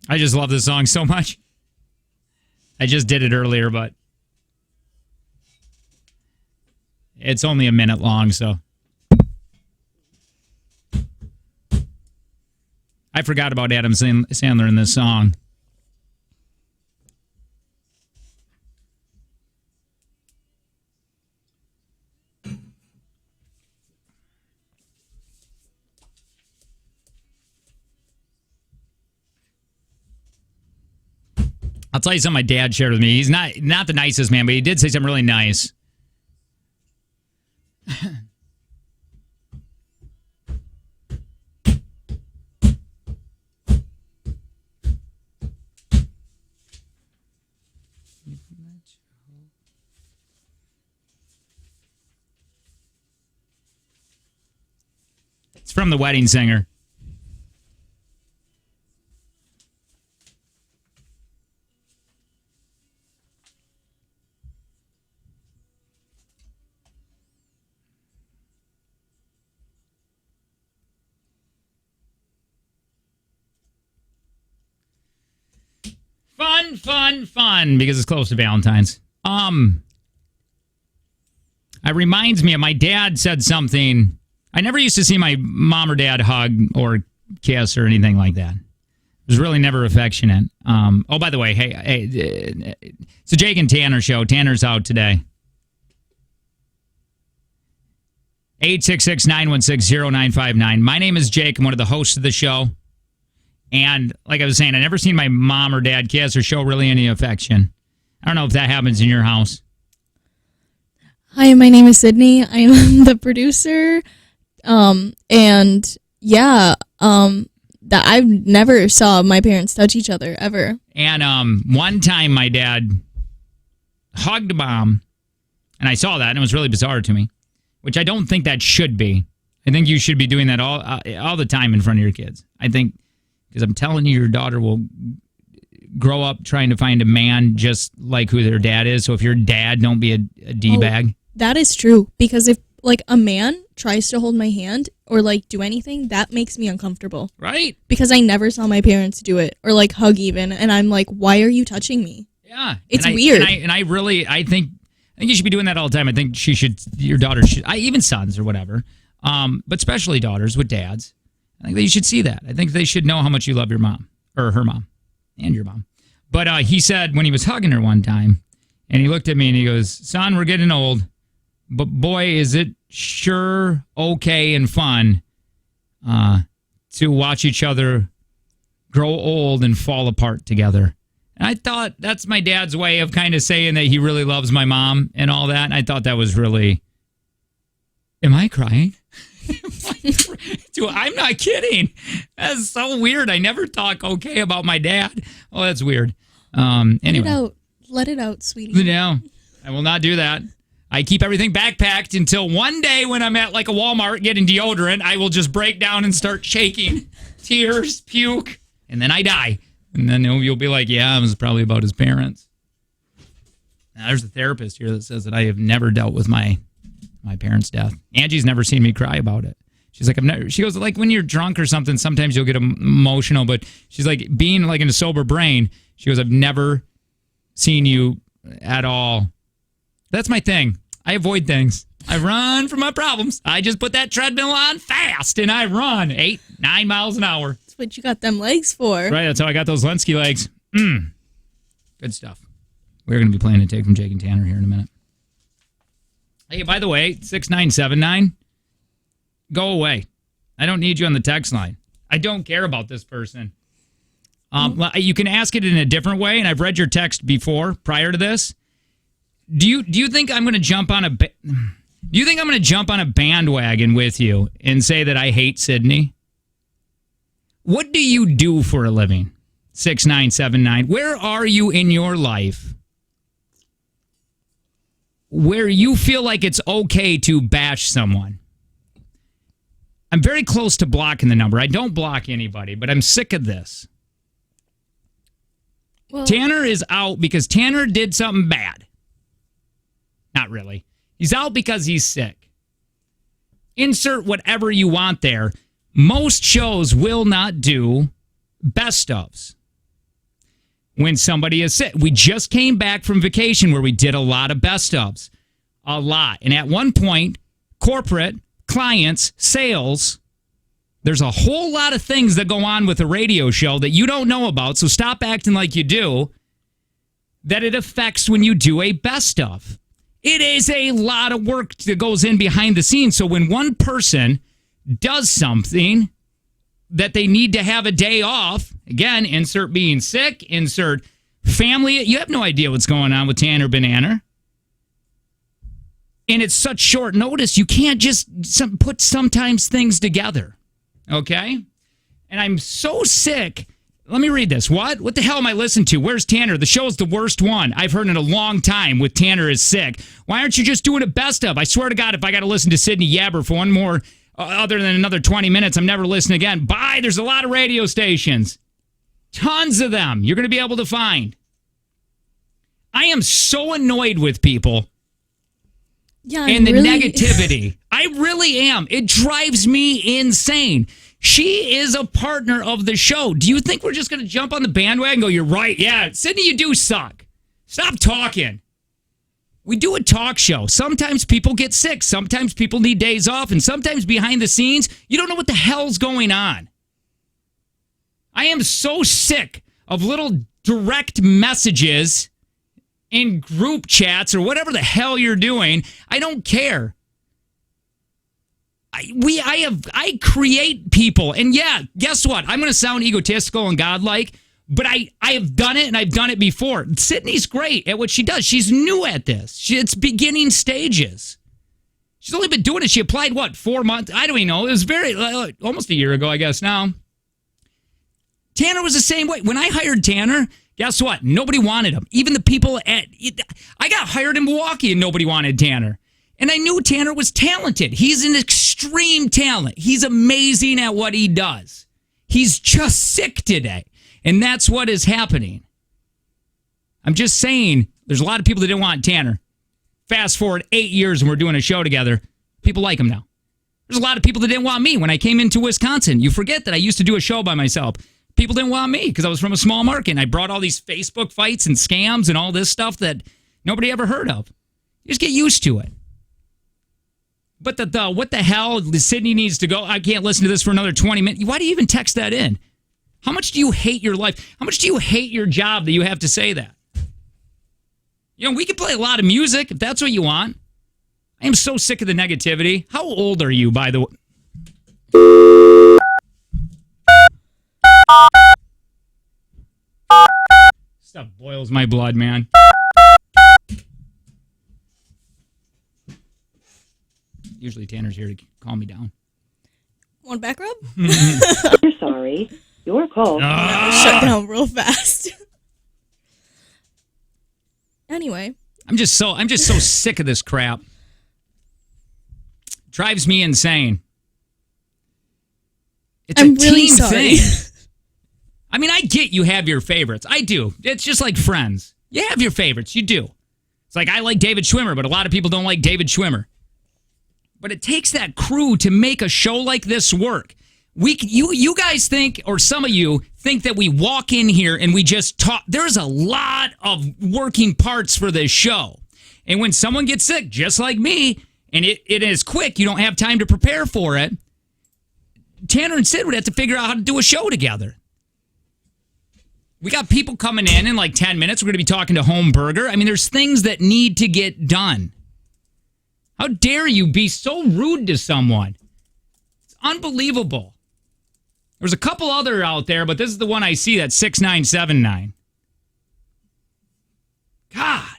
I just love this song so much. I just did it earlier, but it's only a minute long, so. I forgot about Adam Sandler in this song. I'll tell you something my dad shared with me. He's not the nicest man, but he did say something really nice. It's from The Wedding Singer. Fun, because it's close to Valentine's. It reminds me of my dad said something. I never used to see my mom or dad hug or kiss or anything like that. It was really never affectionate. Oh, by the way, hey, it's a Jake and Tanner show. Tanner's out today. 866-916-0959. My name is Jake. I'm one of the hosts of the show. And like I was saying, I never seen my mom or dad kiss or show really any affection. I don't know if that happens in your house. Hi, my name is Sydney. I am the producer. That I've never saw my parents touch each other ever. And one time my dad hugged mom, and I saw that, and it was really bizarre to me, which I don't think that should be. I think you should be doing that all the time in front of your kids. I think, because I'm telling you, your daughter will grow up trying to find a man just like who their dad is. So if your dad, don't be a D-bag. That is true, because if like a man tries to hold my hand or like do anything, that makes me uncomfortable. Right. Because I never saw my parents do it or like hug even, and I'm like, why are you touching me? Yeah. It's weird. I think you should be doing that all the time. I think your daughter should, even sons or whatever, but especially daughters with dads. I think that you should see that. I think they should know how much you love your mom or her mom and your mom. But he said when he was hugging her one time, and he looked at me and he goes, "Son, we're getting old, but boy, is it sure okay and fun to watch each other grow old and fall apart together." And I thought that's my dad's way of kind of saying that he really loves my mom and all that. And I thought that was really, am I crying? I'm not kidding. That's so weird. I never talk okay about my dad. Oh, that's weird. Anyway. Let it out, sweetie. No, I will not do that. I keep everything backpacked until one day when I'm at like a Walmart getting deodorant, I will just break down and start shaking. Tears, puke, and then I die. And then you'll be like, yeah, it was probably about his parents. Now, there's a therapist here that says that I have never dealt with my parents' death. Angie's never seen me cry about it. She's like, she goes, like, when you're drunk or something, sometimes you'll get emotional, but she's like, being like in a sober brain, she goes, I've never seen you at all. That's my thing. I avoid things. I run from my problems. I just put that treadmill on fast, and I run 8-9 miles an hour. That's what you got them legs for. Right, that's how I got those Lenski legs. Good stuff. We're going to be playing a take from Jake and Tanner here in a minute. Hey, by the way, 6979, go away. I don't need you on the text line. I don't care about this person. You can ask it in a different way, and I've read your text before, prior to this. Do you think I'm going to jump on a bandwagon with you and say that I hate Sydney? What do you do for a living? 6979. Where are you in your life where you feel like it's okay to bash someone? I'm very close to blocking the number. I don't block anybody, but I'm sick of this. Well, Tanner is out because Tanner did something bad. Not really. He's out because he's sick. Insert whatever you want there. Most shows will not do best ofs. when somebody is sick. We just came back from vacation where we did a lot of best ofs. A lot. And at one point, corporate, clients, sales, there's a whole lot of things that go on with a radio show that you don't know about, so stop acting like you do, that it affects when you do a best of. It is a lot of work that goes in behind the scenes. So when one person does something that they need to have a day off, again, insert being sick, insert family, you have no idea what's going on with Tanner Banana. And it's such short notice, you can't just put sometimes things together. Okay? And I'm so sick. Let me read this. What the hell am I listening to? Where's Tanner? The show's the worst one I've heard in a long time with Tanner is sick. Why aren't you just doing a best of? I swear to God, if I got to listen to Sydney Yabber for one more, other than another 20 minutes, I'm never listening again. Bye. There's a lot of radio stations. Tons of them you're going to be able to find. I am so annoyed with people. Yeah, and the negativity. I really am. It drives me insane. She is a partner of the show. Do you think we're just going to jump on the bandwagon and go, you're right? Yeah, Sydney, you do suck. Stop talking. We do a talk show. Sometimes people get sick. Sometimes people need days off. And sometimes behind the scenes, you don't know what the hell's going on. I am so sick of little direct messages in group chats or whatever the hell you're doing. I don't care. I create people, and yeah, guess what? I'm going to sound egotistical and godlike, but I have done it, and I've done it before. Sydney's great at what she does. She's new at this. It's beginning stages. She's only been doing it. She applied 4 months? I don't even know. It was almost a year ago, I guess now. Tanner was the same way. When I hired Tanner, guess what? Nobody wanted him. Even the people I got hired in Milwaukee, and nobody wanted Tanner. And I knew Tanner was talented. He's an extreme talent. He's amazing at what he does. He's just sick today. And that's what is happening. I'm just saying, there's a lot of people that didn't want Tanner. Fast forward 8 years and we're doing a show together. People like him now. There's a lot of people that didn't want me when I came into Wisconsin. You forget that I used to do a show by myself. People didn't want me because I was from a small market. And I brought all these Facebook fights and scams and all this stuff that nobody ever heard of. You just get used to it. But what the hell? Sydney needs to go. I can't listen to this for another 20 minutes. Why do you even text that in? How much do you hate your life? How much do you hate your job that you have to say that? You know, we can play a lot of music if that's what you want. I am so sick of the negativity. How old are you, by the way? Stuff boils my blood, man. Usually Tanner's here to calm me down. Want back rub? We're sorry. Your call. Shut down real fast. Anyway. I'm just so sick of this crap. Drives me insane. It's I'm a really team sorry. thing. I mean, I get you have your favorites. I do. It's just like friends. You have your favorites. You do. It's like I like David Schwimmer, but a lot of people don't like David Schwimmer. But it takes that crew to make a show like this work. You guys think, or some of you think that we walk in here and we just talk. There's a lot of working parts for this show. And when someone gets sick, just like me, and it is quick, you don't have time to prepare for it, Tanner and Sid would have to figure out how to do a show together. We got people coming in like 10 minutes. We're going to be talking to Home Burger. I mean, there's things that need to get done. How dare you be so rude to someone? It's unbelievable. There's a couple other out there, but this is the one I see, that's 6979. God.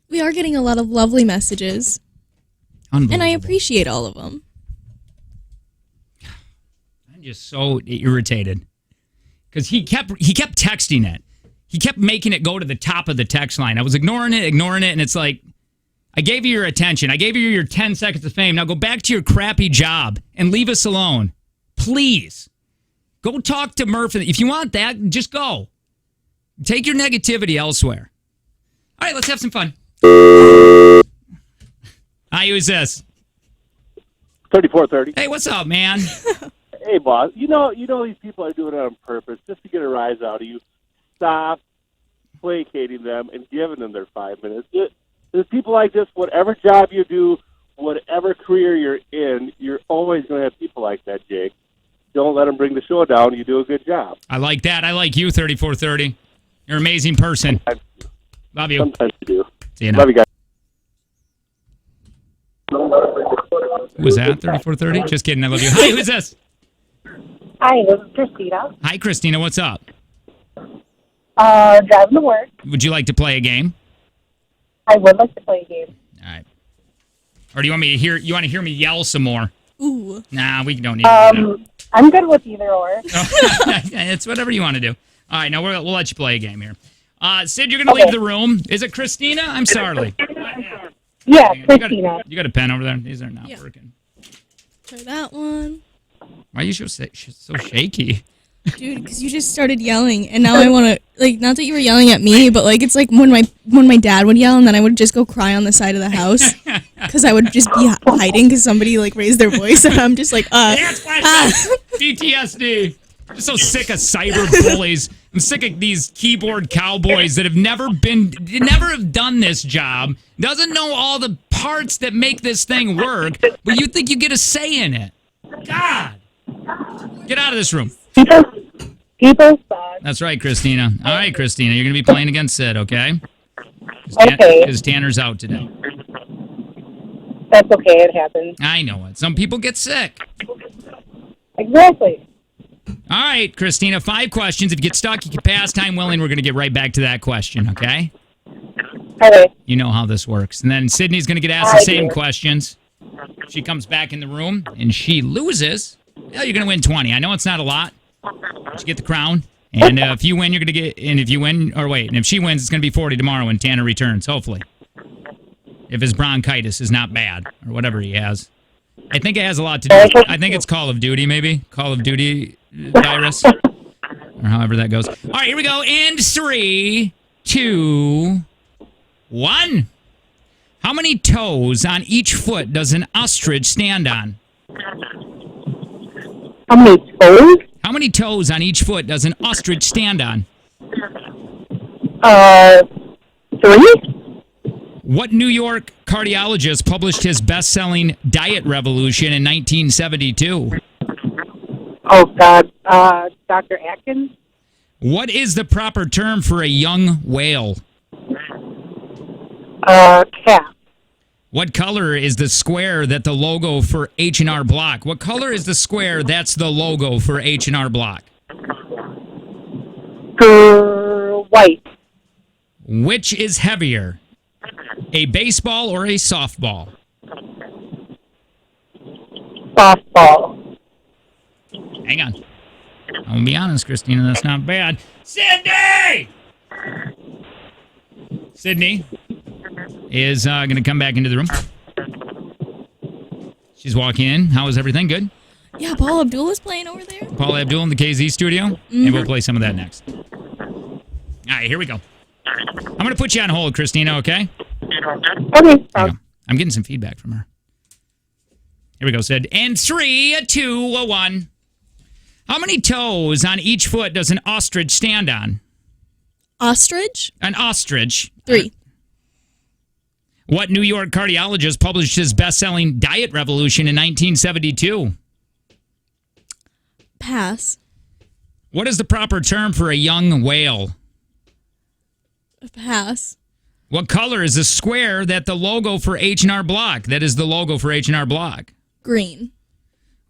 We are getting a lot of lovely messages. And I appreciate all of them. I'm just so irritated. Because he kept texting it. He kept making it go to the top of the text line. I was ignoring it, and it's like, I gave you your attention. I gave you your 10 seconds of fame. Now go back to your crappy job and leave us alone. Please. Go talk to Murphy. If you want that, just go. Take your negativity elsewhere. All right, let's have some fun. Hi, who's this? 3430. Hey, what's up, man? Hey, boss. You know these people are doing it on purpose just to get a rise out of you. stop placating them and giving them their 5 minutes. There's people like this, whatever job you do, whatever career you're in, you're always going to have people like that, Jake. Don't let them bring the show down. You do a good job. I like that. I like you, 3430. You're an amazing person. Love you. Sometimes you do. See you now. Love you guys. Who was that, 3430? Just kidding. I love you. Hi, who's this? Hi, this is Christina. Hi, Christina. What's up? Driving to work. Would you like to play a game? I would like to play a game. All right. Or do you want me to hear? You want to hear me yell some more? Ooh. Nah, we don't need to do that. I'm good with either or. It's whatever you want to do. All right, now we'll let you play a game here. Sid, you're going to leave the room. Is it Christina? I'm sorry. Yeah, Christina. You got a pen over there? These are not working. Try that one. Why are you so shaky? Dude, because you just started yelling, and now I want to, like, not that you were yelling at me, but, like, it's like when my dad would yell, and then I would just go cry on the side of the house, because I would just be hiding because somebody, like, raised their voice, and I'm just like, PTSD. I'm so sick of cyber bullies. I'm sick of these keyboard cowboys that have never have done this job, doesn't know all the parts that make this thing work, but you think you get a say in it. God! Get out of this room. People suck. That's right, Christina. All right, Christina, you're going to be playing against Sid, okay? Okay. Because Tanner's out today. That's okay, it happens. I know it. Some people get sick. Exactly. All right, Christina, 5 questions. If you get stuck, you can pass. Time willing, we're going to get right back to that question, okay? Okay. You know how this works. And then Sydney's going to get asked the same questions. She comes back in the room, and she loses. Well, you're going to win 20. I know it's not a lot. But you get the crown. And if you win, you're going to get... And if you win... Or wait, and if she wins, it's going to be 40 tomorrow when Tanner returns, hopefully. If his bronchitis is not bad, or whatever he has. I think it has a lot to do with... I think it's Call of Duty, maybe. Call of Duty virus. Or however that goes. All right, here we go. And 3, 2, 1. How many toes on each foot does an ostrich stand on? How many toes? How many toes on each foot does an ostrich stand on? 3? What New York cardiologist published his best-selling Diet Revolution in 1972? Oh, God. Dr. Atkins? What is the proper term for a young whale? Cat. What color is the square that the logo for H&R Block? What color is the square that's the logo for H&R Block? White. Which is heavier, a baseball or a softball? Softball. Hang on. I'm going to be honest, Christina, that's not bad. Sydney! Sydney is going to come back into the room. She's walking in. How is everything? Good? Yeah, Paul Abdul is playing over there. Paul Abdul in the KZ studio. Mm-hmm. And we'll play some of that next. All right, here we go. I'm going to put you on hold, Christina, okay? Okay. I'm getting some feedback from her. Here we go, Sid. And 3, 2, 1. How many toes on each foot does an ostrich stand on? Ostrich? An ostrich. 3. What New York cardiologist published his best-selling Diet Revolution in 1972? Pass. What is the proper term for a young whale? Pass. What color is the square that the logo for H&R Block? That is the logo for H&R Block. Green.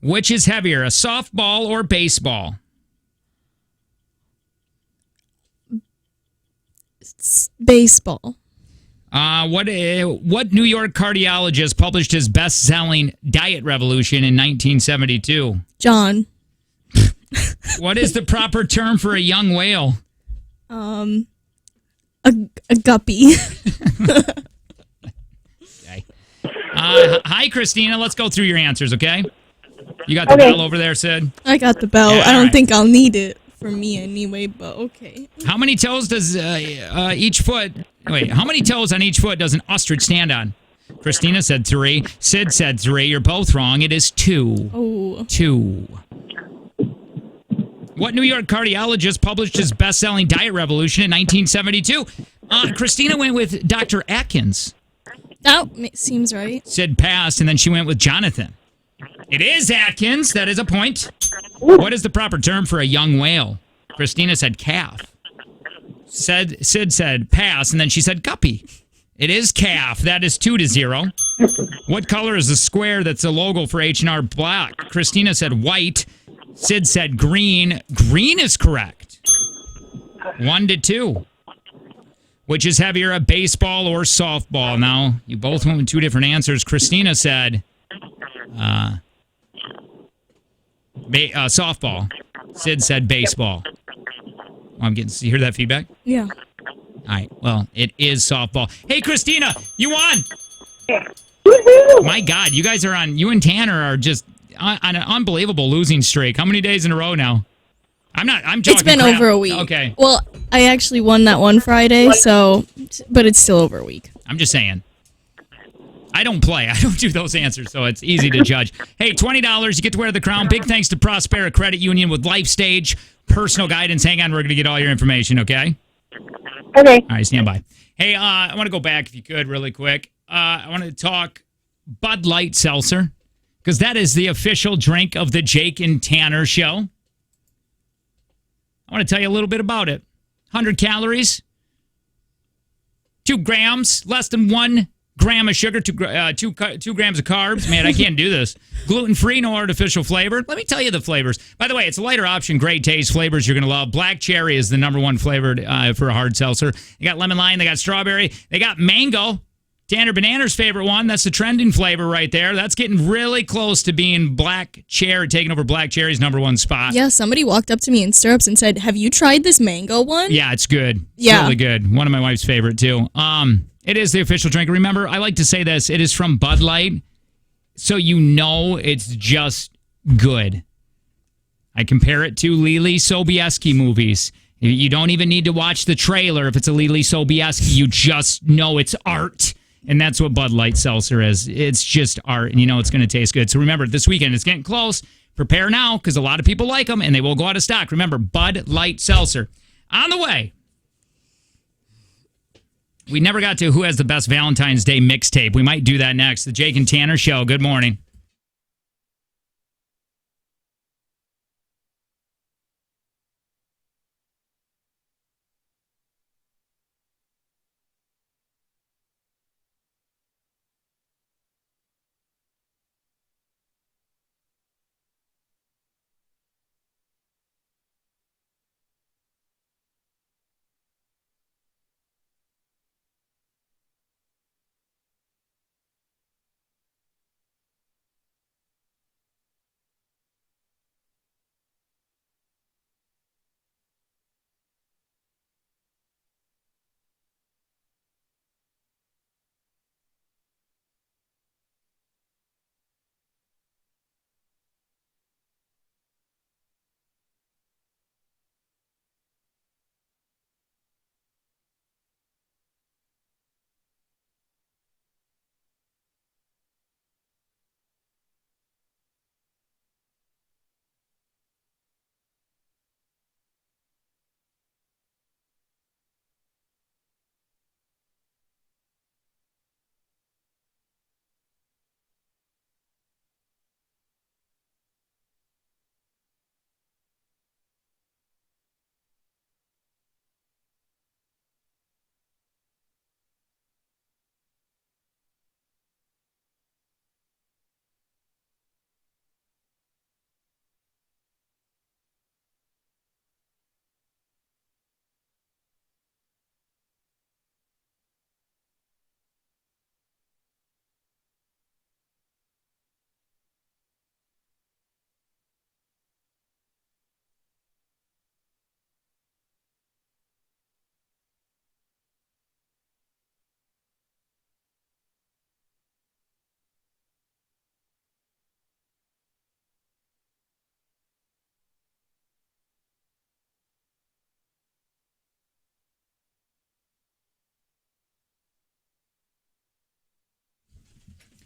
Which is heavier, a softball or baseball? Baseball. What New York cardiologist published his best-selling Diet Revolution in 1972? John. What is the proper term for a young whale? A guppy. Okay. Hi, Christina. Let's go through your answers, okay? You got the bell over there, Sid? I got the bell. Yeah, I don't think I'll need it for me anyway, but okay. How many toes does each foot... Wait, how many toes on each foot does an ostrich stand on? Christina said 3. Sid said 3. You're both wrong. It is 2. Oh. 2. What New York cardiologist published his best-selling diet revolution in 1972? Christina went with Dr. Atkins. That seems right. Said pass, and then she went with Jonathan. It is Atkins. That is a point. What is the proper term for a young whale? Christina said calf. Sid said pass, and then she said guppy. It is calf. That is 2-0. What color is the square that's the logo for H&R Block? Christina said white. Sid said green. Green is correct. 1-2. Which is heavier, a baseball or softball? Now, you both went with two different answers. Christina said softball. Sid said baseball. I'm getting to hear that feedback? Yeah. All right. Well, it is softball. Hey, Christina, you won. My God, you guys are on. You and Tanner are just on an unbelievable losing streak. How many days in a row now? I'm talking. It's been crap. over a week. Okay. Well, I actually won that one Friday, but it's still over a week. I'm just saying. I don't play. I don't do those answers, so it's easy to judge. Hey, $20. You get to wear the crown. Big thanks to Prospera Credit Union with Life Stage personal guidance. Hang on, we're going to get all your information, okay? Okay. All right, stand by. Hey, I want to go back, if you could, really quick. I want to talk Bud Light Seltzer, because that is the official drink of the Jake and Tanner show. I want to tell you a little bit about it. 100 calories, 2 grams, less than 1 gram of sugar, 2 grams of carbs. Man, I can't do this. Gluten-free, no artificial flavor. Let me tell you the flavors. By the way, it's a lighter option, great taste, flavors you're going to love. Black cherry is the #1 flavored for a hard seltzer. They got lemon lime, they got strawberry, they got mango. Tanner Banana's favorite one. That's the trending flavor right there. That's getting really close to being black cherry, taking over black cherry's #1 spot. Yeah, somebody walked up to me in stirrups and said, "Have you tried this mango one?" Yeah, it's good. Yeah. It's really good. One of my wife's favorite, too. It is the official drink. Remember, I like to say this. It is from Bud Light, so you know it's just good. I compare it to Lily Sobieski movies. You don't even need to watch the trailer if it's a Lily Sobieski. You just know it's art. And that's what Bud Light Seltzer is. It's just art, and you know it's going to taste good. So remember, this weekend, it's getting close. Prepare now, because a lot of people like them, and they will go out of stock. Remember, Bud Light Seltzer. On the way. We never got to who has the best Valentine's Day mixtape. We might do that next. The Jake and Tanner Show. Good morning.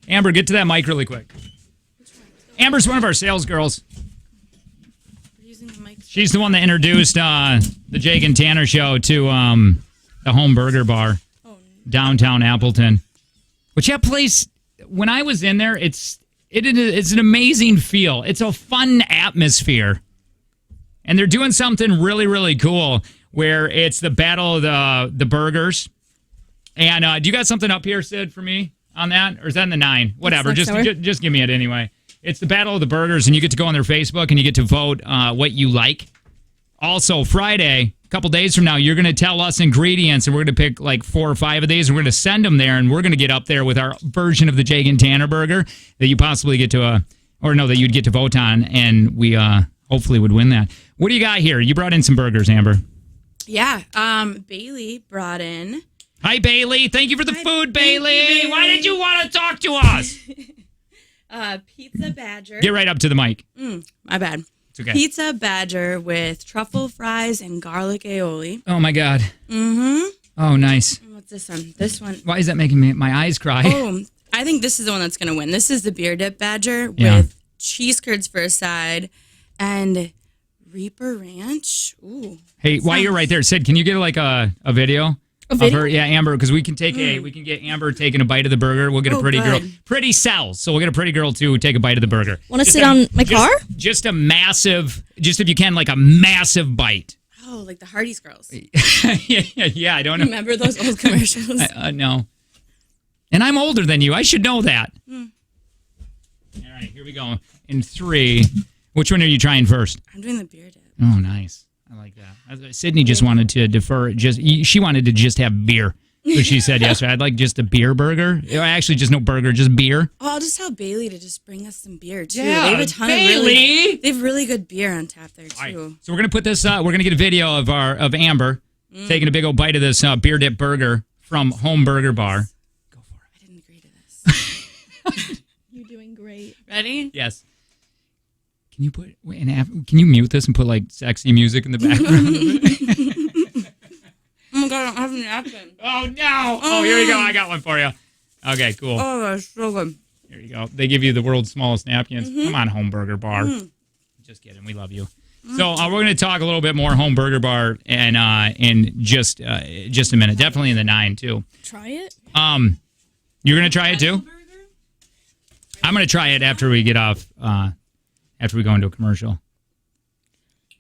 Amber, get to that mic really quick. Amber's one of our sales girls. She's the one that introduced the Jake and Tanner show to the Home Burger Bar, downtown Appleton. Which that place, when I was in there, it's an amazing feel. It's a fun atmosphere. And they're doing something really, really cool where it's the battle of the burgers. And do you got something up here, Sid, for me on that? Or is that in the 9? Whatever. Just give me it anyway. It's the battle of the burgers, and you get to go on their Facebook, and you get to vote what you like. Also, Friday, a couple days from now, you're going to tell us ingredients, and we're going to pick like 4 or 5 of these, and we're going to send them there, and we're going to get up there with our version of the Jake and Tanner burger that you possibly get to, that you'd get to vote on, and we hopefully would win that. What do you got here? You brought in some burgers, Amber. Yeah. Bailey brought in. Hi, Bailey. Thank you for the food, Bailey. Why did you want to talk to us? Pizza Badger. Get right up to the mic. My bad. It's okay. Pizza Badger with truffle fries and garlic aioli. Oh, my God. Mm-hmm. Oh, nice. What's this one? This one. Why is that making my eyes cry? Oh, I think this is the one that's going to win. This is the Beer Dip Badger with cheese curds for a side and Reaper Ranch. Ooh. Hey, while you're right there, Sid, can you get like a video? A video? Of her? Yeah, Amber, because we can get Amber taking a bite of the burger. We'll get a pretty girl. Pretty sells, so we'll get a pretty girl to take a bite of the burger. Want to sit on my car? Just a massive, just if you can, like a massive bite. Oh, like the Hardee's girls. yeah, I don't know. Remember those old commercials? No. And I'm older than you. I should know that. All right, here we go. In 3, which one are you trying first? I'm doing the Beer Dip. Oh, nice. I like that. Sydney just wanted to defer. She wanted to just have beer. So she said yesterday, I'd like just a beer burger. Actually, just no burger, just beer. Oh, I'll just tell Bailey to just bring us some beer too. Yeah, they have a ton Bailey. They have really good beer on tap there too. Right. So we're gonna put this. We're gonna get a video of Amber taking a big old bite of this beer dip burger from Home Burger Bar. Go for it. I didn't agree to this. You're doing great. Ready? Yes. Can you mute this and put like sexy music in the background? Oh my God, I don't have a napkin. Oh no! Oh, here we go. I got one for you. Okay, cool. Oh, that's so good. Here you go. They give you the world's smallest napkins. Come on, Home Burger Bar. Just kidding. We love you. So we're going to talk a little bit more Home Burger Bar and in just a minute. Definitely in the 9 too. Try it. You're going to try it too? I'm going to try it after we get off. After we go into a commercial.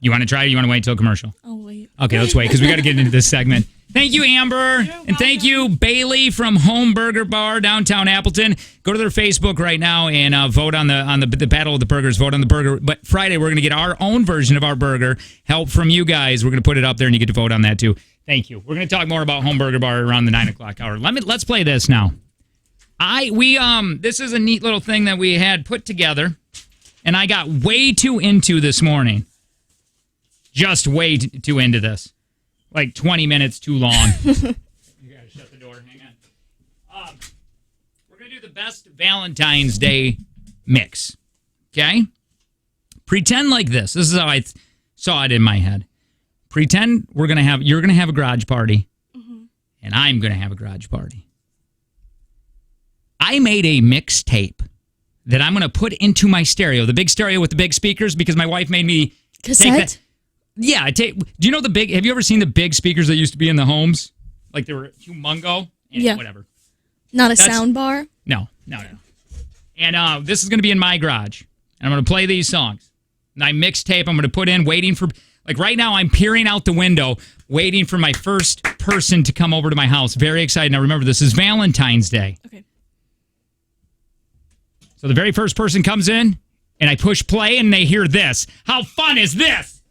You want to try it? Or you want to wait until commercial? I'll wait. Okay, let's wait because we got to get into this segment. Thank you, Amber. And thank you, Bailey from Home Burger Bar, downtown Appleton. Go to their Facebook right now and vote on the Battle of the Burgers. Vote on the burger. But Friday, we're going to get our own version of our burger. Help from you guys. We're going to put it up there and you get to vote on that too. Thank you. We're going to talk more about Home Burger Bar around the 9 o'clock hour. Let's play this now. This is a neat little thing that we had put together. And I got way too into this morning. Just way too into this. Like 20 minutes too long. You gotta shut the door. Hang on. We're going to do the best Valentine's Day mix. Okay? Pretend like this. This is how I saw it in my head. Pretend you're going to have a garage party. And I'm going to have a garage party. I made a mixtape that I'm going to put into my stereo, the big stereo with the big speakers, because my wife made me cassette. Take that. Yeah, do you know have you ever seen the big speakers that used to be in the homes? Like they were humongo? Yeah. Whatever. Not a sound bar? No. And this is going to be in my garage. And I'm going to play these songs. My mixtape I'm going to put in, waiting for, like right now I'm peering out the window, waiting for my first person to come over to my house. Very excited. Now remember, this is Valentine's Day. Okay. So the very first person comes in, and I push play, and they hear this. How fun is this?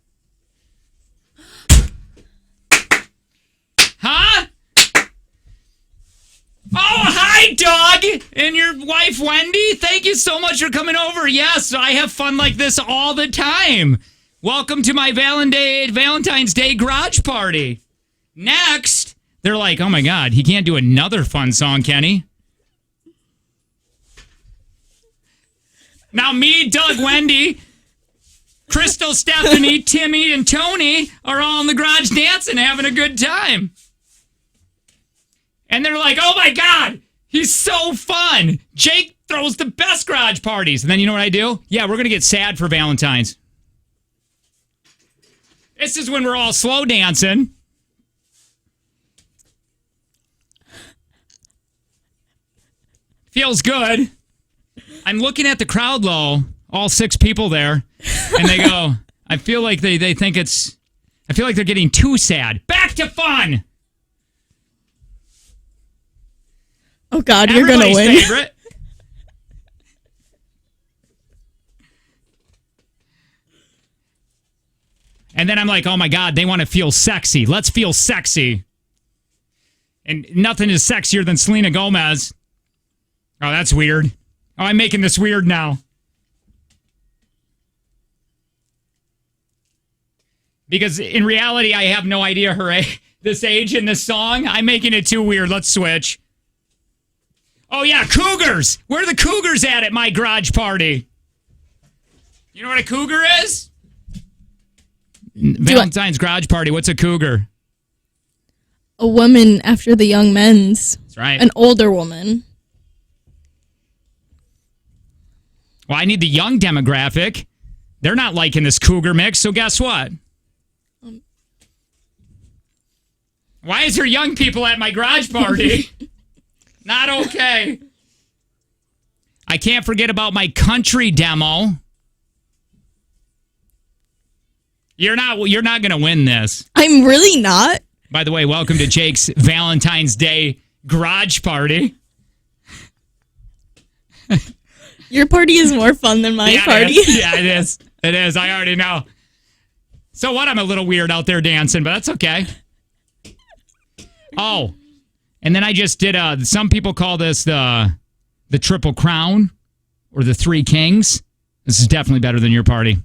Huh? Oh, hi, dog! And your wife, Wendy? Thank you so much for coming over. Yes, I have fun like this all the time. Welcome to my Valentine's Day garage party. Next, they're like, oh, my God, he can't do another fun song, can he? Now me, Doug, Wendy, Crystal, Stephanie, Timmy, and Tony are all in the garage dancing, having a good time. And they're like, oh my God, he's so fun. Jake throws the best garage parties. And then you know what I do? Yeah, we're going to get sad for Valentine's. This is when we're all slow dancing. Feels good. I'm looking at the crowd, though. All 6 people there. And they go, I feel like they think it's... I feel like they're getting too sad. Back to fun! Oh, God, you're going to win. Favorite. And then I'm like, oh, my God, they want to feel sexy. Let's feel sexy. And nothing is sexier than Selena Gomez. Oh, that's weird. Oh, I'm making this weird now. Because in reality, I have no idea this age in this song. I'm making it too weird. Let's switch. Oh, yeah, cougars. Where are the cougars at my garage party? You know what a cougar is? Valentine's garage party. What's a cougar? A woman after the young men's. That's right. An older woman. Well, I need the young demographic. They're not liking this cougar mix, so guess what? Why is there young people at my garage party? Not okay. I can't forget about my country demo. You're not going to win this. I'm really not. By the way, welcome to Jake's Valentine's Day garage party. Your party is more fun than my party. Yeah, it is. It is. I already know. So what? I'm a little weird out there dancing, but that's okay. Oh, and then I just did, some people call this the Triple Crown or the Three Kings. This is definitely better than your party.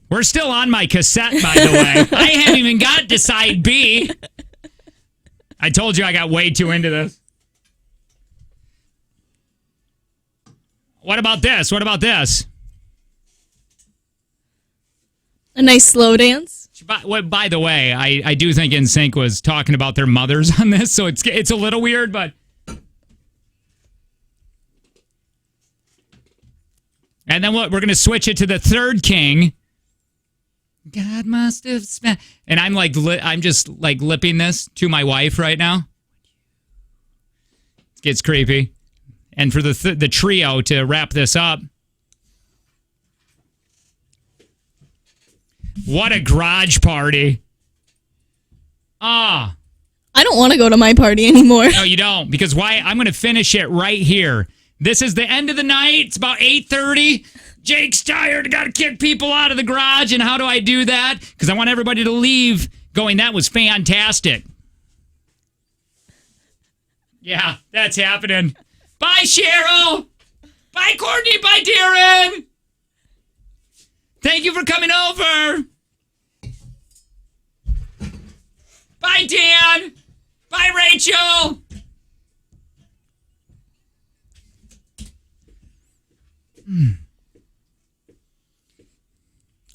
We're still on my cassette, by the way. I haven't even got to side B. I told you I got way too into this. What about this? What about this? A nice slow dance. By the way, I do think NSYNC was talking about their mothers on this, so it's a little weird, but... And then what? We're going to switch it to the third king. God must have spent... And I'm just lipping this to my wife right now. It gets creepy. And for the trio to wrap this up... What a garage party. I don't want to go to my party anymore. No, you don't. Because why? I'm going to finish it right here. This is the end of the night. It's about 8:30. Jake's tired. Got to kick people out of the garage. And how do I do that? Because I want everybody to leave going, that was fantastic. Yeah, that's happening. Bye, Cheryl. Bye, Courtney. Bye, Darren. Thank you for coming over. Bye, Dan. Bye, Rachel.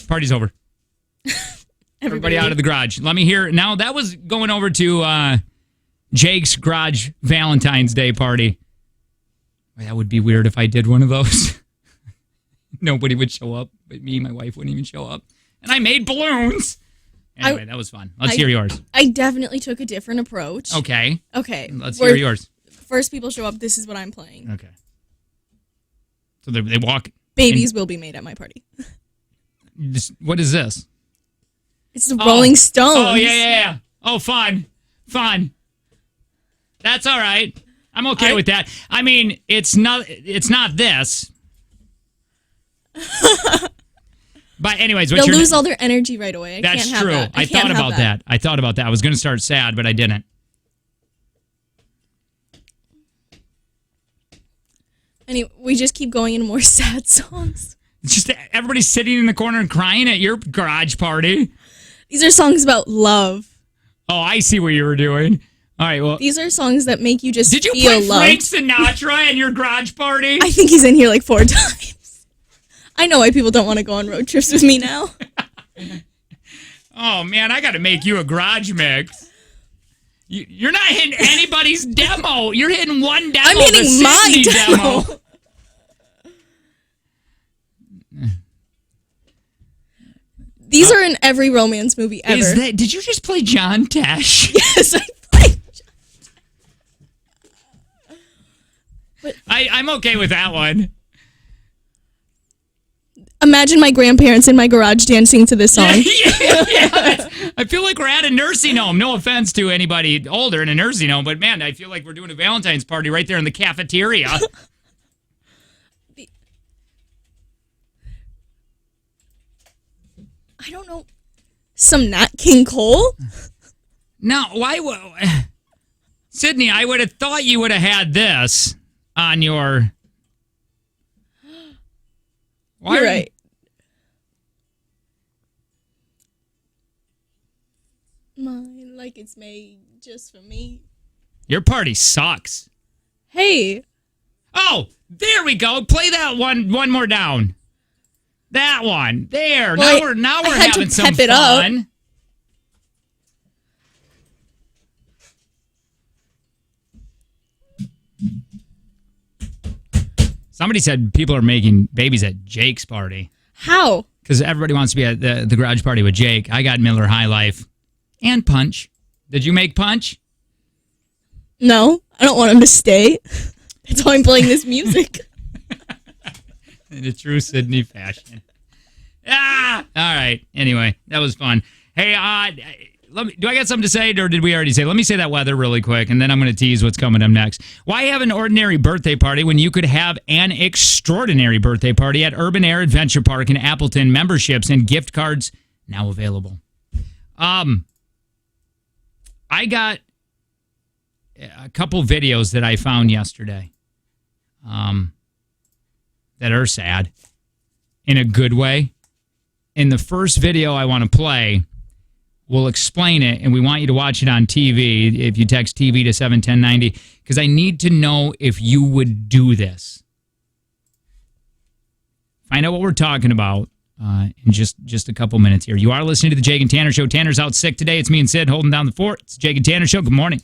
Party's over. Everybody out of the garage. Let me hear. Now, that was going over to Jake's garage Valentine's Day party. That would be weird if I did one of those. Nobody would show up, but me and my wife wouldn't even show up. And I made balloons. Anyway, that was fun. Let's hear yours. I definitely took a different approach. Okay. Let's hear yours. First people show up, this is what I'm playing. Okay. So they walk. Babies will be made at my party. What is this? It's the Rolling Stones. Oh, yeah. Oh, fun. That's all right. I'm okay with that. I mean, it's not this. But anyways, they'll lose all their energy right away. That's true. I thought about that. I was going to start sad, but I didn't. Anyway, we just keep going into more sad songs. It's just everybody's sitting in the corner and crying at your garage party. These are songs about love. Oh, I see what you were doing. All right, well. These are songs that make you just feel loved. Did you put Frank Sinatra at your garage party? I think he's in here like 4 times. I know why people don't want to go on road trips with me now. Oh, man, I got to make you a garage mix. You're not hitting anybody's demo. You're hitting one demo. I'm hitting my demo. These are in every romance movie ever. Did you just play John Tesh? Yes, I played. I'm okay with that one. Imagine my grandparents in my garage dancing to this song. Yeah. I feel like we're at a nursing home. No offense to anybody older in a nursing home, but man, I feel like we're doing a Valentine's party right there in the cafeteria. I don't know. Some Nat King Cole? No, Sydney, I would have thought you would have had this on your... You're right. Mine, like it's made just for me. Your party sucks. Hey. Oh, there we go. Play that one more down. That one. There. Well, now we're I had having to some pep it fun. up. Somebody said people are making babies at Jake's party. How? Because everybody wants to be at the garage party with Jake. I got Miller High Life and Punch. Did you make Punch? No, I don't want him to stay. That's why I'm playing this music. In a true Sydney fashion. All right. Anyway, that was fun. Hey, do I got something to say, or did we already say? Let me say that weather really quick, and then I'm going to tease what's coming up next. Why have an ordinary birthday party when you could have an extraordinary birthday party at Urban Air Adventure Park in Appleton? Memberships and gift cards now available. I got a couple videos that I found yesterday that are sad in a good way. In the first video I want to play, we'll explain it, and we want you to watch it on TV if you text TV to 71090, because I need to know if you would do this. Find out what we're talking about in just a couple minutes here. You are listening to the Jake and Tanner Show. Tanner's out sick today. It's me and Sid holding down the fort. It's the Jake and Tanner Show. Good morning.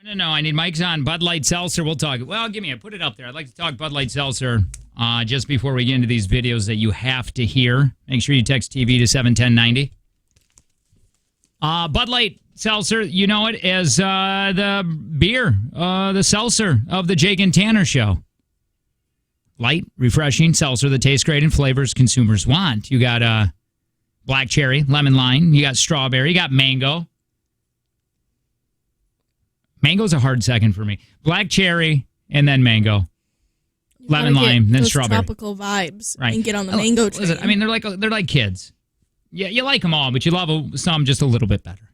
No. I need mics on. Bud Light Seltzer. We'll talk. Well, put it up there. I'd like to talk Bud Light Seltzer just before we get into these videos that you have to hear. Make sure you text TV to 71090. Bud Light Seltzer, you know it as the beer, the seltzer of the Jake and Tanner show. Light, refreshing seltzer that tastes great in flavors consumers want. You got black cherry, lemon lime. You got strawberry. You got mango. Mango's a hard second for me. Black cherry and then mango. Lemon lime, then strawberry. Tropical vibes, right? And get on the mango train. Listen, I mean, they're like kids. Yeah, you like them all, but you love some just a little bit better.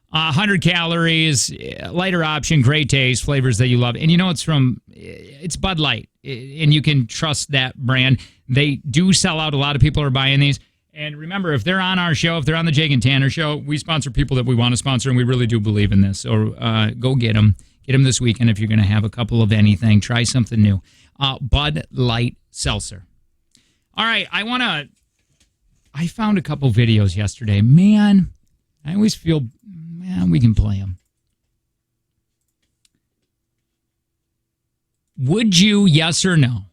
100 calories, lighter option, great taste, flavors that you love. And you know it's Bud Light, and you can trust that brand. They do sell out. A lot of people are buying these. And remember, if they're on our show, if they're on the Jake and Tanner show, we sponsor people that we want to sponsor, and we really do believe in this. So go get them. Get them this weekend if you're going to have a couple of anything. Try something new. Bud Light Seltzer. All right, I found a couple videos yesterday. Man, I always feel, we can play them. Would you, yes or no,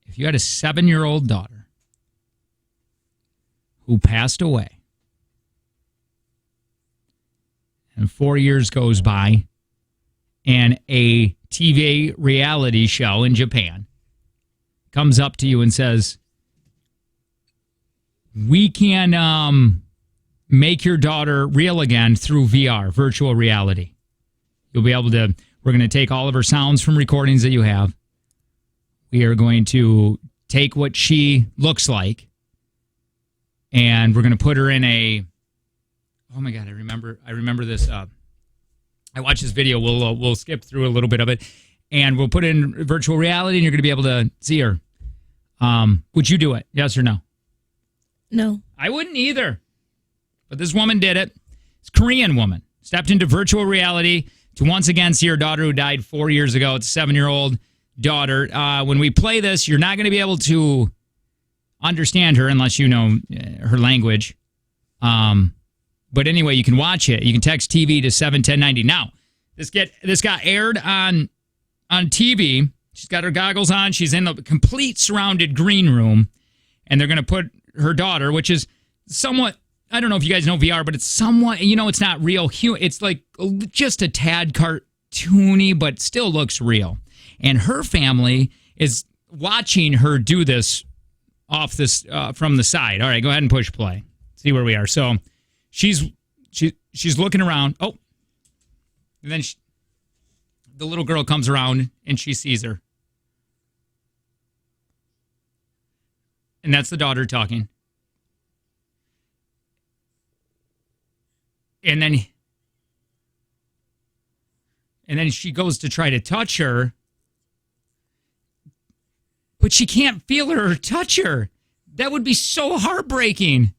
if you had a 7-year-old daughter who passed away and 4 years goes by and a TV reality show in Japan comes up to you and says, we can make your daughter real again through VR, virtual reality. You'll be able to, we're going to take all of her sounds from recordings that you have. We are going to take what she looks like, and we're going to put her in a, oh my God, I remember this. I watched this video. We'll skip through a little bit of it, and we'll put it in virtual reality, and you're going to be able to see her. Would you do it? Yes or no? No. I wouldn't either. But this woman did it. This Korean woman stepped into virtual reality to once again see her daughter who died 4 years ago. It's a 7-year-old daughter. When we play this, you're not going to be able to understand her unless you know her language. But anyway, you can watch it. You can text TV to 71090. Now, this got aired on TV. She's got her goggles on. She's in a complete surrounded green room. And they're going to put her daughter, which is somewhat, I don't know if you guys know VR, but it's somewhat, it's not real. It's like just a tad cartoony, but still looks real. And her family is watching her do this off this from the side. All right, go ahead and push play. See where we are. So she's looking around. Oh, and then the little girl comes around and she sees her. And that's the daughter talking. And then she goes to try to touch her, but she can't feel her or touch her. That would be so heartbreaking.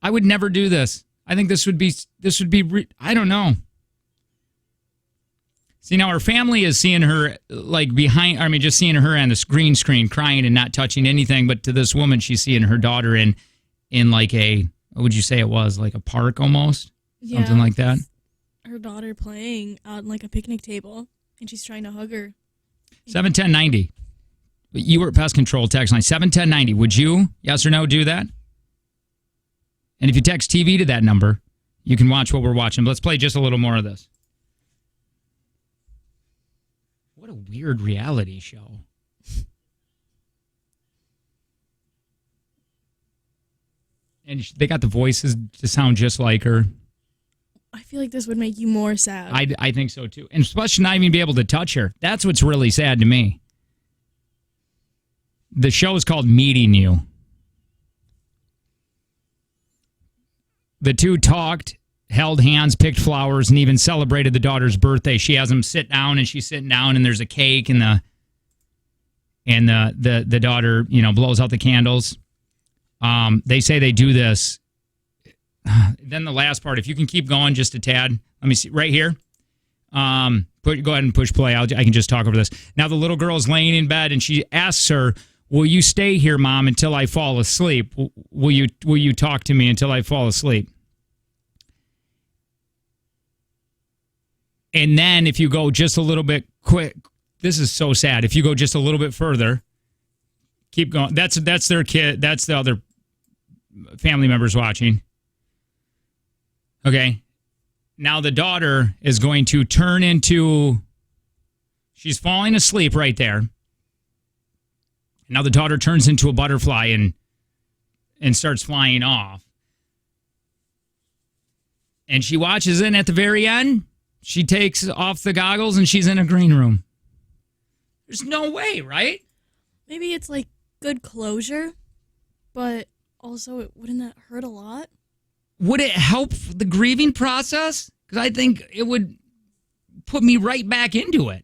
I would never do this. I think this would be I don't know. See, now her family is seeing her just seeing her on this green screen crying and not touching anything. But to this woman, she's seeing her daughter in like what would you say it was? Like a park almost? Yeah, something like that? Her daughter playing on like a picnic table, and she's trying to hug her. 71090. You were at Pest Control text line. 71090. Would you, yes or no, do that? And if you text TV to that number, you can watch what we're watching. But let's play just a little more of this. What a weird reality show. And they got the voices to sound just like her. I feel like this would make you more sad. I think so, too. And especially not even be able to touch her. That's what's really sad to me. The show is called Meeting You. The two talked, held hands, picked flowers, and even celebrated the daughter's birthday. She has them sit down, and she's sitting down, and there's a cake, and the daughter, blows out the candles. They say they do this. Then the last part, if you can keep going just a tad. Let me see, right here. Go ahead and push play. I can just talk over this. Now the little girl is laying in bed, and she asks her, will you stay here, Mom, until I fall asleep? Will you talk to me until I fall asleep? And then if you go just a little bit quick, this is so sad. If you go just a little bit further, keep going. That's their kid. That's the other family members watching. Okay. Now the daughter is going to turn into, she's falling asleep right there. Now the daughter turns into a butterfly and starts flying off. And she watches it, and at the very end, she takes off the goggles and she's in a green room. There's no way, right? Maybe it's like good closure, but also wouldn't that hurt a lot? Would it help the grieving process? Because I think it would put me right back into it.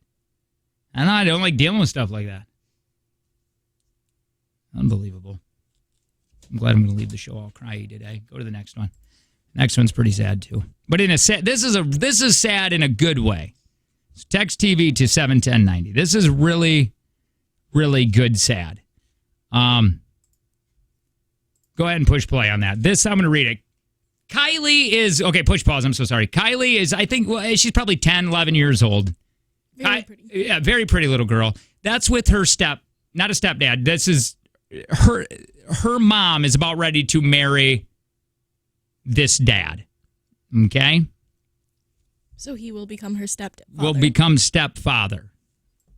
And I don't like dealing with stuff like that. Unbelievable. I'm glad I'm going to leave the show all cryy today. Go to the next one. Next one's pretty sad too. But in a this is sad in a good way. So text TV to 71090. This is really, really good sad. Go ahead and push play on that. This, I'm going to read it. Kylie is, okay, push pause. I'm so sorry. Kylie is, I think, well, she's probably 10, 11 years old. Very pretty. Yeah, very pretty little girl. That's with her not a stepdad. This is, her mom is about ready to marry this dad. Okay? So he will become her stepfather. Will become stepfather.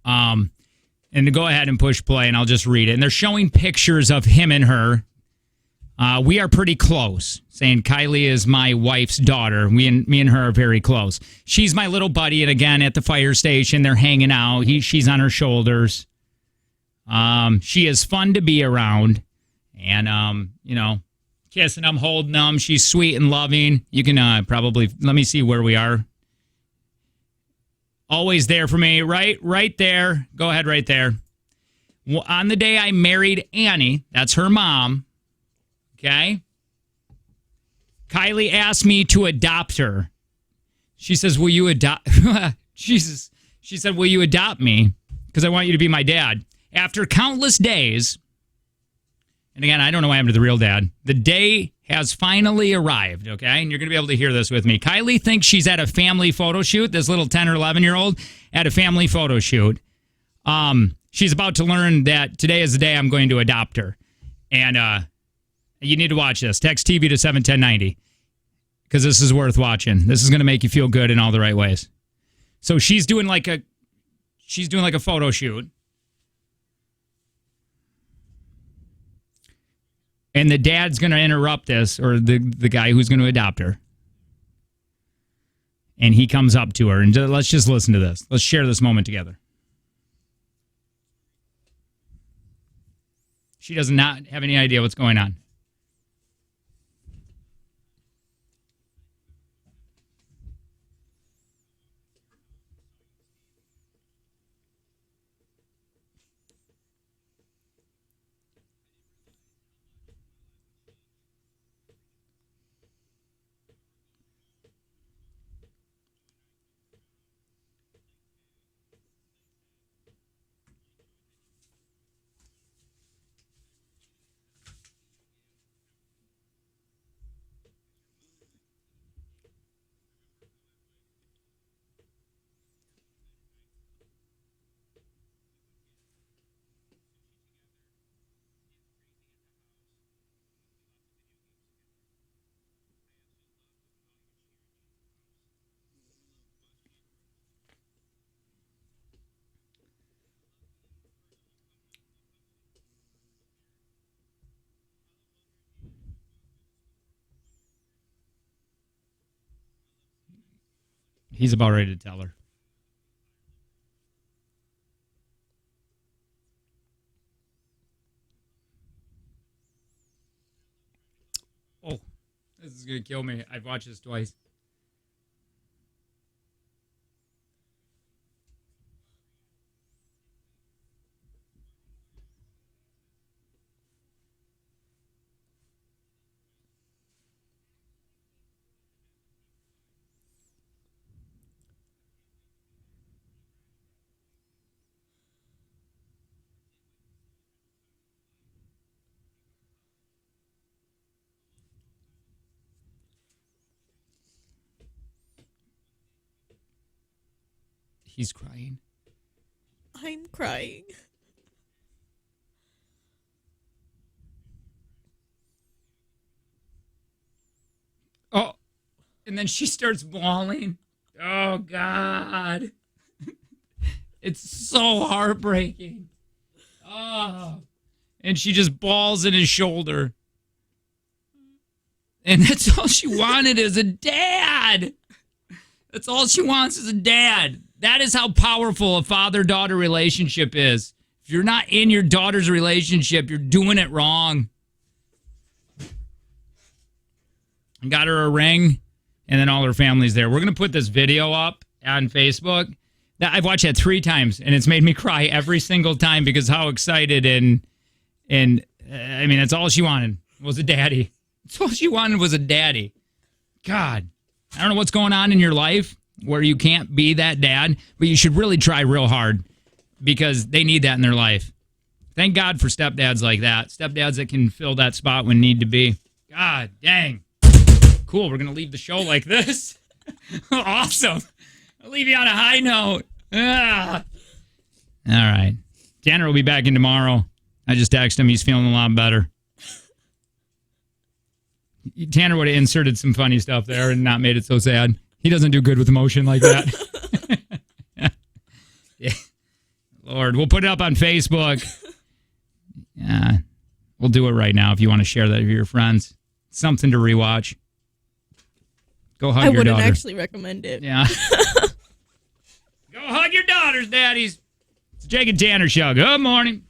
And to go ahead and push play, and I'll just read it. And they're showing pictures of him and her. We are pretty close, saying Kylie is my wife's daughter. Me and her are very close. She's my little buddy, and again, at the fire station, they're hanging out. She's on her shoulders. She is fun to be around. And, kissing them, holding them. She's sweet and loving. You can probably, let me see where we are. Always there for me. Right there. Go ahead right there. On the day I married Annie, that's her mom, okay? Kylie asked me to adopt her. She says, will you adopt? Jesus. She said, will you adopt me? Because I want you to be my dad. After countless days, and again, I don't know what happened to the real dad. The day has finally arrived, okay? And you're going to be able to hear this with me. Kylie thinks she's at a family photo shoot, this little 10 or 11-year-old, at a family photo shoot. She's about to learn that today is the day I'm going to adopt her. And you need to watch this. Text TV to 71090 because this is worth watching. This is going to make you feel good in all the right ways. So she's doing like a photo shoot. And the dad's going to interrupt this, or the guy who's going to adopt her. And he comes up to her. And let's just listen to this. Let's share this moment together. She does not have any idea what's going on. He's about ready to tell her. Oh, this is going to kill me. I've watched this twice. He's crying. I'm crying. Oh, and then she starts bawling. Oh, God. It's so heartbreaking. Oh. And she just bawls in his shoulder. And that's all she wanted is a dad. That's all she wants is a dad. That is how powerful a father-daughter relationship is. If you're not in your daughter's relationship, you're doing it wrong. I got her a ring, and then all her family's there. We're going to put this video up on Facebook. I've watched that 3 times, and it's made me cry every single time because how excited and I mean, that's all she wanted was a daddy. That's all she wanted was a daddy. God, I don't know what's going on in your life where you can't be that dad, but you should really try real hard because they need that in their life. Thank God for stepdads like that. Stepdads that can fill that spot when need to be. God dang. Cool, we're going to leave the show like this. Awesome. I'll leave you on a high note. Ah. All right. Tanner will be back in tomorrow. I just texted him. He's feeling a lot better. Tanner would have inserted some funny stuff there and not made it so sad. He doesn't do good with emotion like that. Yeah. Lord, we'll put it up on Facebook. Yeah, we'll do it right now if you want to share that with your friends. Something to rewatch. Go hug your daughter. I wouldn't actually recommend it. Yeah. Go hug your daughters, daddies. It's Jake and Tanner Show. Good morning.